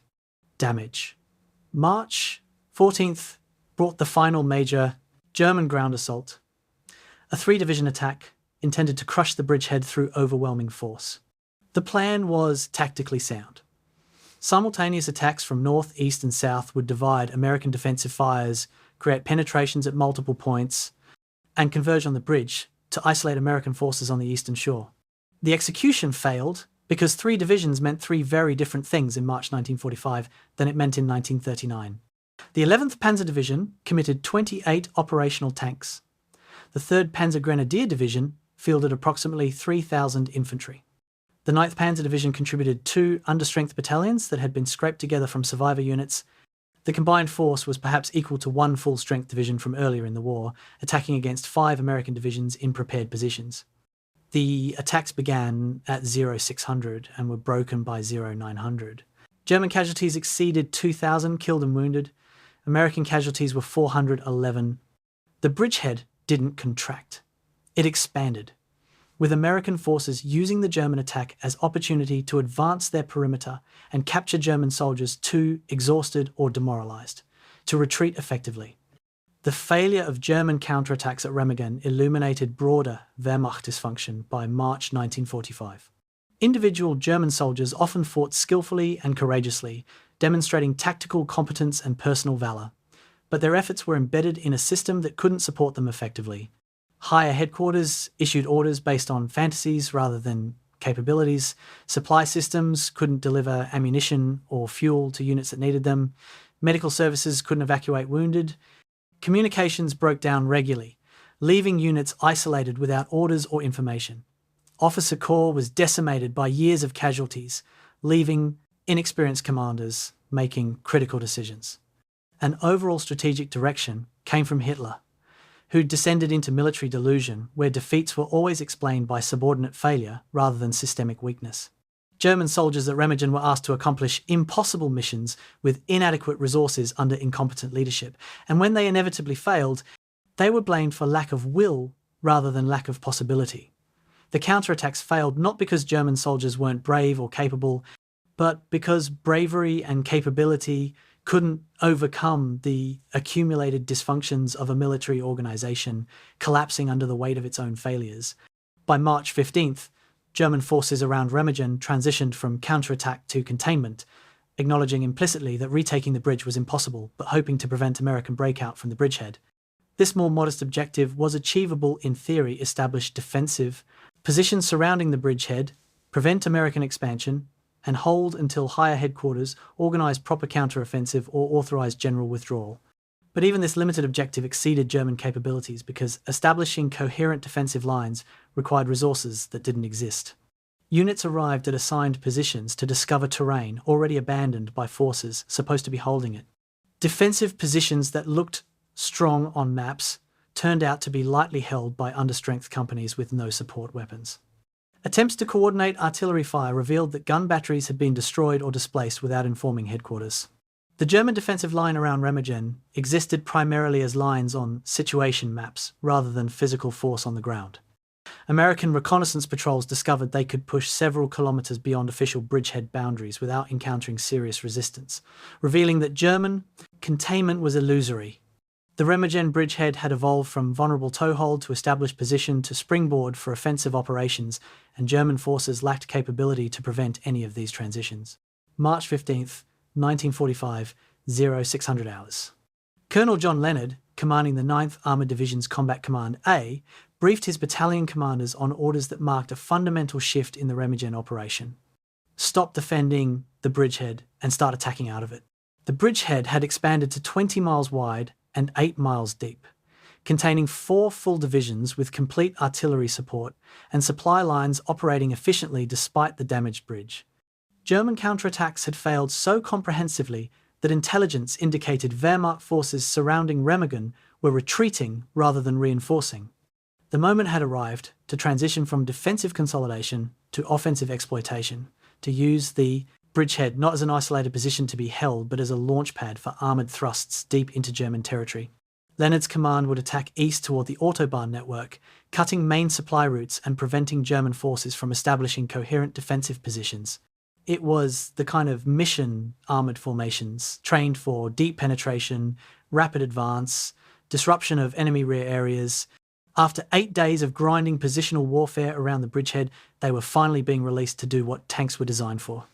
damage. March 14th brought the final major German ground assault, a 3-division attack intended to crush the bridgehead through overwhelming force. The plan was tactically sound. Simultaneous attacks from north, east and south would divide American defensive fires, create penetrations at multiple points, and converge on the bridge to isolate American forces on the eastern shore. The execution failed because 3 divisions meant 3 very different things in March 1945 than it meant in 1939. The 11th Panzer Division committed 28 operational tanks. The 3rd Panzer Grenadier Division fielded approximately 3,000 infantry. The 9th Panzer Division contributed 2 understrength battalions that had been scraped together from survivor units. The combined force was perhaps equal to 1 full-strength division from earlier in the war, attacking against 5 American divisions in prepared positions. The attacks began at 0600 and were broken by 0900. German casualties exceeded 2,000 killed and wounded. American casualties were 411. The Bridgehead didn't contract. It expanded, with American forces using the German attack as opportunity to advance their perimeter and capture German soldiers too exhausted or demoralized to retreat effectively. The failure of German counterattacks at Remagen illuminated broader Wehrmacht dysfunction by March 1945. Individual German soldiers often fought skillfully and courageously, demonstrating tactical competence and personal valor, but their efforts were embedded in a system that couldn't support them effectively. Higher headquarters issued orders based on fantasies rather than capabilities. Supply systems couldn't deliver ammunition or fuel to units that needed them. Medical services couldn't evacuate wounded. Communications broke down regularly, leaving units isolated without orders or information. Officer corps was decimated by years of casualties, leaving inexperienced commanders making critical decisions. An overall strategic direction came from Hitler, who descended into military delusion where defeats were always explained by subordinate failure rather than systemic weakness. German soldiers at Remagen were asked to accomplish impossible missions with inadequate resources under incompetent leadership, and when they inevitably failed, they were blamed for lack of will rather than lack of possibility. The counterattacks failed not because German soldiers weren't brave or capable, but because bravery and capability couldn't overcome the accumulated dysfunctions of a military organization collapsing under the weight of its own failures. By March 15th, German forces around Remagen transitioned from counterattack to containment, acknowledging implicitly that retaking the bridge was impossible, but hoping to prevent American breakout from the bridgehead. This more modest objective was achievable in theory: establish defensive positions surrounding the bridgehead, prevent American expansion, and hold until higher headquarters organize proper counteroffensive or authorize general withdrawal. But even this limited objective exceeded German capabilities because establishing coherent defensive lines required resources that didn't exist. Units arrived at assigned positions to discover terrain already abandoned by forces supposed to be holding it. Defensive positions that looked strong on maps turned out to be lightly held by understrength companies with no support weapons. Attempts to coordinate artillery fire revealed that gun batteries had been destroyed or displaced without informing headquarters. The German defensive line around Remagen existed primarily as lines on situation maps rather than physical force on the ground. American reconnaissance patrols discovered they could push several kilometers beyond official bridgehead boundaries without encountering serious resistance, revealing that German containment was illusory. The Remagen bridgehead had evolved from vulnerable toehold to established position to springboard for offensive operations, and German forces lacked capability to prevent any of these transitions. March 15th, 1945, 0600 hours. Colonel John Leonard, commanding the 9th Armoured Division's Combat Command A, briefed his battalion commanders on orders that marked a fundamental shift in the Remagen operation. Stop defending the bridgehead and start attacking out of it. The bridgehead had expanded to 20 miles wide and 8 miles deep, containing 4 full divisions with complete artillery support and supply lines operating efficiently despite the damaged bridge. German counterattacks had failed so comprehensively that intelligence indicated Wehrmacht forces surrounding Remagen were retreating rather than reinforcing. The moment had arrived to transition from defensive consolidation to offensive exploitation, to use the bridgehead not as an isolated position to be held, but as a launch pad for armoured thrusts deep into German territory. Leonard's command would attack east toward the Autobahn network, cutting main supply routes and preventing German forces from establishing coherent defensive positions. It was the kind of mission armoured formations, trained for deep penetration, rapid advance, disruption of enemy rear areas. After 8 days of grinding positional warfare around the bridgehead, they were finally being released to do what tanks were designed for.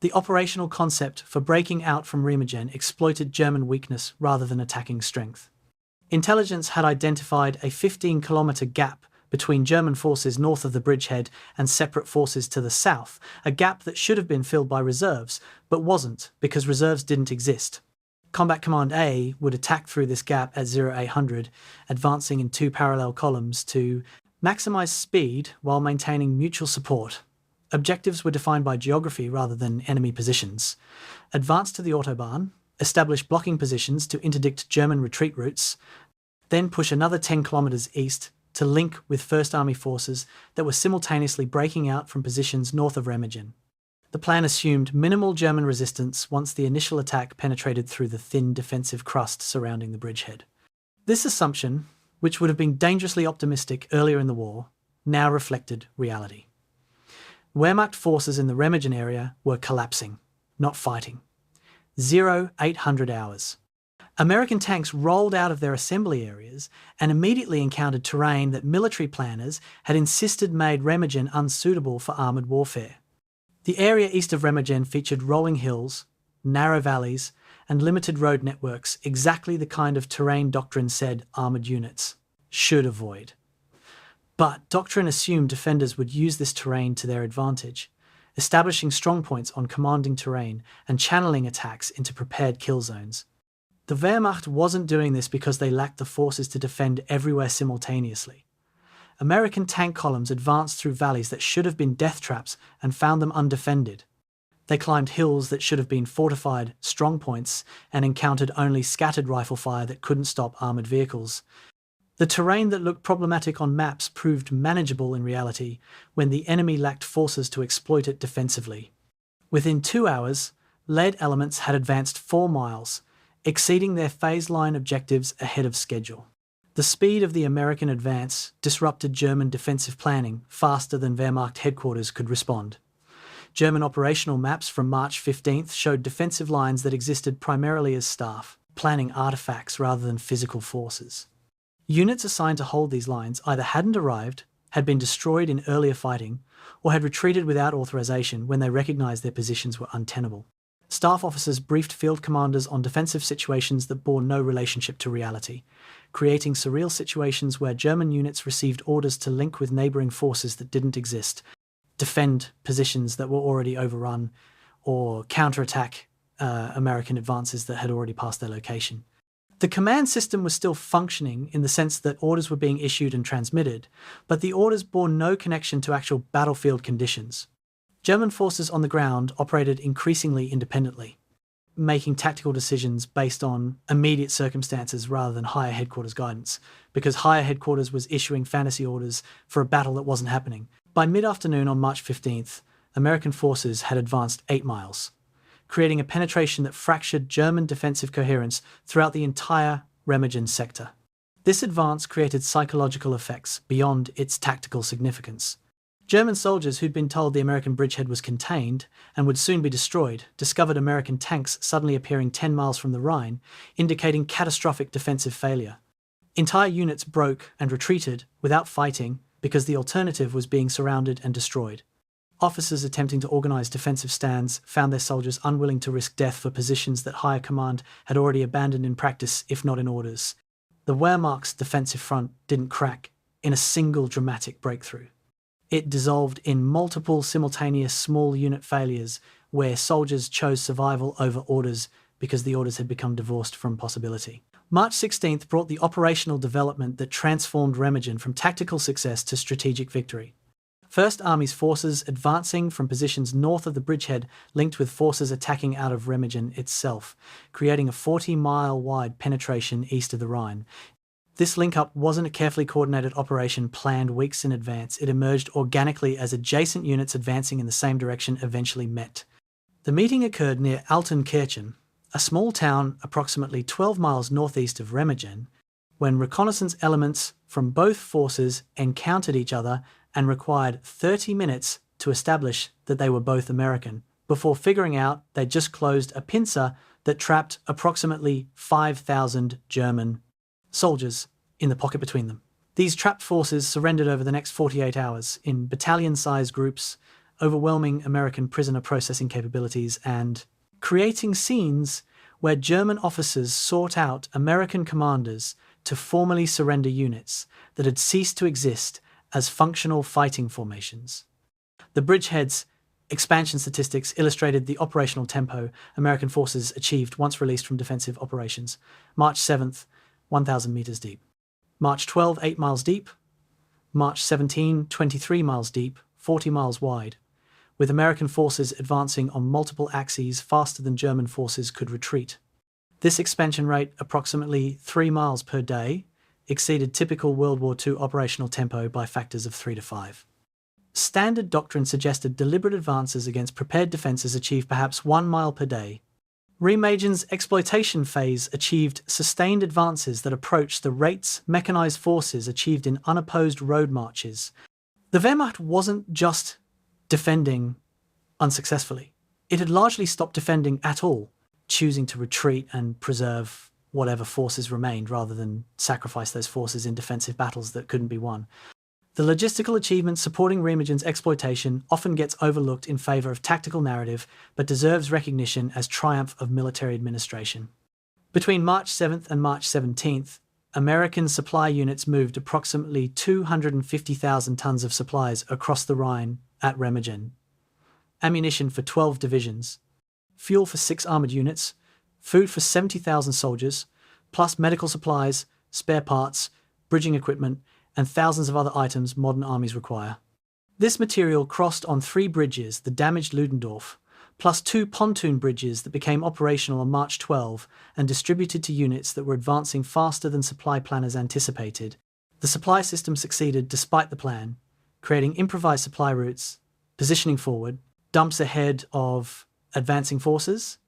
The operational concept for breaking out from Remagen exploited German weakness rather than attacking strength. Intelligence had identified a 15-kilometre gap between German forces north of the bridgehead and separate forces to the south, a gap that should have been filled by reserves, but wasn't because reserves didn't exist. Combat Command A would attack through this gap at 0800, advancing in two parallel columns to maximize speed while maintaining mutual support. Objectives were defined by geography rather than enemy positions. Advance to the Autobahn, establish blocking positions to interdict German retreat routes, then push another 10 kilometers east to link with First Army forces that were simultaneously breaking out from positions north of Remagen. The plan assumed minimal German resistance once the initial attack penetrated through the thin defensive crust surrounding the bridgehead. This assumption, which would have been dangerously optimistic earlier in the war, now reflected reality. Wehrmacht forces in the Remagen area were collapsing, not fighting. 0800 hours. American tanks rolled out of their assembly areas and immediately encountered terrain that military planners had insisted made Remagen unsuitable for armoured warfare. The area east of Remagen featured rolling hills, narrow valleys, and limited road networks, exactly the kind of terrain doctrine said armoured units should avoid. But doctrine assumed defenders would use this terrain to their advantage, establishing strongpoints on commanding terrain and channeling attacks into prepared kill zones. The Wehrmacht wasn't doing this because they lacked the forces to defend everywhere simultaneously. American tank columns advanced through valleys that should have been death traps and found them undefended. They climbed hills that should have been fortified strongpoints and encountered only scattered rifle fire that couldn't stop armoured vehicles. The terrain that looked problematic on maps proved manageable in reality when the enemy lacked forces to exploit it defensively. Within 2 hours, lead elements had advanced 4 miles, exceeding their phase line objectives ahead of schedule. The speed of the American advance disrupted German defensive planning faster than Wehrmacht headquarters could respond. German operational maps from March 15th showed defensive lines that existed primarily as staff, planning artifacts rather than physical forces. Units assigned to hold these lines either hadn't arrived, had been destroyed in earlier fighting, or had retreated without authorization when they recognized their positions were untenable. Staff officers briefed field commanders on defensive situations that bore no relationship to reality, creating surreal situations where German units received orders to link with neighbouring forces that didn't exist, defend positions that were already overrun, or counterattack American advances that had already passed their location. The command system was still functioning in the sense that orders were being issued and transmitted, but the orders bore no connection to actual battlefield conditions. German forces on the ground operated increasingly independently, making tactical decisions based on immediate circumstances rather than higher headquarters guidance, because higher headquarters was issuing fantasy orders for a battle that wasn't happening. By mid-afternoon on March 15th, American forces had advanced 8 miles, creating a penetration that fractured German defensive coherence throughout the entire Remagen sector. This advance created psychological effects beyond its tactical significance. German soldiers who'd been told the American bridgehead was contained and would soon be destroyed discovered American tanks suddenly appearing 10 miles from the Rhine, indicating catastrophic defensive failure. Entire units broke and retreated without fighting because the alternative was being surrounded and destroyed. Officers attempting to organize defensive stands found their soldiers unwilling to risk death for positions that higher command had already abandoned in practice, if not in orders. The Wehrmacht's defensive front didn't crack in a single dramatic breakthrough. It dissolved in multiple simultaneous small unit failures where soldiers chose survival over orders because the orders had become divorced from possibility. March 16th brought the operational development that transformed Remagen from tactical success to strategic victory. First Army's forces advancing from positions north of the bridgehead linked with forces attacking out of Remagen itself, creating a 40-mile wide penetration east of the Rhine. This link-up wasn't a carefully coordinated operation planned weeks in advance. It emerged organically as adjacent units advancing in the same direction eventually met. The meeting occurred near Altenkirchen, a small town approximately 12 miles northeast of Remagen, when reconnaissance elements from both forces encountered each other and required 30 minutes to establish that they were both American, before figuring out they'd just closed a pincer that trapped approximately 5,000 German soldiers in the pocket between them. These trapped forces surrendered over the next 48 hours in battalion-sized groups, overwhelming American prisoner processing capabilities and creating scenes where German officers sought out American commanders to formally surrender units that had ceased to exist as functional fighting formations. The Bridgehead's expansion statistics illustrated the operational tempo American forces achieved once released from defensive operations. March 7th, 1,000 meters deep. March 12, 8 miles deep. March 17, 23 miles deep, 40 miles wide, with American forces advancing on multiple axes faster than German forces could retreat. This expansion rate, approximately 3 miles per day, exceeded typical World War II operational tempo by factors of 3 to 5. Standard doctrine suggested deliberate advances against prepared defences achieved perhaps 1 mile per day. Remagen's exploitation phase achieved sustained advances that approached the rates mechanized forces achieved in unopposed road marches. The Wehrmacht wasn't just defending unsuccessfully. It had largely stopped defending at all, choosing to retreat and preserve whatever forces remained rather than sacrifice those forces in defensive battles that couldn't be won. The logistical achievement supporting Remagen's exploitation often gets overlooked in favour of tactical narrative, but deserves recognition as triumph of military administration. Between March 7th and March 17th, American supply units moved approximately 250,000 tons of supplies across the Rhine at Remagen, ammunition for 12 divisions, fuel for 6 armoured units, food for 70,000 soldiers, plus medical supplies, spare parts, bridging equipment, and thousands of other items modern armies require. This material crossed on 3 bridges, the damaged Ludendorff, plus 2 pontoon bridges that became operational on March 12 and distributed to units that were advancing faster than supply planners anticipated. The supply system succeeded despite the plan, creating improvised supply routes, positioning forward, dumps ahead of advancing forces,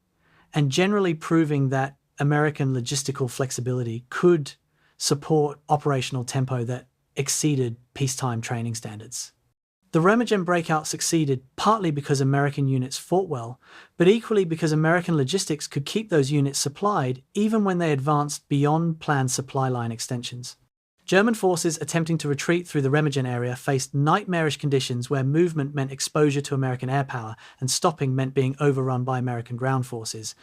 and generally proving that American logistical flexibility could support operational tempo that exceeded peacetime training standards. The Remagen breakout succeeded partly because American units fought well, but equally because American logistics could keep those units supplied even when they advanced beyond planned supply line extensions. German forces attempting to retreat through the Remagen area faced nightmarish conditions where movement meant exposure to American air power and stopping meant being overrun by American ground forces.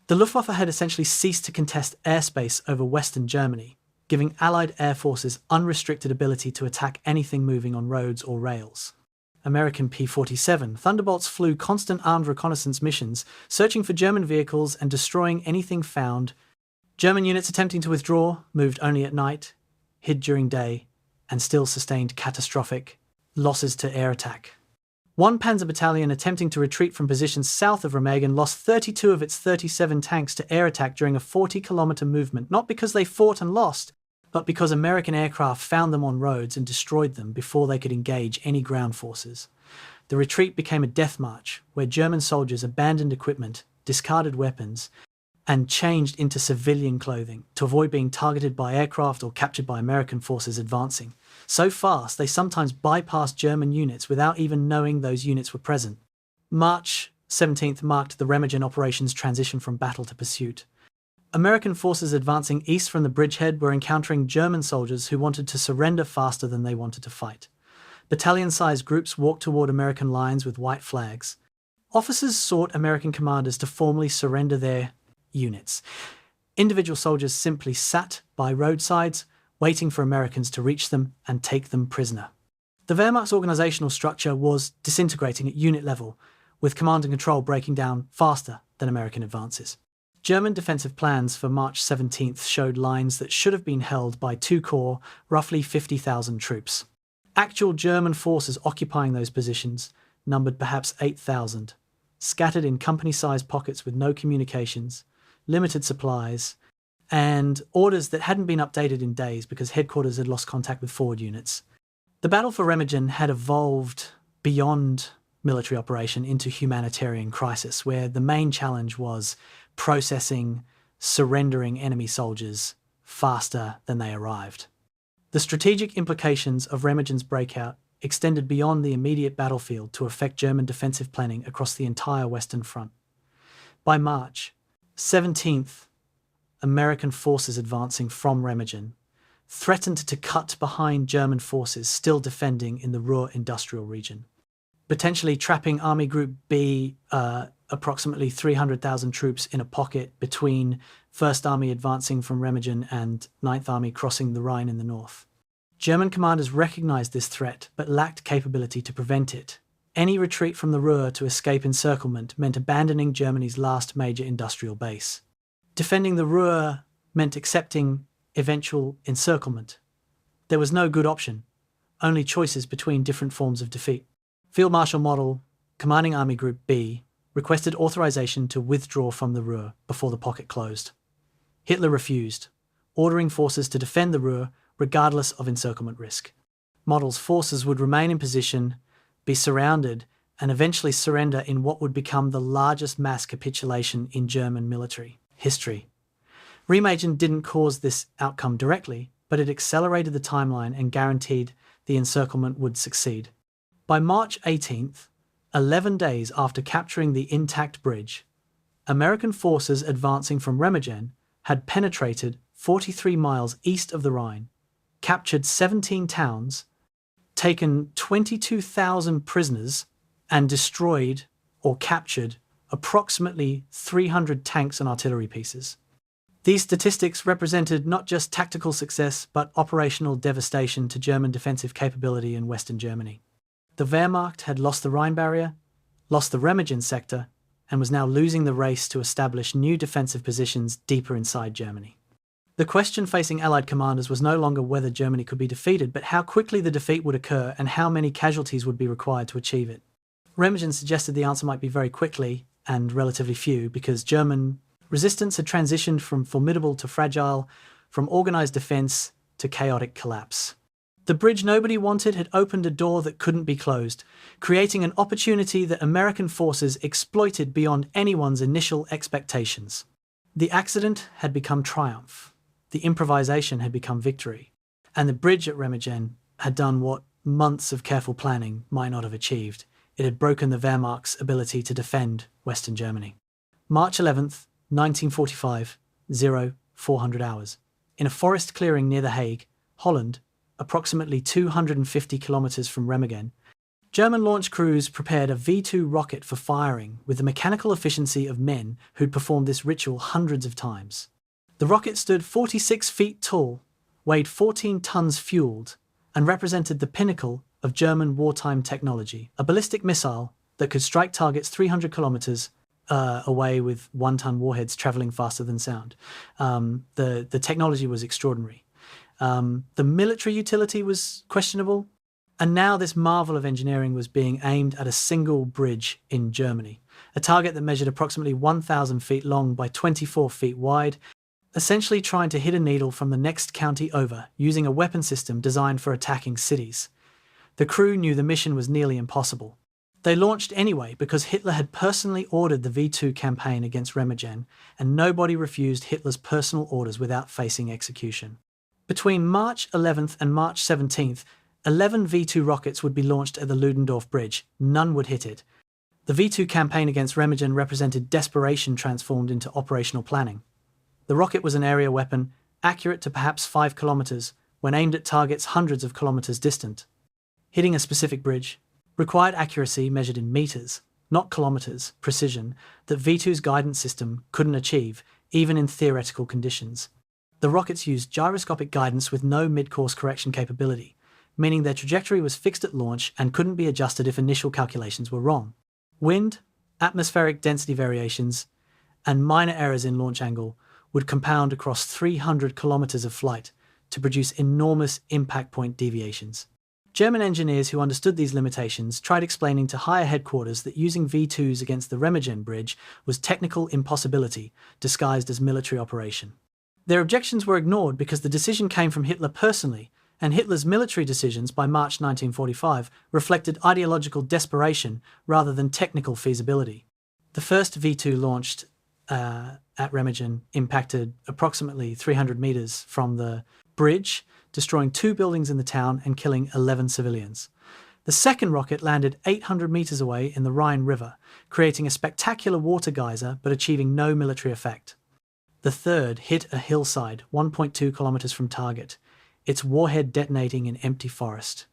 The Luftwaffe had essentially ceased to contest airspace over Western Germany, giving Allied air forces unrestricted ability to attack anything moving on roads or rails. American P-47 Thunderbolts flew constant armed reconnaissance missions, searching for German vehicles and destroying anything found. German units attempting to withdraw moved only at night, hid during day, and still sustained catastrophic losses to air attack. One Panzer battalion attempting to retreat from positions south of Remagen lost 32 of its 37 tanks to air attack during a 40-kilometer movement, not because they fought and lost, but because American aircraft found them on roads and destroyed them before they could engage any ground forces. The retreat became a death march, where German soldiers abandoned equipment, discarded weapons, and changed into civilian clothing to avoid being targeted by aircraft or captured by American forces advancing. So fast, they sometimes bypassed German units without even knowing those units were present. March 17th marked the Remagen operation's transition from battle to pursuit. American forces advancing east from the Bridgehead were encountering German soldiers who wanted to surrender faster than they wanted to fight. Battalion-sized groups walked toward American lines with white flags. Officers sought American commanders to formally surrender their units. Individual soldiers simply sat by roadsides, waiting for Americans to reach them and take them prisoner. The Wehrmacht's organizational structure was disintegrating at unit level, with command and control breaking down faster than American advances. German defensive plans for March 17th showed lines that should have been held by 2 corps, roughly 50,000 troops. Actual German forces occupying those positions numbered perhaps 8,000, scattered in company-sized pockets with no communications, limited supplies, and orders that hadn't been updated in days because headquarters had lost contact with forward units. The battle for Remagen had evolved beyond military operation into humanitarian crisis, where the main challenge was processing, surrendering enemy soldiers faster than they arrived. The strategic implications of Remagen's breakout extended beyond the immediate battlefield to affect German defensive planning across the entire Western Front. By March 17th, American forces advancing from Remagen threatened to cut behind German forces still defending in the Ruhr industrial region, potentially trapping Army Group B, approximately 300,000 troops in a pocket between 1st Army advancing from Remagen and 9th Army crossing the Rhine in the north. German commanders recognized this threat but lacked capability to prevent it. Any retreat from the Ruhr to escape encirclement meant abandoning Germany's last major industrial base. Defending the Ruhr meant accepting eventual encirclement. There was no good option, only choices between different forms of defeat. Field Marshal Model, commanding Army Group B, requested authorization to withdraw from the Ruhr before the pocket closed. Hitler refused, ordering forces to defend the Ruhr regardless of encirclement risk. Model's forces would remain in position, be surrounded, and eventually surrender in what would become the largest mass capitulation in German military history. Remagen didn't cause this outcome directly, but it accelerated the timeline and guaranteed the encirclement would succeed. By March 18th, 11 days after capturing the intact bridge, American forces advancing from Remagen had penetrated 43 miles east of the Rhine, captured 17 towns, taken 22,000 prisoners, and destroyed or captured approximately 300 tanks and artillery pieces. These statistics represented not just tactical success but operational devastation to German defensive capability in Western Germany. The Wehrmacht had lost the Rhine barrier, lost the Remagen sector, and was now losing the race to establish new defensive positions deeper inside Germany. The question facing Allied commanders was no longer whether Germany could be defeated, but how quickly the defeat would occur and how many casualties would be required to achieve it. Remagen suggested the answer might be very quickly and relatively few, because German resistance had transitioned from formidable to fragile, from organized defense to chaotic collapse. The bridge nobody wanted had opened a door that couldn't be closed, creating an opportunity that American forces exploited beyond anyone's initial expectations. The accident had become triumph, the improvisation had become victory, and the bridge at Remagen had done what months of careful planning might not have achieved. It had broken the Wehrmacht's ability to defend Western Germany. March 11th, 1945, 0400 hours. In a forest clearing near The Hague, Holland, approximately 250 kilometers from Remagen, German launch crews prepared a V2 rocket for firing with the mechanical efficiency of men who'd performed this ritual hundreds of times. The rocket stood 46 feet tall, weighed 14 tons fueled, and represented the pinnacle of German wartime technology, a ballistic missile that could strike targets 300 kilometers away with one-ton warheads traveling faster than sound. The technology was extraordinary. The military utility was questionable, and now this marvel of engineering was being aimed at a single bridge in Germany, a target that measured approximately 1,000 feet long by 24 feet wide, essentially trying to hit a needle from the next county over using a weapon system designed for attacking cities. The crew knew the mission was nearly impossible. They launched anyway because Hitler had personally ordered the V2 campaign against Remagen, and nobody refused Hitler's personal orders without facing execution. Between March 11th and March 17th, 11 V2 rockets would be launched at the Ludendorff Bridge. None would hit it. The V2 campaign against Remagen represented desperation transformed into operational planning. The rocket was an area weapon, accurate to perhaps 5 kilometers, when aimed at targets hundreds of kilometers distant. Hitting a specific bridge required accuracy measured in meters, not kilometers, precision, that V2's guidance system couldn't achieve, even in theoretical conditions. The rockets used gyroscopic guidance with no mid-course correction capability, meaning their trajectory was fixed at launch and couldn't be adjusted if initial calculations were wrong. Wind, atmospheric density variations, and minor errors in launch angle would compound across 300 kilometers of flight to produce enormous impact point deviations. German engineers who understood these limitations tried explaining to higher headquarters that using V2s against the Remagen bridge was technical impossibility disguised as military operation. Their objections were ignored because the decision came from Hitler personally, and Hitler's military decisions by March 1945 reflected ideological desperation rather than technical feasibility. The first V2 launched at Remagen impacted approximately 300 meters from the bridge, destroying 2 buildings in the town and killing 11 civilians. The second rocket landed 800 meters away in the Rhine River, creating a spectacular water geyser but achieving no military effect. The third hit a hillside 1.2 kilometers from target, its warhead detonating in empty forest.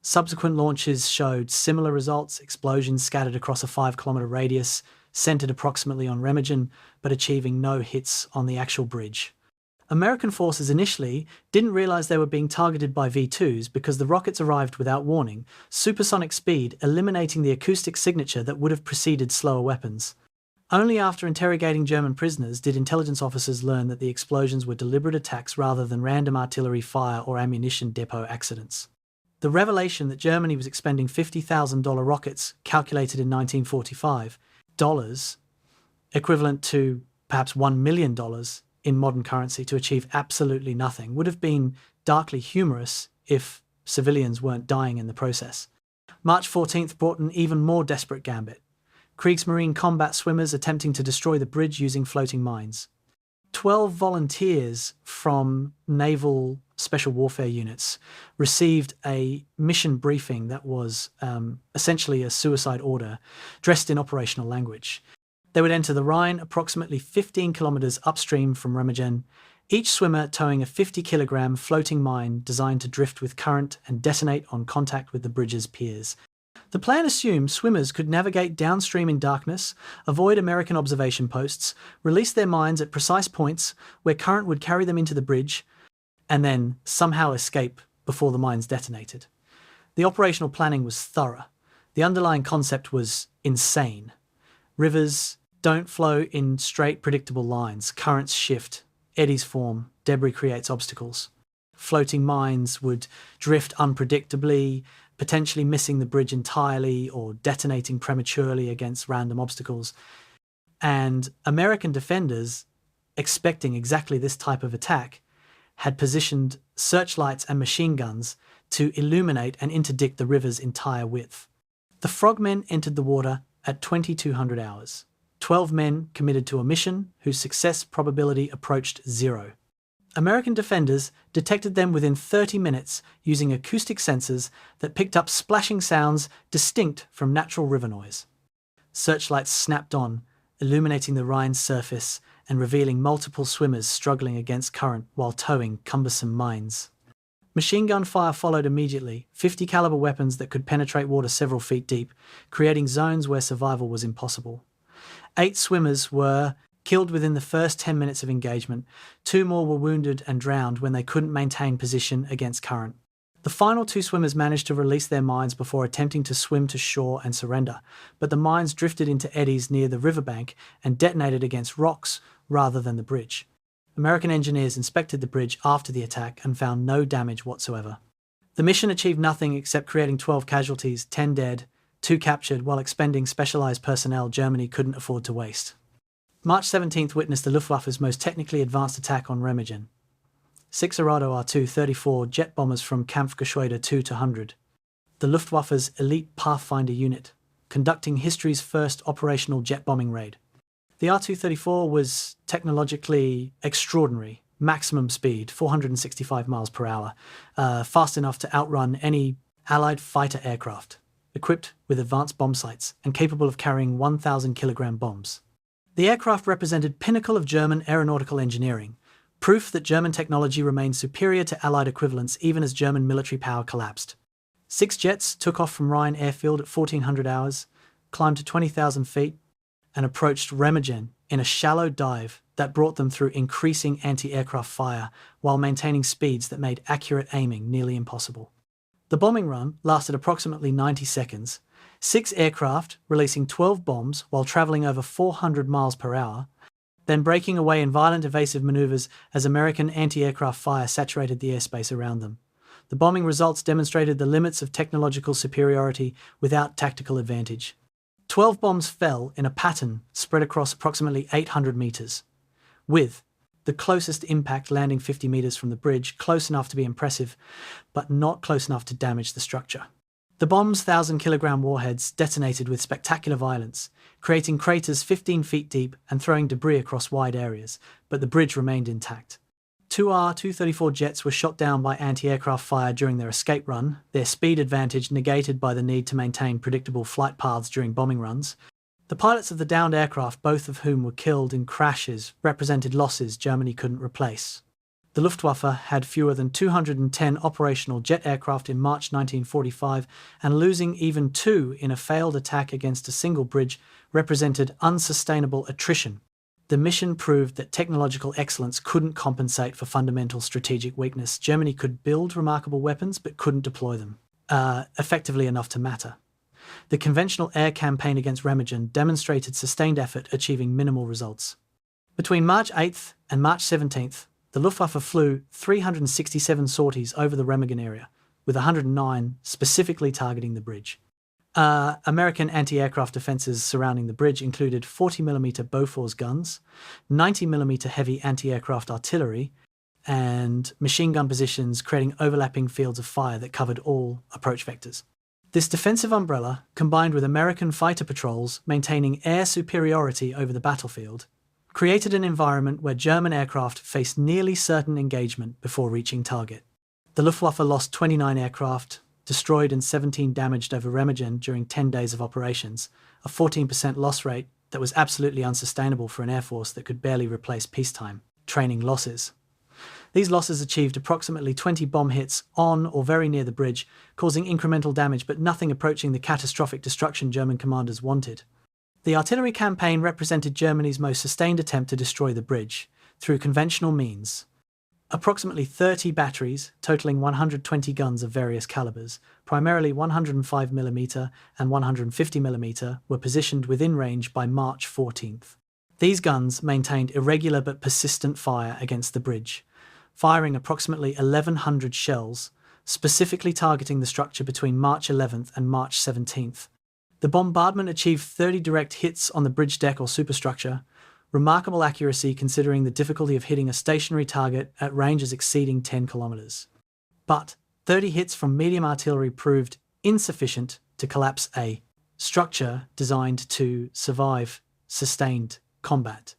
Subsequent launches showed similar results, explosions scattered across a 5-kilometer radius, centered approximately on Remagen, but achieving no hits on the actual bridge. American forces initially didn't realize they were being targeted by V-2s because the rockets arrived without warning, supersonic speed eliminating the acoustic signature that would have preceded slower weapons. Only after interrogating German prisoners did intelligence officers learn that the explosions were deliberate attacks rather than random artillery fire or ammunition depot accidents. The revelation that Germany was expending $50,000 rockets, calculated in 1945, dollars, equivalent to perhaps $1 million in modern currency to achieve absolutely nothing, would have been darkly humorous if civilians weren't dying in the process. March 14th brought an even more desperate gambit. Kriegsmarine combat swimmers attempting to destroy the bridge using floating mines. 12 volunteers from naval special warfare units received a mission briefing that was essentially a suicide order, dressed in operational language. They would enter the Rhine approximately 15 kilometers upstream from Remagen, each swimmer towing a 50-kilogram floating mine designed to drift with current and detonate on contact with the bridge's piers. The plan assumed swimmers could navigate downstream in darkness, avoid American observation posts, release their mines at precise points where current would carry them into the bridge, and then somehow escape before the mines detonated. The operational planning was thorough. The underlying concept was insane. Rivers don't flow in straight, predictable lines. Currents shift, eddies form, debris creates obstacles. Floating mines would drift unpredictably, potentially missing the bridge entirely or detonating prematurely against random obstacles. And American defenders, expecting exactly this type of attack, had positioned searchlights and machine guns to illuminate and interdict the river's entire width. The frogmen entered the water at 2200 hours. 12 men committed to a mission whose success probability approached 0. American defenders detected them within 30 minutes using acoustic sensors that picked up splashing sounds distinct from natural river noise. Searchlights snapped on, illuminating the Rhine's surface and revealing multiple swimmers struggling against current while towing cumbersome mines. Machine gun fire followed immediately, 50 caliber weapons that could penetrate water several feet deep, creating zones where survival was impossible. 8 swimmers were killed within the first 10 minutes of engagement. 2 more were wounded and drowned when they couldn't maintain position against current. The final 2 swimmers managed to release their mines before attempting to swim to shore and surrender, but the mines drifted into eddies near the riverbank and detonated against rocks rather than the bridge. American engineers inspected the bridge after the attack and found no damage whatsoever. The mission achieved nothing except creating 12 casualties, 10 dead, 2 captured, while expending specialized personnel Germany couldn't afford to waste. March 17th witnessed the Luftwaffe's most technically advanced attack on Remagen. 6 Arado R-2-34 jet bombers from Kampfgeschwader 2-100, the Luftwaffe's elite Pathfinder unit, conducting history's first operational jet bombing raid. The R-2-34 was technologically extraordinary, maximum speed, 465 miles per hour, fast enough to outrun any Allied fighter aircraft, equipped with advanced bomb sights and capable of carrying 1,000-kilogram bombs. The aircraft represented pinnacle of German aeronautical engineering, proof that German technology remained superior to Allied equivalents even as German military power collapsed. 6 jets took off from Rhine airfield at 1400 hours, climbed to 20,000 feet, and approached Remagen in a shallow dive that brought them through increasing anti-aircraft fire while maintaining speeds that made accurate aiming nearly impossible. The bombing run lasted approximately 90 seconds, 6 aircraft releasing 12 bombs while traveling over 400 miles per hour, then breaking away in violent evasive maneuvers as American anti-aircraft fire saturated the airspace around them. The bombing results demonstrated the limits of technological superiority without tactical advantage. 12 bombs fell in a pattern spread across approximately 800 meters, with the closest impact landing 50 meters from the bridge, close enough to be impressive, but not close enough to damage the structure. The bomb's 1,000-kilogram warheads detonated with spectacular violence, creating craters 15 feet deep and throwing debris across wide areas, but the bridge remained intact. 2 R-234 jets were shot down by anti-aircraft fire during their escape run, their speed advantage negated by the need to maintain predictable flight paths during bombing runs. The pilots of the downed aircraft, both of whom were killed in crashes, represented losses Germany couldn't replace. The Luftwaffe had fewer than 210 operational jet aircraft in March 1945, and losing even 2 in a failed attack against a single bridge represented unsustainable attrition. The mission proved that technological excellence couldn't compensate for fundamental strategic weakness. Germany could build remarkable weapons but couldn't deploy them effectively enough to matter. The conventional air campaign against Remagen demonstrated sustained effort, achieving minimal results. Between March 8th and March 17th, the Luftwaffe flew 367 sorties over the Remagen area, with 109 specifically targeting the bridge. American anti-aircraft defences surrounding the bridge included 40mm Bofors guns, 90mm heavy anti-aircraft artillery, and machine gun positions, creating overlapping fields of fire that covered all approach vectors. This defensive umbrella, combined with American fighter patrols maintaining air superiority over the battlefield, created an environment where German aircraft faced nearly certain engagement before reaching target. The Luftwaffe lost 29 aircraft, destroyed and 17 damaged over Remagen during 10 days of operations, a 14% loss rate that was absolutely unsustainable for an air force that could barely replace peacetime training losses. These losses achieved approximately 20 bomb hits on or very near the bridge, causing incremental damage but nothing approaching the catastrophic destruction German commanders wanted. The artillery campaign represented Germany's most sustained attempt to destroy the bridge through conventional means. Approximately 30 batteries, totaling 120 guns of various calibers, primarily 105mm and 150mm, were positioned within range by March 14th. These guns maintained irregular but persistent fire against the bridge, firing approximately 1,100 shells, specifically targeting the structure between March 11th and March 17th. The bombardment achieved 30 direct hits on the bridge deck or superstructure, remarkable accuracy considering the difficulty of hitting a stationary target at ranges exceeding 10 kilometers. But 30 hits from medium artillery proved insufficient to collapse a structure designed to survive sustained combat.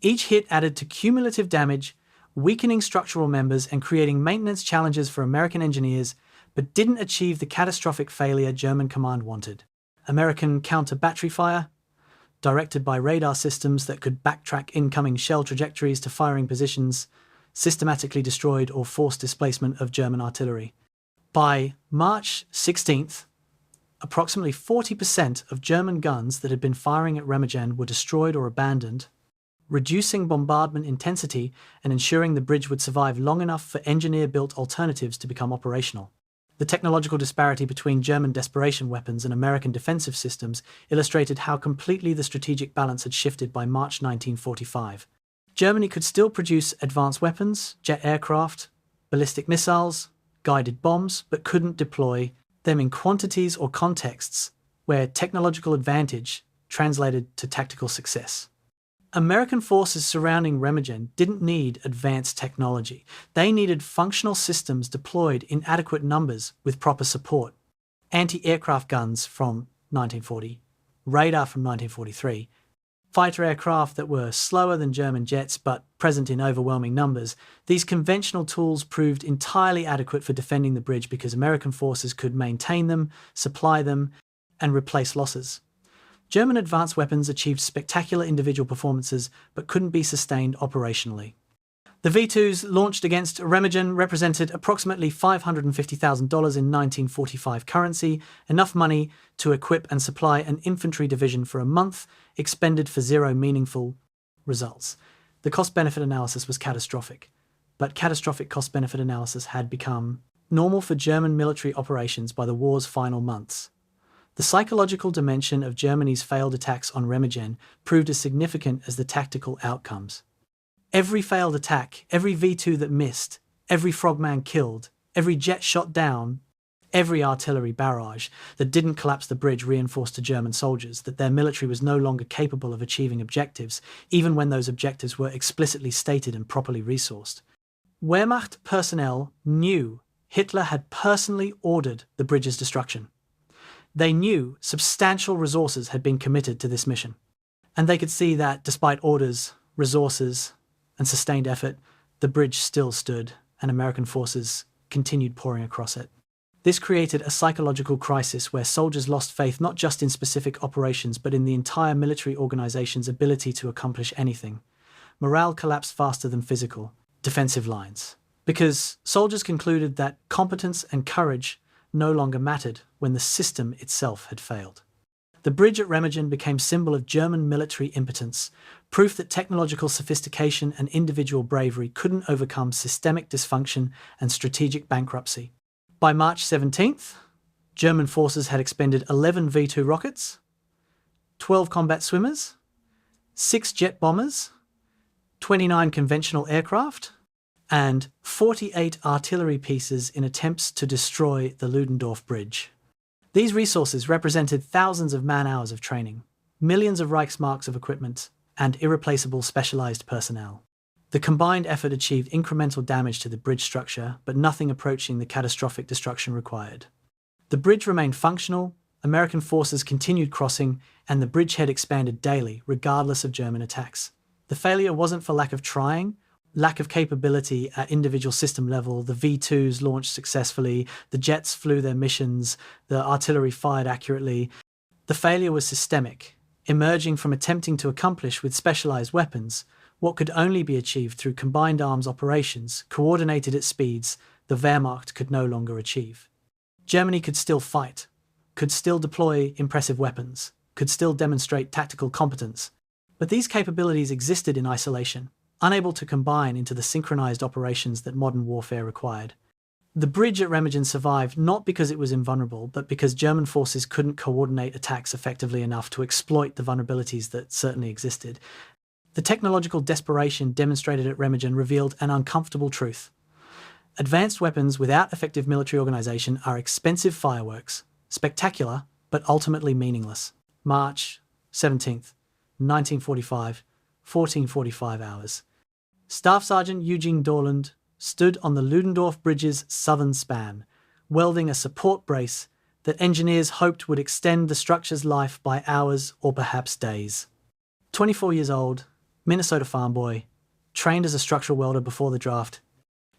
Each hit added to cumulative damage, weakening structural members and creating maintenance challenges for American engineers, but didn't achieve the catastrophic failure German command wanted. American counter-battery fire, directed by radar systems that could backtrack incoming shell trajectories to firing positions, systematically destroyed or forced displacement of German artillery. By March 16th, approximately 40% of German guns that had been firing at Remagen were destroyed or abandoned, reducing bombardment intensity and ensuring the bridge would survive long enough for engineer-built alternatives to become operational. The technological disparity between German desperation weapons and American defensive systems illustrated how completely the strategic balance had shifted by March 1945. Germany could still produce advanced weapons, jet aircraft, ballistic missiles, guided bombs, but couldn't deploy them in quantities or contexts where technological advantage translated to tactical success. American forces surrounding Remagen didn't need advanced technology. They needed functional systems deployed in adequate numbers with proper support. Anti-aircraft guns from 1940, radar from 1943, fighter aircraft that were slower than German jets but present in overwhelming numbers. These conventional tools proved entirely adequate for defending the bridge because American forces could maintain them, supply them, and replace losses. German advanced weapons achieved spectacular individual performances but couldn't be sustained operationally. The V2s launched against Remagen represented approximately $550,000 in 1945 currency, enough money to equip and supply an infantry division for a month, expended for zero meaningful results. The cost-benefit analysis was catastrophic, but catastrophic cost-benefit analysis had become normal for German military operations by the war's final months. The psychological dimension of Germany's failed attacks on Remagen proved as significant as the tactical outcomes. Every failed attack, every V2 that missed, every frogman killed, every jet shot down, every artillery barrage that didn't collapse the bridge reinforced to German soldiers that their military was no longer capable of achieving objectives, even when those objectives were explicitly stated and properly resourced. Wehrmacht personnel knew Hitler had personally ordered the bridge's destruction. They knew substantial resources had been committed to this mission, and they could see that despite orders, resources, and sustained effort, the bridge still stood, and American forces continued pouring across it. This created a psychological crisis where soldiers lost faith not just in specific operations but in the entire military organization's ability to accomplish anything. Morale collapsed faster than physical defensive lines, because soldiers concluded that competence and courage no longer mattered when the system itself had failed. The bridge at Remagen became symbol of German military impotence, proof that technological sophistication and individual bravery couldn't overcome systemic dysfunction and strategic bankruptcy. By March 17th, German forces had expended 11 V2 rockets, 12 combat swimmers, 6 jet bombers, 29 conventional aircraft, and 48 artillery pieces in attempts to destroy the Ludendorff Bridge. These resources represented thousands of man-hours of training, millions of Reichsmarks of equipment, and irreplaceable specialized personnel. The combined effort achieved incremental damage to the bridge structure, but nothing approaching the catastrophic destruction required. The bridge remained functional, American forces continued crossing, and the bridgehead expanded daily, regardless of German attacks. The failure wasn't for lack of trying, lack of capability at individual system level. The V2s launched successfully, the jets flew their missions, the artillery fired accurately. The failure was systemic, emerging from attempting to accomplish with specialized weapons what could only be achieved through combined arms operations, coordinated at speeds the Wehrmacht could no longer achieve. Germany could still fight, could still deploy impressive weapons, could still demonstrate tactical competence, but these capabilities existed in isolation, unable to combine into the synchronized operations that modern warfare required. The bridge at Remagen survived not because it was invulnerable, but because German forces couldn't coordinate attacks effectively enough to exploit the vulnerabilities that certainly existed. The technological desperation demonstrated at Remagen revealed an uncomfortable truth. Advanced weapons without effective military organization are expensive fireworks, spectacular, but ultimately meaningless. March 17th, 1945, 14:45 hours. Staff Sergeant Eugene Dorland stood on the Ludendorff Bridge's southern span, welding a support brace that engineers hoped would extend the structure's life by hours or perhaps days. 24 years old, Minnesota farm boy, trained as a structural welder before the draft,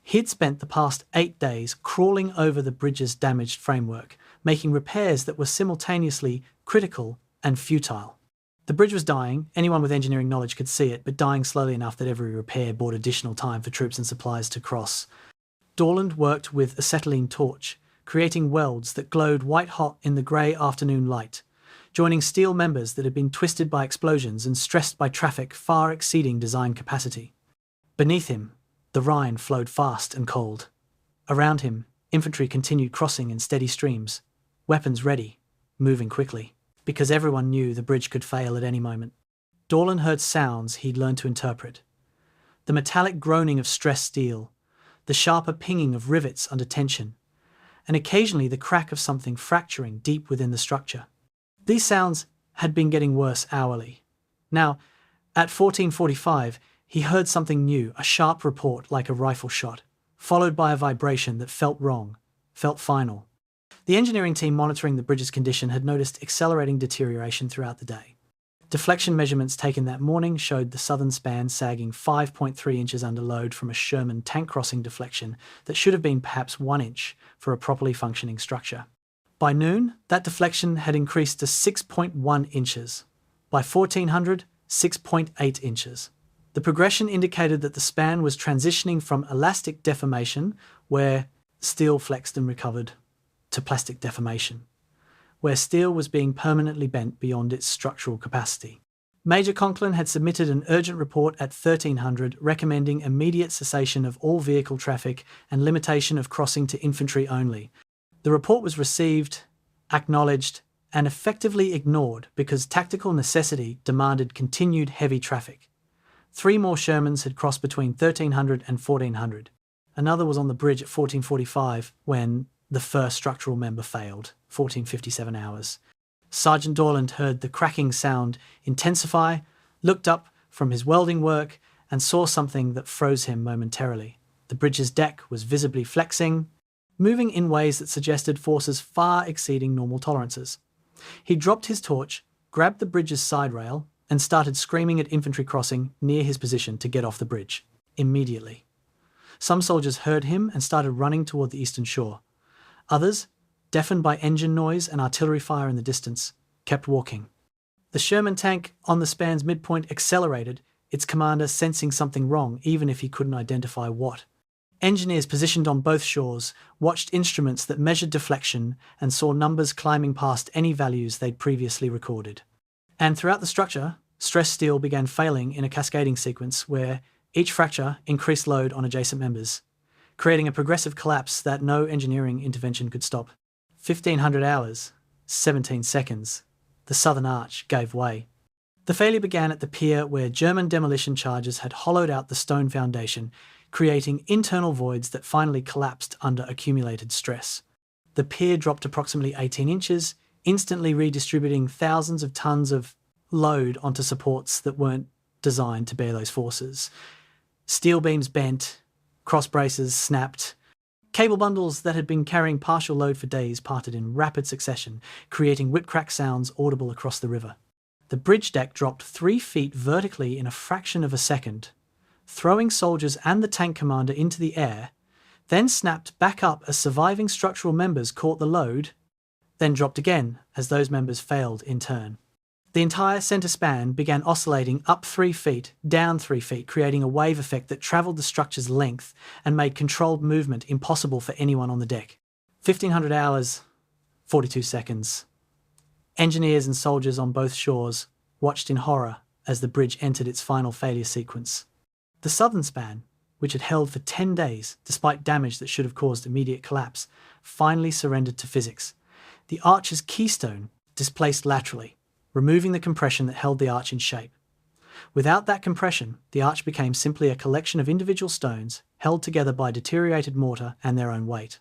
he'd spent the past 8 days crawling over the bridge's damaged framework, making repairs that were simultaneously critical and futile. The bridge was dying, anyone with engineering knowledge could see it, but dying slowly enough that every repair bought additional time for troops and supplies to cross. Dorland worked with acetylene torch, creating welds that glowed white-hot in the grey afternoon light, joining steel members that had been twisted by explosions and stressed by traffic far exceeding design capacity. Beneath him, the Rhine flowed fast and cold. Around him, infantry continued crossing in steady streams, weapons ready, moving quickly, because everyone knew the bridge could fail at any moment. Dorland heard sounds he'd learned to interpret. The metallic groaning of stressed steel, the sharper pinging of rivets under tension, and occasionally the crack of something fracturing deep within the structure. These sounds had been getting worse hourly. Now, at 14:45, he heard something new, a sharp report like a rifle shot, followed by a vibration that felt wrong, felt final. The engineering team monitoring the bridge's condition had noticed accelerating deterioration throughout the day. Deflection measurements taken that morning showed the southern span sagging 5.3 inches under load from a Sherman tank crossing deflection that should have been perhaps 1 inch for a properly functioning structure. By noon, that deflection had increased to 6.1 inches. By 1400, 6.8 inches. The progression indicated that the span was transitioning from elastic deformation, where steel flexed and recovered, to plastic deformation, where steel was being permanently bent beyond its structural capacity. Major Conklin had submitted an urgent report at 1300 recommending immediate cessation of all vehicle traffic and limitation of crossing to infantry only. The report was received, acknowledged, and effectively ignored because tactical necessity demanded continued heavy traffic. 3 more Shermans had crossed between 1300 and 1400. Another was on the bridge at 14:45 when the first structural member failed, 14:57 hours. Sergeant Dorland heard the cracking sound intensify, looked up from his welding work, and saw something that froze him momentarily. The bridge's deck was visibly flexing, moving in ways that suggested forces far exceeding normal tolerances. He dropped his torch, grabbed the bridge's side rail, and started screaming at infantry crossing near his position to get off the bridge, immediately. Some soldiers heard him and started running toward the eastern shore. Others, deafened by engine noise and artillery fire in the distance, kept walking. The Sherman tank on the span's midpoint accelerated, its commander sensing something wrong even if he couldn't identify what. Engineers positioned on both shores watched instruments that measured deflection and saw numbers climbing past any values they'd previously recorded. And throughout the structure, stress steel began failing in a cascading sequence where each fracture increased load on adjacent members, creating a progressive collapse that no engineering intervention could stop. 1500 hours, 17 seconds, the southern arch gave way. The failure began at the pier where German demolition charges had hollowed out the stone foundation, creating internal voids that finally collapsed under accumulated stress. The pier dropped approximately 18 inches, instantly redistributing thousands of tons of load onto supports that weren't designed to bear those forces. Steel beams bent, cross braces snapped. Cable bundles that had been carrying partial load for days parted in rapid succession, creating whip-crack sounds audible across the river. The bridge deck dropped 3 feet vertically in a fraction of a second, throwing soldiers and the tank commander into the air, then snapped back up as surviving structural members caught the load, then dropped again as those members failed in turn. The entire centre span began oscillating up 3 feet, down 3 feet, creating a wave effect that travelled the structure's length and made controlled movement impossible for anyone on the deck. 1500 hours, 42 seconds. Engineers and soldiers on both shores watched in horror as the bridge entered its final failure sequence. The southern span, which had held for 10 days despite damage that should have caused immediate collapse, finally surrendered to physics. The arch's keystone displaced laterally, removing the compression that held the arch in shape. Without that compression, the arch became simply a collection of individual stones held together by deteriorated mortar and their own weight.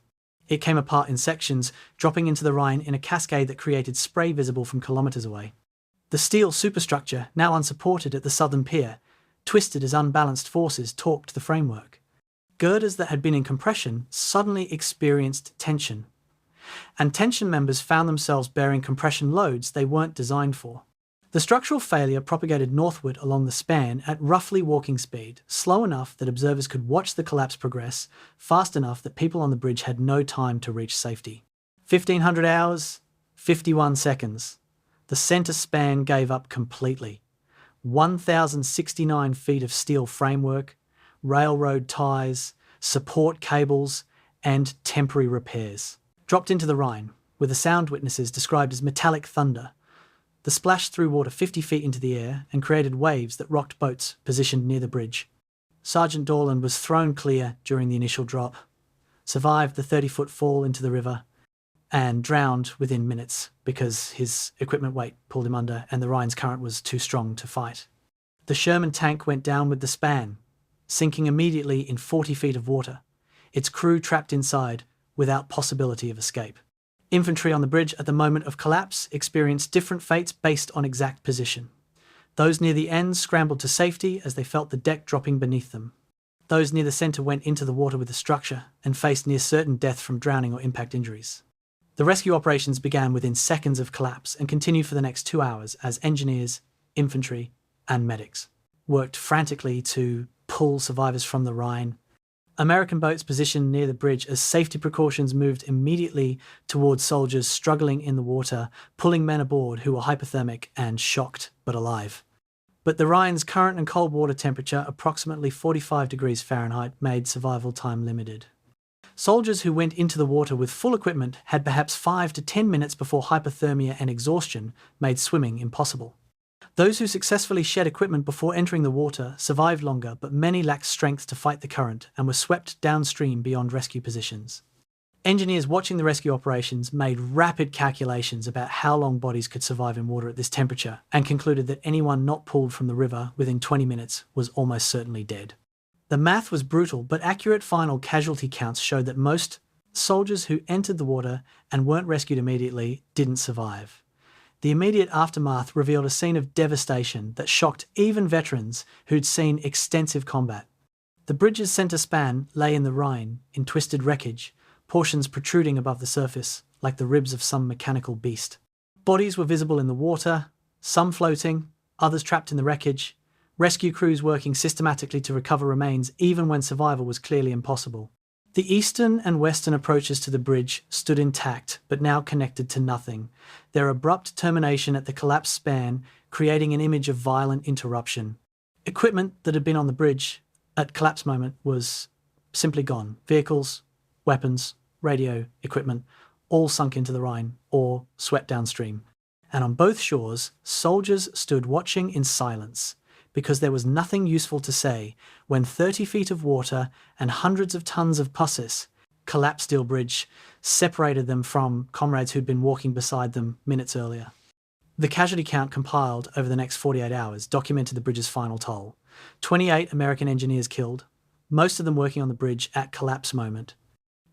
It came apart in sections, dropping into the Rhine in a cascade that created spray visible from kilometres away. The steel superstructure, now unsupported at the southern pier, twisted as unbalanced forces torqued the framework. Girders that had been in compression suddenly experienced tension, and tension members found themselves bearing compression loads they weren't designed for. The structural failure propagated northward along the span at roughly walking speed, slow enough that observers could watch the collapse progress, fast enough that people on the bridge had no time to reach safety. 1500 hours, 51 seconds. The centre span gave up completely. 1,069 feet of steel framework, railroad ties, support cables, and temporary repairs dropped into the Rhine, with the sound witnesses described as metallic thunder. The splash threw water 50 feet into the air and created waves that rocked boats positioned near the bridge. Sergeant Dorland was thrown clear during the initial drop, survived the 30-foot fall into the river, and drowned within minutes because his equipment weight pulled him under and the Rhine's current was too strong to fight. The Sherman tank went down with the span, sinking immediately in 40 feet of water, its crew trapped inside without possibility of escape. Infantry on the bridge at the moment of collapse experienced different fates based on exact position. Those near the ends scrambled to safety as they felt the deck dropping beneath them. Those near the centre went into the water with the structure and faced near certain death from drowning or impact injuries. The rescue operations began within seconds of collapse and continued for the next 2 hours as engineers, infantry, and medics worked frantically to pull survivors from the Rhine. American boats positioned near the bridge as safety precautions moved immediately towards soldiers struggling in the water, pulling men aboard who were hypothermic and shocked but alive. But the Rhine's current and cold water temperature, approximately 45 degrees Fahrenheit, made survival time limited. Soldiers who went into the water with full equipment had perhaps 5 to 10 minutes before hypothermia and exhaustion made swimming impossible. Those who successfully shed equipment before entering the water survived longer, but many lacked strength to fight the current and were swept downstream beyond rescue positions. Engineers watching the rescue operations made rapid calculations about how long bodies could survive in water at this temperature and concluded that anyone not pulled from the river within 20 minutes was almost certainly dead. The math was brutal, but accurate final casualty counts showed that most soldiers who entered the water and weren't rescued immediately didn't survive. The immediate aftermath revealed a scene of devastation that shocked even veterans who'd seen extensive combat. The bridge's centre span lay in the Rhine in twisted wreckage, portions protruding above the surface like the ribs of some mechanical beast. Bodies were visible in the water, some floating, others trapped in the wreckage, rescue crews working systematically to recover remains even when survival was clearly impossible. The eastern and western approaches to the bridge stood intact, but now connected to nothing, their abrupt termination at the collapsed span creating an image of violent interruption. Equipment that had been on the bridge at collapse moment was simply gone. Vehicles, weapons, radio, equipment, all sunk into the Rhine or swept downstream. And on both shores, soldiers stood watching in silence, because there was nothing useful to say when 30 feet of water and hundreds of tons of pusses collapsed steel bridge separated them from comrades who'd been walking beside them minutes earlier. The casualty count compiled over the next 48 hours documented the bridge's final toll. 28 American engineers killed, most of them working on the bridge at collapse moment.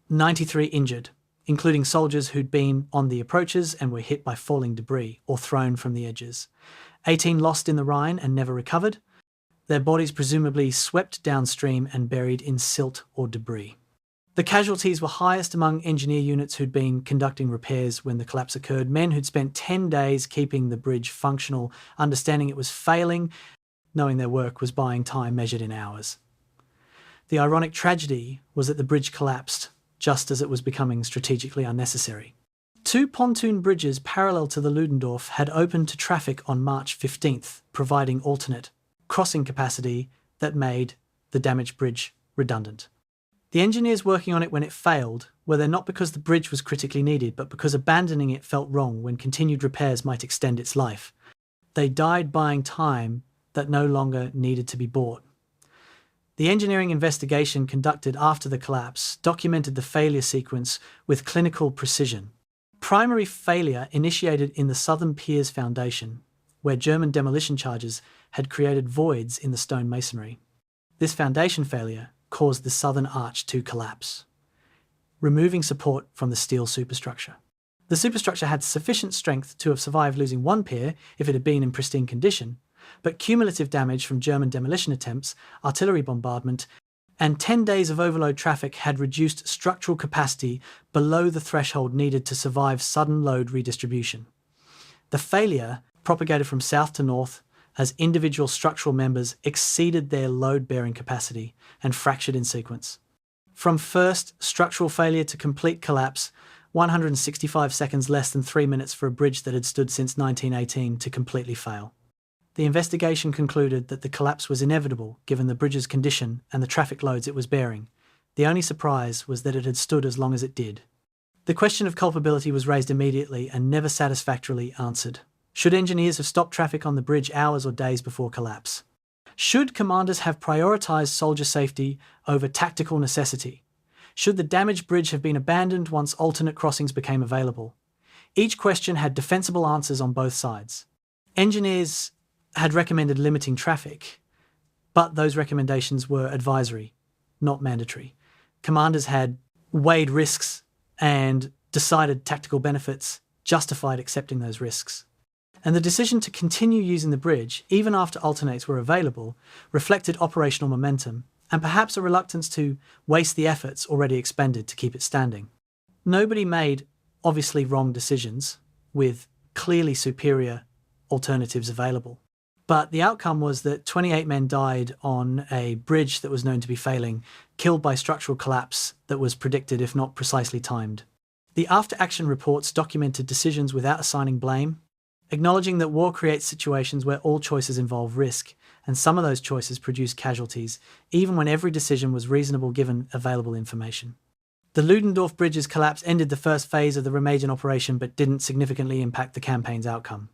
93 injured, including soldiers who'd been on the approaches and were hit by falling debris or thrown from the edges. 18 lost in the Rhine and never recovered, their bodies presumably swept downstream and buried in silt or debris. The casualties were highest among engineer units who'd been conducting repairs when the collapse occurred, men who'd spent 10 days keeping the bridge functional, understanding it was failing, knowing their work was buying time measured in hours. The ironic tragedy was that the bridge collapsed just as it was becoming strategically unnecessary. 2 pontoon bridges parallel to the Ludendorff had opened to traffic on March 15th, providing alternate crossing capacity that made the damaged bridge redundant. The engineers working on it when it failed were there not because the bridge was critically needed, but because abandoning it felt wrong when continued repairs might extend its life. They died buying time that no longer needed to be bought. The engineering investigation conducted after the collapse documented the failure sequence with clinical precision. Primary failure initiated in the southern piers foundation, where German demolition charges had created voids in the stone masonry. This foundation failure caused the southern arch to collapse, removing support from the steel superstructure. The superstructure had sufficient strength to have survived losing one pier if it had been in pristine condition, but cumulative damage from German demolition attempts, artillery bombardment, and 10 days of overload traffic had reduced structural capacity below the threshold needed to survive sudden load redistribution. The failure propagated from south to north as individual structural members exceeded their load-bearing capacity and fractured in sequence. From first structural failure to complete collapse, 165 seconds less than 3 minutes for a bridge that had stood since 1918 to completely fail. The investigation concluded that the collapse was inevitable given the bridge's condition and the traffic loads it was bearing. The only surprise was that it had stood as long as it did. The question of culpability was raised immediately and never satisfactorily answered. Should engineers have stopped traffic on the bridge hours or days before collapse? Should commanders have prioritised soldier safety over tactical necessity? Should the damaged bridge have been abandoned once alternate crossings became available? Each question had defensible answers on both sides. Engineers had recommended limiting traffic, but those recommendations were advisory, not mandatory. Commanders had weighed risks and decided tactical benefits justified accepting those risks. And the decision to continue using the bridge, even after alternates were available, reflected operational momentum and perhaps a reluctance to waste the efforts already expended to keep it standing. Nobody made obviously wrong decisions with clearly superior alternatives available. But the outcome was that 28 men died on a bridge that was known to be failing, killed by structural collapse that was predicted if not precisely timed. The after-action reports documented decisions without assigning blame, acknowledging that war creates situations where all choices involve risk, and some of those choices produce casualties, even when every decision was reasonable given available information. The Ludendorff Bridge's collapse ended the first phase of the Remagen operation but didn't significantly impact the campaign's outcome.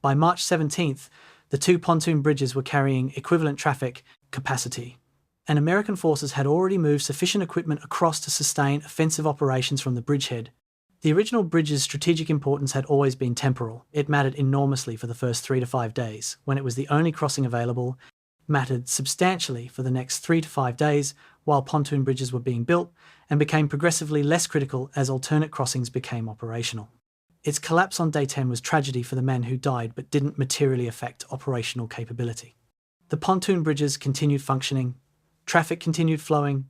By March 17th, the 2 pontoon bridges were carrying equivalent traffic capacity, and American forces had already moved sufficient equipment across to sustain offensive operations from the bridgehead. The original bridge's strategic importance had always been temporal. It mattered enormously for the first 3 to 5 days, when it was the only crossing available, mattered substantially for the next 3 to 5 days while pontoon bridges were being built, and became progressively less critical as alternate crossings became operational. Its collapse on day 10 was tragedy for the men who died but didn't materially affect operational capability. The pontoon bridges continued functioning, traffic continued flowing,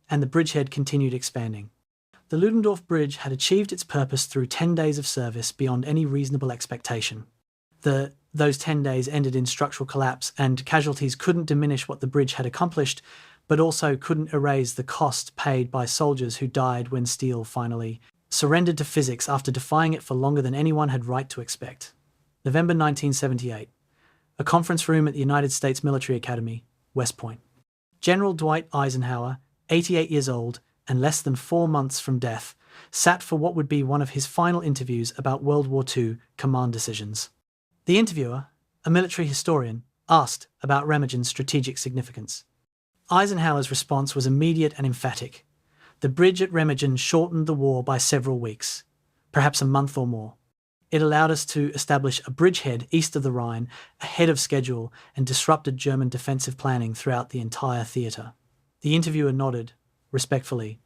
and the bridgehead continued expanding. The Ludendorff Bridge had achieved its purpose through 10 days of service beyond any reasonable expectation. Those 10 days ended in structural collapse, and casualties couldn't diminish what the bridge had accomplished, but also couldn't erase the cost paid by soldiers who died when steel finally surrendered to physics after defying it for longer than anyone had right to expect. November 1978. A conference room at the United States Military Academy, West Point. General Dwight Eisenhower, 88 years old and less than 4 months from death, sat for what would be one of his final interviews about World War II command decisions. The interviewer, a military historian, asked about Remagen's strategic significance. Eisenhower's response was immediate and emphatic. The bridge at Remagen shortened the war by several weeks, perhaps a month or more. It allowed us to establish a bridgehead east of the Rhine ahead of schedule and disrupted German defensive planning throughout the entire theatre. The interviewer nodded, respectfully,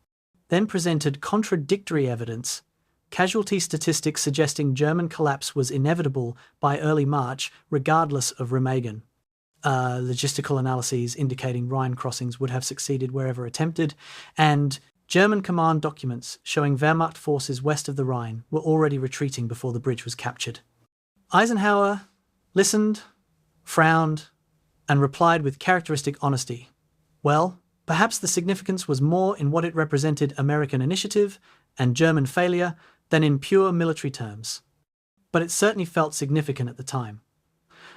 then presented contradictory evidence, casualty statistics suggesting German collapse was inevitable by early March, regardless of Remagen. Logistical analyses indicating Rhine crossings would have succeeded wherever attempted, and German command documents showing Wehrmacht forces west of the Rhine were already retreating before the bridge was captured. Eisenhower listened, frowned, and replied with characteristic honesty. Well, perhaps the significance was more in what it represented American initiative and German failure than in pure military terms. But it certainly felt significant at the time.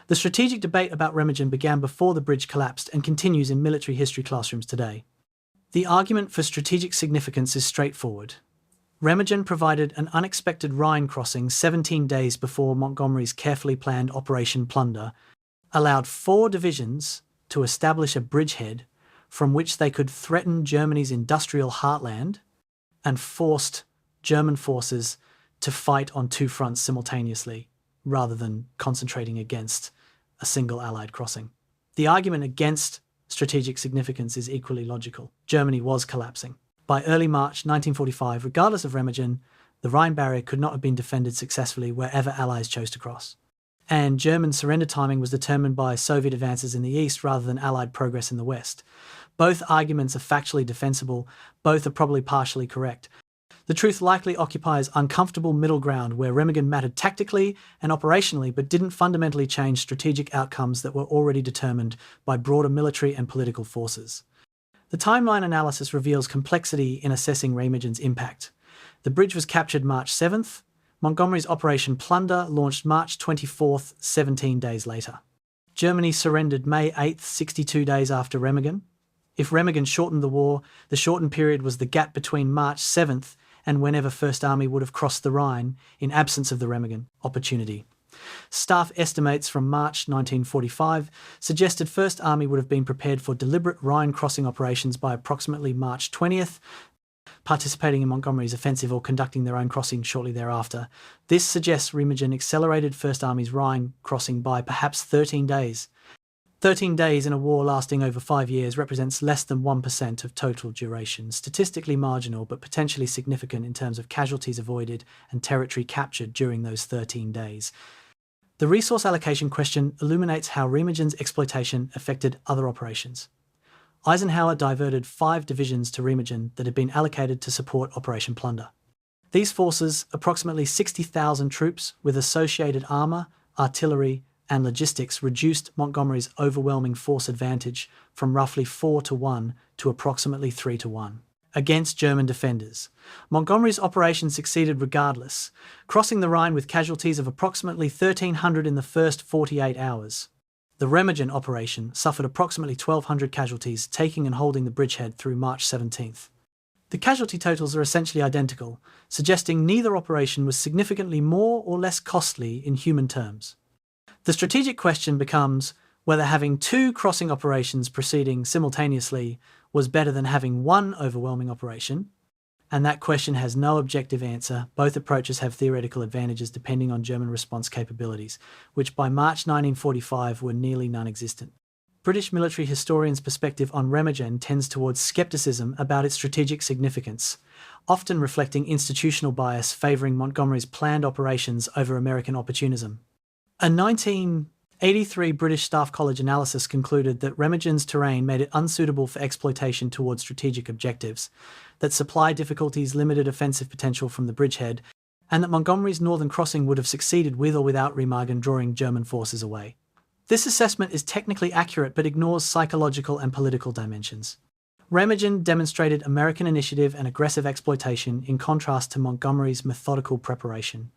The strategic debate about Remagen began before the bridge collapsed and continues in military history classrooms today. The argument for strategic significance is straightforward. Remagen provided an unexpected Rhine crossing 17 days before Montgomery's carefully planned Operation Plunder, allowed 4 divisions to establish a bridgehead from which they could threaten Germany's industrial heartland, and forced German forces to fight on 2 fronts simultaneously, rather than concentrating against a single Allied crossing. The argument against strategic significance is equally logical. Germany was collapsing. By early March 1945, regardless of Remagen, the Rhine barrier could not have been defended successfully wherever Allies chose to cross. And German surrender timing was determined by Soviet advances in the east rather than Allied progress in the west. Both arguments are factually defensible, both are probably partially correct. The truth likely occupies uncomfortable middle ground where Remagen mattered tactically and operationally but didn't fundamentally change strategic outcomes that were already determined by broader military and political forces. The timeline analysis reveals complexity in assessing Remagen's impact. The bridge was captured March 7th. Montgomery's Operation Plunder launched March 24th, 17 days later. Germany surrendered May 8th, 62 days after Remagen. If Remagen shortened the war, the shortened period was the gap between March 7th and whenever First Army would have crossed the Rhine in absence of the Remagen opportunity. Staff estimates from March 1945 suggested First Army would have been prepared for deliberate Rhine crossing operations by approximately March 20th, participating in Montgomery's offensive or conducting their own crossing shortly thereafter. This suggests Remagen accelerated First Army's Rhine crossing by perhaps 13 days. 13 days in a war lasting over 5 years represents less than 1% of total duration, statistically marginal but potentially significant in terms of casualties avoided and territory captured during those 13 days. The resource allocation question illuminates how Remagen's exploitation affected other operations. Eisenhower diverted 5 divisions to Remagen that had been allocated to support Operation Plunder. These forces, approximately 60,000 troops with associated armour, artillery, and logistics, reduced Montgomery's overwhelming force advantage from roughly 4-1 to approximately 3-1 against German defenders. Montgomery's operation succeeded regardless, crossing the Rhine with casualties of approximately 1,300 in the first 48 hours. The Remagen operation suffered approximately 1,200 casualties, taking and holding the bridgehead through March 17th. The casualty totals are essentially identical, suggesting neither operation was significantly more or less costly in human terms. The strategic question becomes whether having 2 crossing operations proceeding simultaneously was better than having 1 overwhelming operation, and that question has no objective answer. Both approaches have theoretical advantages depending on German response capabilities, which by March 1945 were nearly non-existent. British military historians' perspective on Remagen tends towards skepticism about its strategic significance, often reflecting institutional bias favouring Montgomery's planned operations over American opportunism. A 1983 British Staff College analysis concluded that Remagen's terrain made it unsuitable for exploitation towards strategic objectives, that supply difficulties limited offensive potential from the bridgehead, and that Montgomery's northern crossing would have succeeded with or without Remagen drawing German forces away. This assessment is technically accurate but ignores psychological and political dimensions. Remagen demonstrated American initiative and aggressive exploitation in contrast to Montgomery's methodical preparation.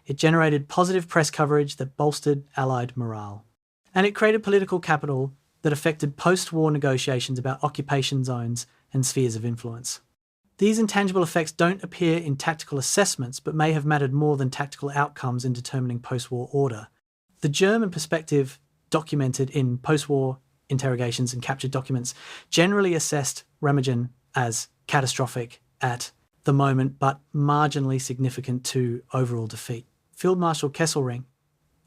It generated positive press coverage that bolstered Allied morale. And it created political capital that affected post-war negotiations about occupation zones and spheres of influence. These intangible effects don't appear in tactical assessments, but may have mattered more than tactical outcomes in determining post-war order. The German perspective, documented in post-war interrogations and captured documents, generally assessed Remagen as catastrophic at the moment, but marginally significant to overall defeat. Field Marshal Kesselring,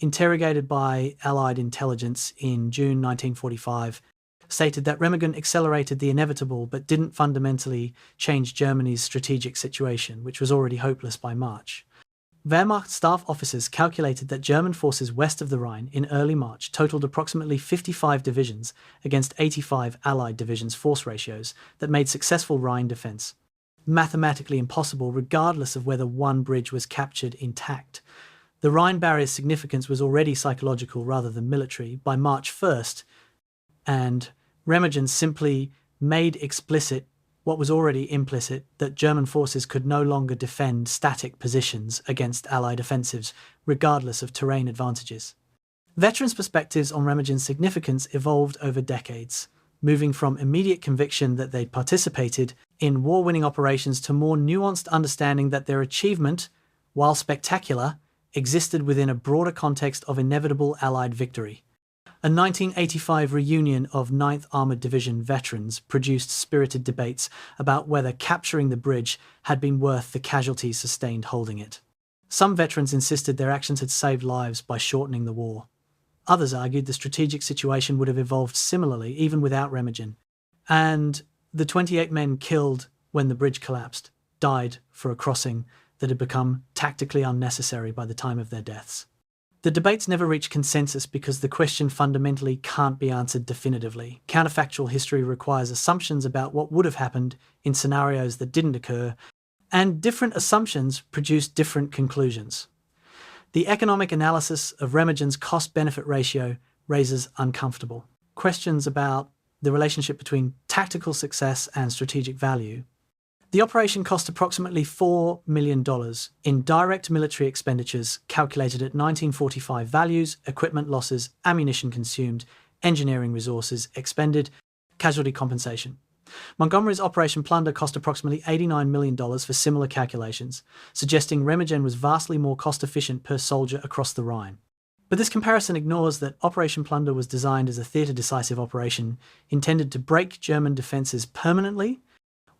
interrogated by Allied intelligence in June 1945, stated that Remagen accelerated the inevitable but didn't fundamentally change Germany's strategic situation, which was already hopeless by March. Wehrmacht staff officers calculated that German forces west of the Rhine in early March totaled approximately 55 divisions against 85 Allied divisions force ratios that made successful Rhine defence mathematically impossible regardless of whether one bridge was captured intact. The Rhine barrier's significance was already psychological rather than military by March 1st, and Remagen simply made explicit what was already implicit, that German forces could no longer defend static positions against Allied offensives, regardless of terrain advantages. Veterans' perspectives on Remagen's significance evolved over decades, moving from immediate conviction that they'd participated in war-winning operations to more nuanced understanding that their achievement, while spectacular, existed within a broader context of inevitable Allied victory. A 1985 reunion of 9th Armoured Division veterans produced spirited debates about whether capturing the bridge had been worth the casualties sustained holding it. Some veterans insisted their actions had saved lives by shortening the war. Others argued the strategic situation would have evolved similarly even without Remagen, and the 28 men killed when the bridge collapsed died for a crossing that had become tactically unnecessary by the time of their deaths. The debates never reached consensus because the question fundamentally can't be answered definitively. Counterfactual history requires assumptions about what would have happened in scenarios that didn't occur, and different assumptions produce different conclusions. The economic analysis of Remagen's cost-benefit ratio raises uncomfortable questions about the relationship between tactical success and strategic value. The operation cost approximately $4 million in direct military expenditures calculated at 1945 values, equipment losses, ammunition consumed, engineering resources expended, casualty compensation. Montgomery's Operation Plunder cost approximately $89 million for similar calculations, suggesting Remagen was vastly more cost-efficient per soldier across the Rhine. But this comparison ignores that Operation Plunder was designed as a theatre-decisive operation intended to break German defences permanently,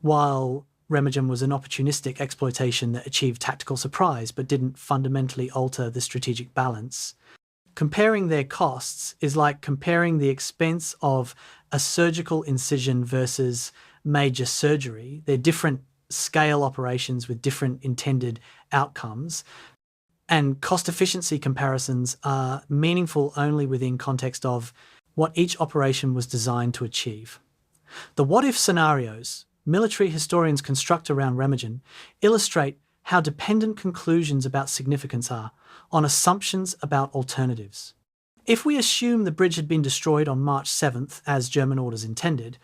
while Remagen was an opportunistic exploitation that achieved tactical surprise but didn't fundamentally alter the strategic balance. Comparing their costs is like comparing the expense of a surgical incision versus major surgery. They're different scale operations with different intended outcomes, and cost efficiency comparisons are meaningful only within context of what each operation was designed to achieve. The what-if scenarios military historians construct around Remagen illustrate how dependent conclusions about significance are on assumptions about alternatives. If we assume the bridge had been destroyed on March 7th, as German orders intended,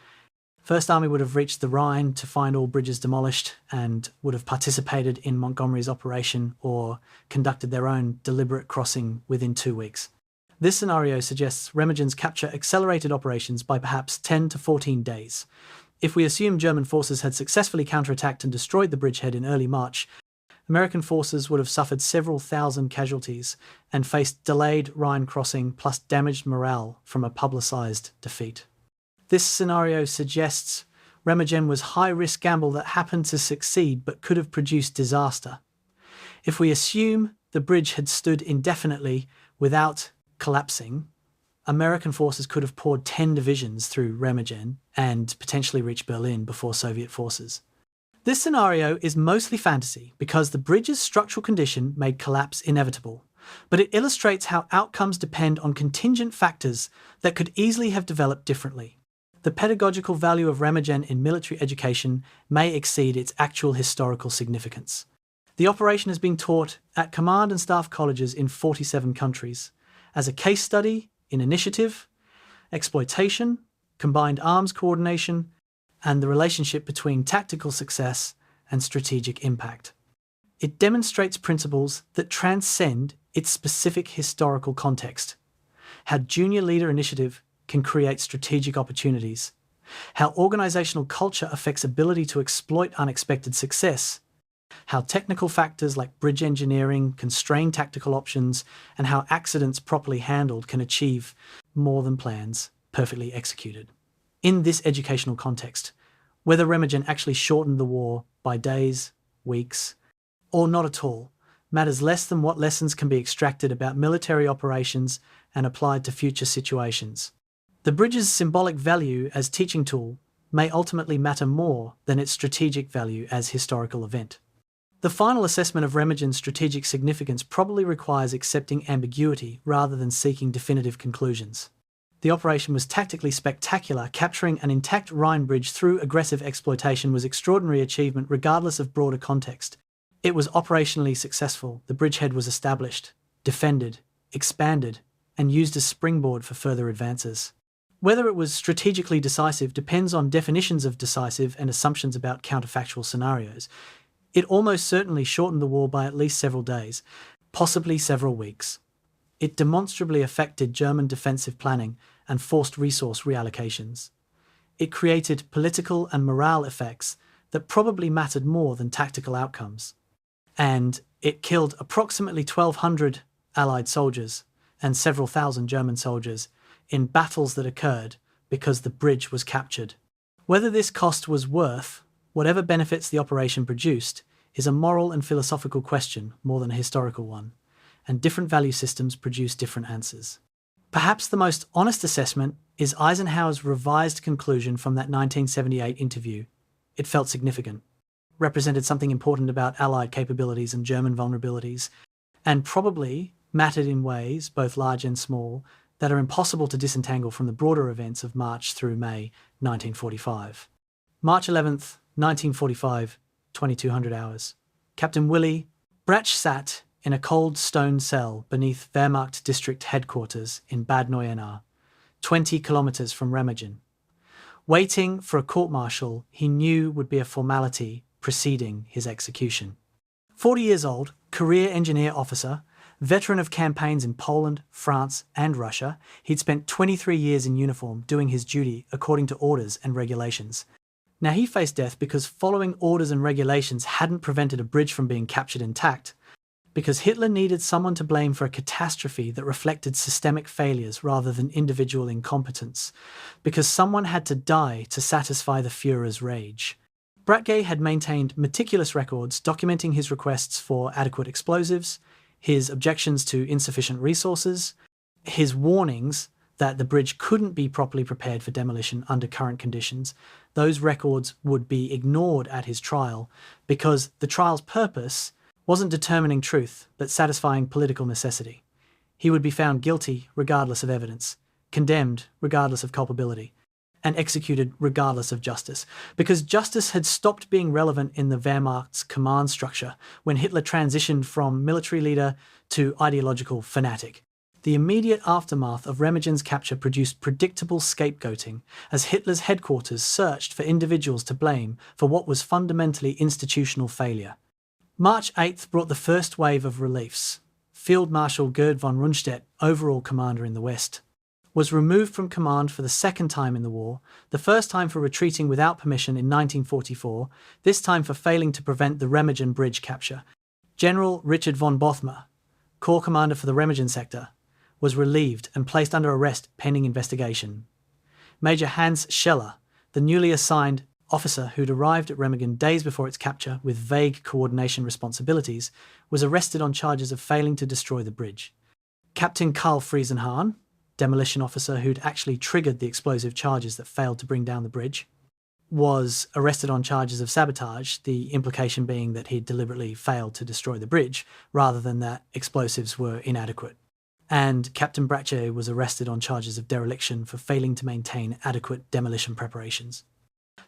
First Army would have reached the Rhine to find all bridges demolished and would have participated in Montgomery's operation or conducted their own deliberate crossing within 2 weeks. This scenario suggests Remagen's capture accelerated operations by perhaps 10 to 14 days. If we assume German forces had successfully counterattacked and destroyed the bridgehead in early March, American forces would have suffered several thousand casualties and faced delayed Rhine crossing plus damaged morale from a publicised defeat. This scenario suggests Remagen was high-risk gamble that happened to succeed but could have produced disaster. If we assume the bridge had stood indefinitely without collapsing, American forces could have poured 10 divisions through Remagen and potentially reached Berlin before Soviet forces. This scenario is mostly fantasy because the bridge's structural condition made collapse inevitable, but it illustrates how outcomes depend on contingent factors that could easily have developed differently. The pedagogical value of Remagen in military education may exceed its actual historical significance. The operation has been taught at command and staff colleges in 47 countries as a case study in initiative, exploitation, combined arms coordination, and the relationship between tactical success and strategic impact. It demonstrates principles that transcend its specific historical context, how junior leader initiative can create strategic opportunities, how organizational culture affects ability to exploit unexpected success, how technical factors like bridge engineering constrain tactical options, and how accidents properly handled can achieve more than plans perfectly executed. In this educational context, whether Remagen actually shortened the war by days, weeks, or not at all, matters less than what lessons can be extracted about military operations and applied to future situations. The bridge's symbolic value as teaching tool may ultimately matter more than its strategic value as historical event. The final assessment of Remagen's strategic significance probably requires accepting ambiguity rather than seeking definitive conclusions. The operation was tactically spectacular. Capturing an intact Rhine bridge through aggressive exploitation was extraordinary achievement regardless of broader context. It was operationally successful. The bridgehead was established, defended, expanded, and used as springboard for further advances. Whether it was strategically decisive depends on definitions of decisive and assumptions about counterfactual scenarios. It almost certainly shortened the war by at least several days, possibly several weeks. It demonstrably affected German defensive planning and forced resource reallocations. It created political and morale effects that probably mattered more than tactical outcomes. And it killed approximately 1,200 Allied soldiers and several thousand German soldiers in battles that occurred because the bridge was captured. Whether this cost was worth whatever benefits the operation produced is a moral and philosophical question more than a historical one, and different value systems produce different answers. Perhaps the most honest assessment is Eisenhower's revised conclusion from that 1978 interview. It felt significant, represented something important about Allied capabilities and German vulnerabilities, and probably mattered in ways, both large and small, that are impossible to disentangle from the broader events of March through May 1945. March 11th, 1945, 2200 hours. Captain Willy Brach sat in a cold stone cell beneath Wehrmacht district headquarters in Bad Neuenahr, 20 kilometers from Remagen, waiting for a court-martial he knew would be a formality preceding his execution. 40 years old, career engineer officer, veteran of campaigns in Poland, France, and Russia, he'd spent 23 years in uniform doing his duty according to orders and regulations. Now he faced death because following orders and regulations hadn't prevented a bridge from being captured intact, because Hitler needed someone to blame for a catastrophe that reflected systemic failures rather than individual incompetence, because someone had to die to satisfy the Führer's rage. Bratge had maintained meticulous records documenting his requests for adequate explosives, his objections to insufficient resources, his warnings that the bridge couldn't be properly prepared for demolition under current conditions. Those records would be ignored at his trial because the trial's purpose wasn't determining truth, but satisfying political necessity. He would be found guilty regardless of evidence, condemned regardless of culpability, and executed regardless of justice, because justice had stopped being relevant in the Wehrmacht's command structure when Hitler transitioned from military leader to ideological fanatic. The immediate aftermath of Remagen's capture produced predictable scapegoating as Hitler's headquarters searched for individuals to blame for what was fundamentally institutional failure. March 8th brought the first wave of reliefs. Field Marshal Gerd von Rundstedt, overall commander in the West, was removed from command for the second time in the war, the first time for retreating without permission in 1944, this time for failing to prevent the Remagen Bridge capture. General Richard von Bothmer, corps commander for the Remagen sector, was relieved and placed under arrest pending investigation. Major Hans Scheller, the newly assigned officer who'd arrived at Remagen days before its capture with vague coordination responsibilities, was arrested on charges of failing to destroy the bridge. Captain Karl Friesenhahn, demolition officer who'd actually triggered the explosive charges that failed to bring down the bridge, was arrested on charges of sabotage, the implication being that he'd deliberately failed to destroy the bridge, rather than that explosives were inadequate. And Captain Bratche was arrested on charges of dereliction for failing to maintain adequate demolition preparations.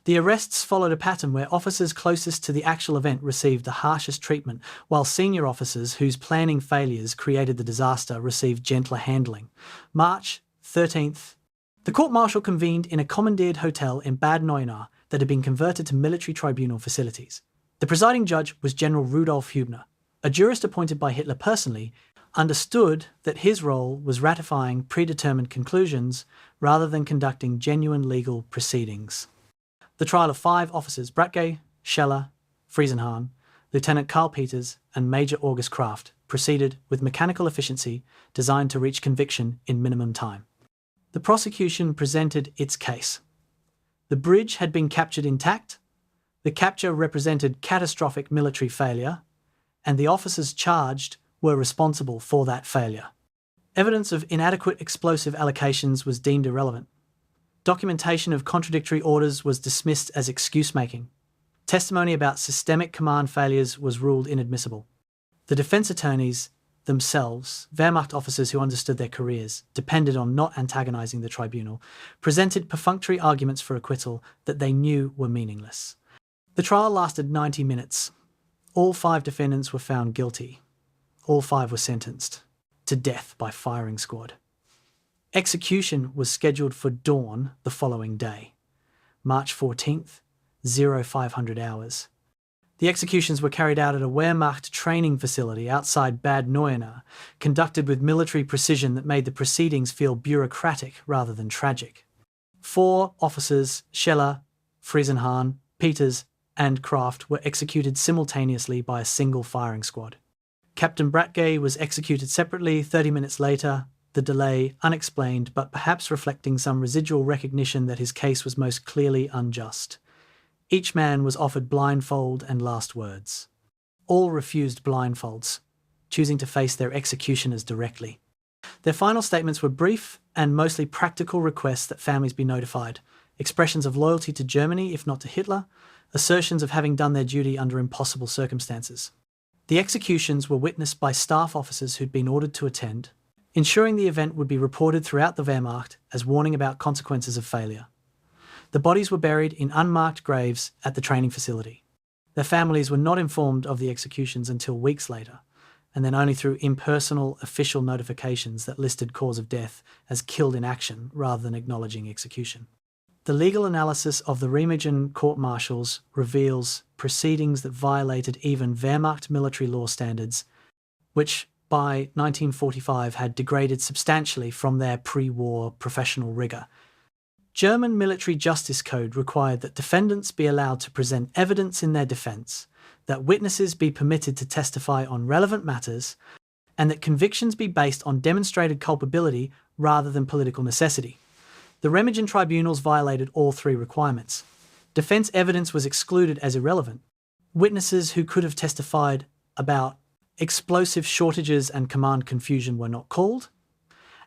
The arrests followed a pattern where officers closest to the actual event received the harshest treatment, while senior officers whose planning failures created the disaster received gentler handling. March 13th. The court-martial convened in a commandeered hotel in Bad Neuenahr that had been converted to military tribunal facilities. The presiding judge was General Rudolf Hübner, a jurist appointed by Hitler personally, understood that his role was ratifying predetermined conclusions rather than conducting genuine legal proceedings. The trial of 5 officers, Bratke, Scheller, Friesenhahn, Lieutenant Karl Peters, and Major August Kraft, proceeded with mechanical efficiency designed to reach conviction in minimum time. The prosecution presented its case. The bridge had been captured intact, the capture represented catastrophic military failure, and the officers charged were responsible for that failure. Evidence of inadequate explosive allocations was deemed irrelevant. Documentation of contradictory orders was dismissed as excuse-making. Testimony about systemic command failures was ruled inadmissible. The defense attorneys themselves, Wehrmacht officers who understood their careers, depended on not antagonizing the tribunal, presented perfunctory arguments for acquittal that they knew were meaningless. The trial lasted 90 minutes. All 5 defendants were found guilty. All 5 were sentenced to death by firing squad. Execution was scheduled for dawn the following day, March 14th, 0500 hours. The executions were carried out at a Wehrmacht training facility outside Bad Neuenahr, conducted with military precision that made the proceedings feel bureaucratic rather than tragic. 4 officers, Scheller, Friesenhahn, Peters, and Kraft, were executed simultaneously by a single firing squad. Captain Bratke was executed separately 30 minutes later, the delay unexplained but perhaps reflecting some residual recognition that his case was most clearly unjust. Each man was offered blindfold and last words. All refused blindfolds, choosing to face their executioners directly. Their final statements were brief and mostly practical requests that families be notified, expressions of loyalty to Germany if not to Hitler, assertions of having done their duty under impossible circumstances. The executions were witnessed by staff officers who'd been ordered to attend, ensuring the event would be reported throughout the Wehrmacht as warning about consequences of failure. The bodies were buried in unmarked graves at the training facility. Their families were not informed of the executions until weeks later, and then only through impersonal official notifications that listed cause of death as killed in action rather than acknowledging execution. The legal analysis of the Remagen court-martials reveals proceedings that violated even Wehrmacht military law standards, which by 1945 had degraded substantially from their pre-war professional rigour. German military justice code required that defendants be allowed to present evidence in their defence, that witnesses be permitted to testify on relevant matters, and that convictions be based on demonstrated culpability rather than political necessity. The Remagen tribunals violated all 3 requirements. Defence evidence was excluded as irrelevant. Witnesses who could have testified about explosive shortages and command confusion were not called,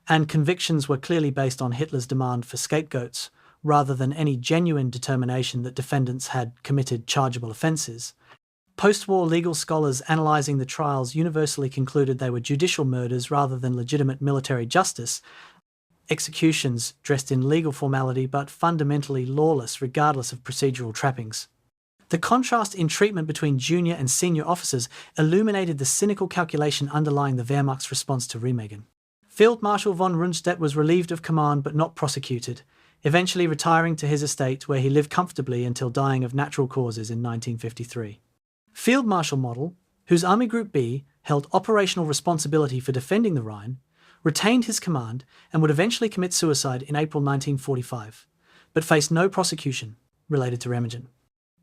and convictions were clearly based on Hitler's demand for scapegoats rather than any genuine determination that defendants had committed chargeable offences. Post-war legal scholars analysing the trials universally concluded they were judicial murders rather than legitimate military justice, executions dressed in legal formality but fundamentally lawless regardless of procedural trappings. The contrast in treatment between junior and senior officers illuminated the cynical calculation underlying the Wehrmacht's response to Remagen. Field Marshal von Rundstedt was relieved of command but not prosecuted, eventually retiring to his estate where he lived comfortably until dying of natural causes in 1953. Field Marshal Model, whose Army Group B held operational responsibility for defending the Rhine, retained his command and would eventually commit suicide in April 1945, but faced no prosecution related to Remagen.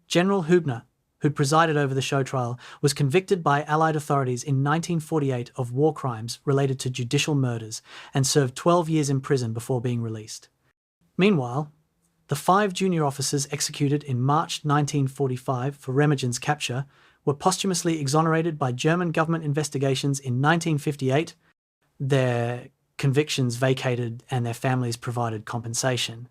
General Hübner, who'd presided over the show trial, was convicted by Allied authorities in 1948 of war crimes related to judicial murders and served 12 years in prison before being released. Meanwhile, the 5 junior officers executed in March 1945 for Remagen's capture were posthumously exonerated by German government investigations in 1958, their convictions vacated and their families provided compensation.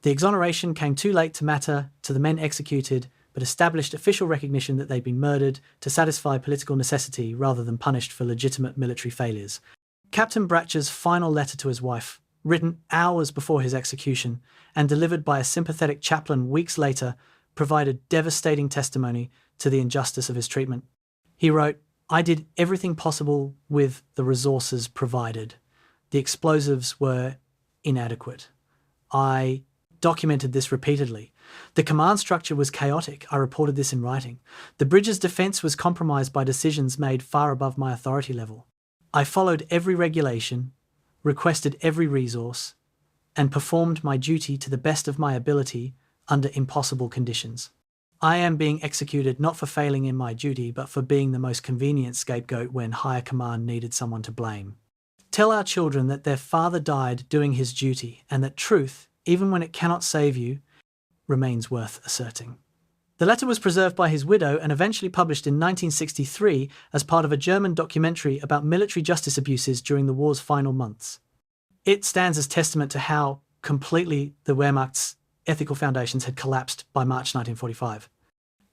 The exoneration came too late to matter to the men executed, but established official recognition that they'd been murdered to satisfy political necessity rather than punished for legitimate military failures. Captain Bratche's final letter to his wife, written hours before his execution and delivered by a sympathetic chaplain weeks later, provided devastating testimony to the injustice of his treatment. He wrote, "I did everything possible with the resources provided. The explosives were inadequate. I documented this repeatedly. The command structure was chaotic. I reported this in writing. The bridge's defence was compromised by decisions made far above my authority level. I followed every regulation, requested every resource, and performed my duty to the best of my ability under impossible conditions. I am being executed not for failing in my duty, but for being the most convenient scapegoat when higher command needed someone to blame. Tell our children that their father died doing his duty, and that truth, even when it cannot save you, remains worth asserting. The letter was preserved by his widow and eventually published in 1963 as part of a German documentary about military justice abuses during the war's final months. It stands as testament to how completely the Wehrmacht's ethical foundations had collapsed by March 1945.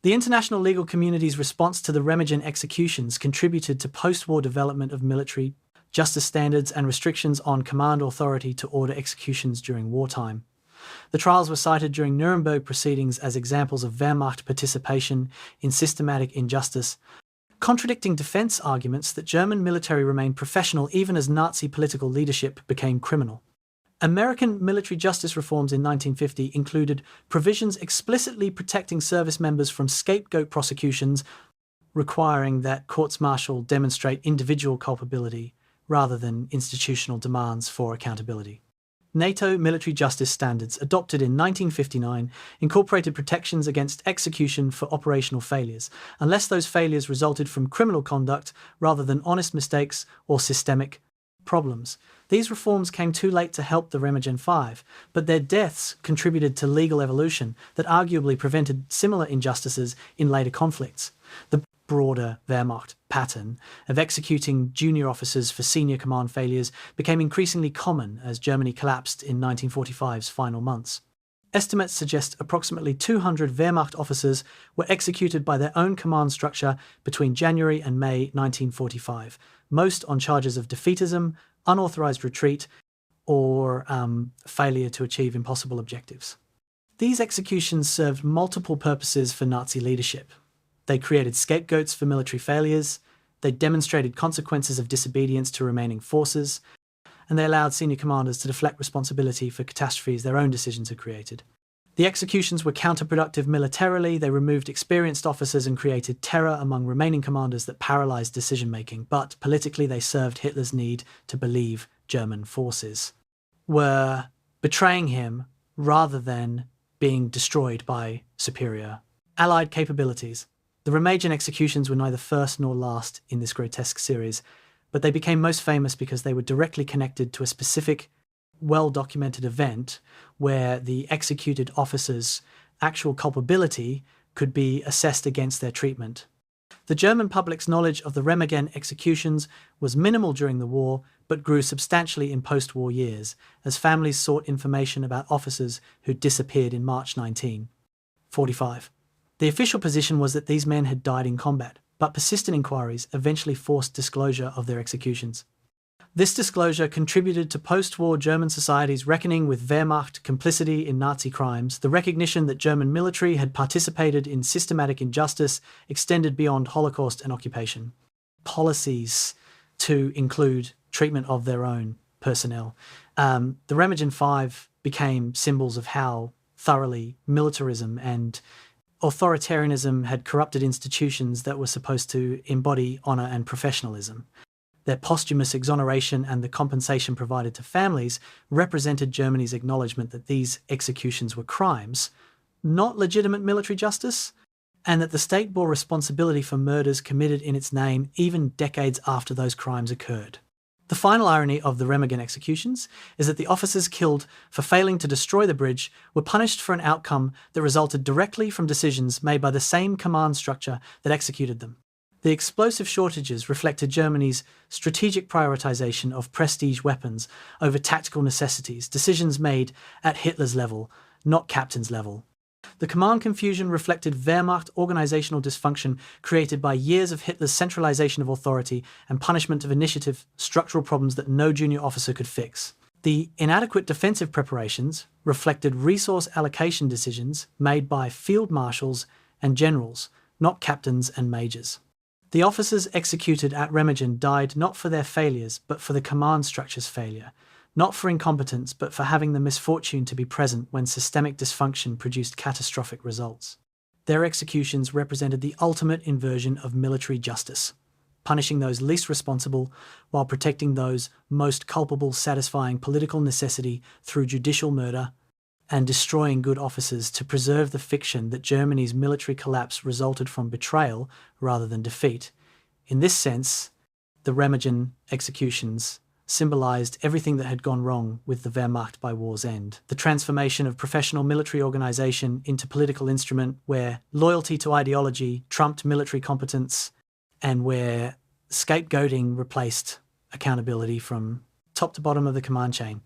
The international legal community's response to the Remagen executions contributed to post-war development of military justice standards and restrictions on command authority to order executions during wartime. The trials were cited during Nuremberg proceedings as examples of Wehrmacht participation in systematic injustice, contradicting defense arguments that German military remained professional even as Nazi political leadership became criminal. American military justice reforms in 1950 included provisions explicitly protecting service members from scapegoat prosecutions, requiring that courts-martial demonstrate individual culpability rather than institutional demands for accountability. NATO military justice standards, adopted in 1959, incorporated protections against execution for operational failures, unless those failures resulted from criminal conduct rather than honest mistakes or systemic problems. These reforms came too late to help the Remagen 5, but their deaths contributed to legal evolution that arguably prevented similar injustices in later conflicts. The broader Wehrmacht pattern of executing junior officers for senior command failures became increasingly common as Germany collapsed in 1945's final months. Estimates suggest approximately 200 Wehrmacht officers were executed by their own command structure between January and May 1945, most on charges of defeatism, unauthorized retreat, or failure to achieve impossible objectives. These executions served multiple purposes for Nazi leadership. They created scapegoats for military failures, they demonstrated consequences of disobedience to remaining forces, and they allowed senior commanders to deflect responsibility for catastrophes their own decisions had created. The executions were counterproductive militarily, they removed experienced officers and created terror among remaining commanders that paralysed decision-making, but politically they served Hitler's need to believe German forces were betraying him rather than being destroyed by superior Allied capabilities. The Remagen executions were neither first nor last in this grotesque series, but they became most famous because they were directly connected to a specific, well-documented event where the executed officers' actual culpability could be assessed against their treatment. The German public's knowledge of the Remagen executions was minimal during the war, but grew substantially in post-war years, as families sought information about officers who disappeared in March 1945. The official position was that these men had died in combat, but persistent inquiries eventually forced disclosure of their executions. This disclosure contributed to post-war German society's reckoning with Wehrmacht complicity in Nazi crimes. The recognition that German military had participated in systematic injustice extended beyond Holocaust and occupation. Policies to include treatment of their own personnel. The Remagen 5 became symbols of how thoroughly militarism and authoritarianism had corrupted institutions that were supposed to embody honour and professionalism. Their posthumous exoneration and the compensation provided to families represented Germany's acknowledgement that these executions were crimes, not legitimate military justice, and that the state bore responsibility for murders committed in its name even decades after those crimes occurred. The final irony of the Remagen executions is that the officers killed for failing to destroy the bridge were punished for an outcome that resulted directly from decisions made by the same command structure that executed them. The explosive shortages reflected Germany's strategic prioritization of prestige weapons over tactical necessities, decisions made at Hitler's level, not captain's level. The command confusion reflected Wehrmacht organizational dysfunction created by years of Hitler's centralization of authority and punishment of initiative, structural problems that no junior officer could fix. The inadequate defensive preparations reflected resource allocation decisions made by field marshals and generals, not captains and majors. The officers executed at Remagen died not for their failures, but for the command structure's failure. Not for incompetence, but for having the misfortune to be present when systemic dysfunction produced catastrophic results. Their executions represented the ultimate inversion of military justice. punishing those least responsible while protecting those most culpable, satisfying political necessity through judicial murder, and destroying good officers to preserve the fiction that Germany's military collapse resulted from betrayal rather than defeat. In this sense, the Remagen executions symbolized everything that had gone wrong with the Wehrmacht by war's end. The transformation of professional military organization into political instrument where loyalty to ideology trumped military competence and where scapegoating replaced accountability from top to bottom of the command chain.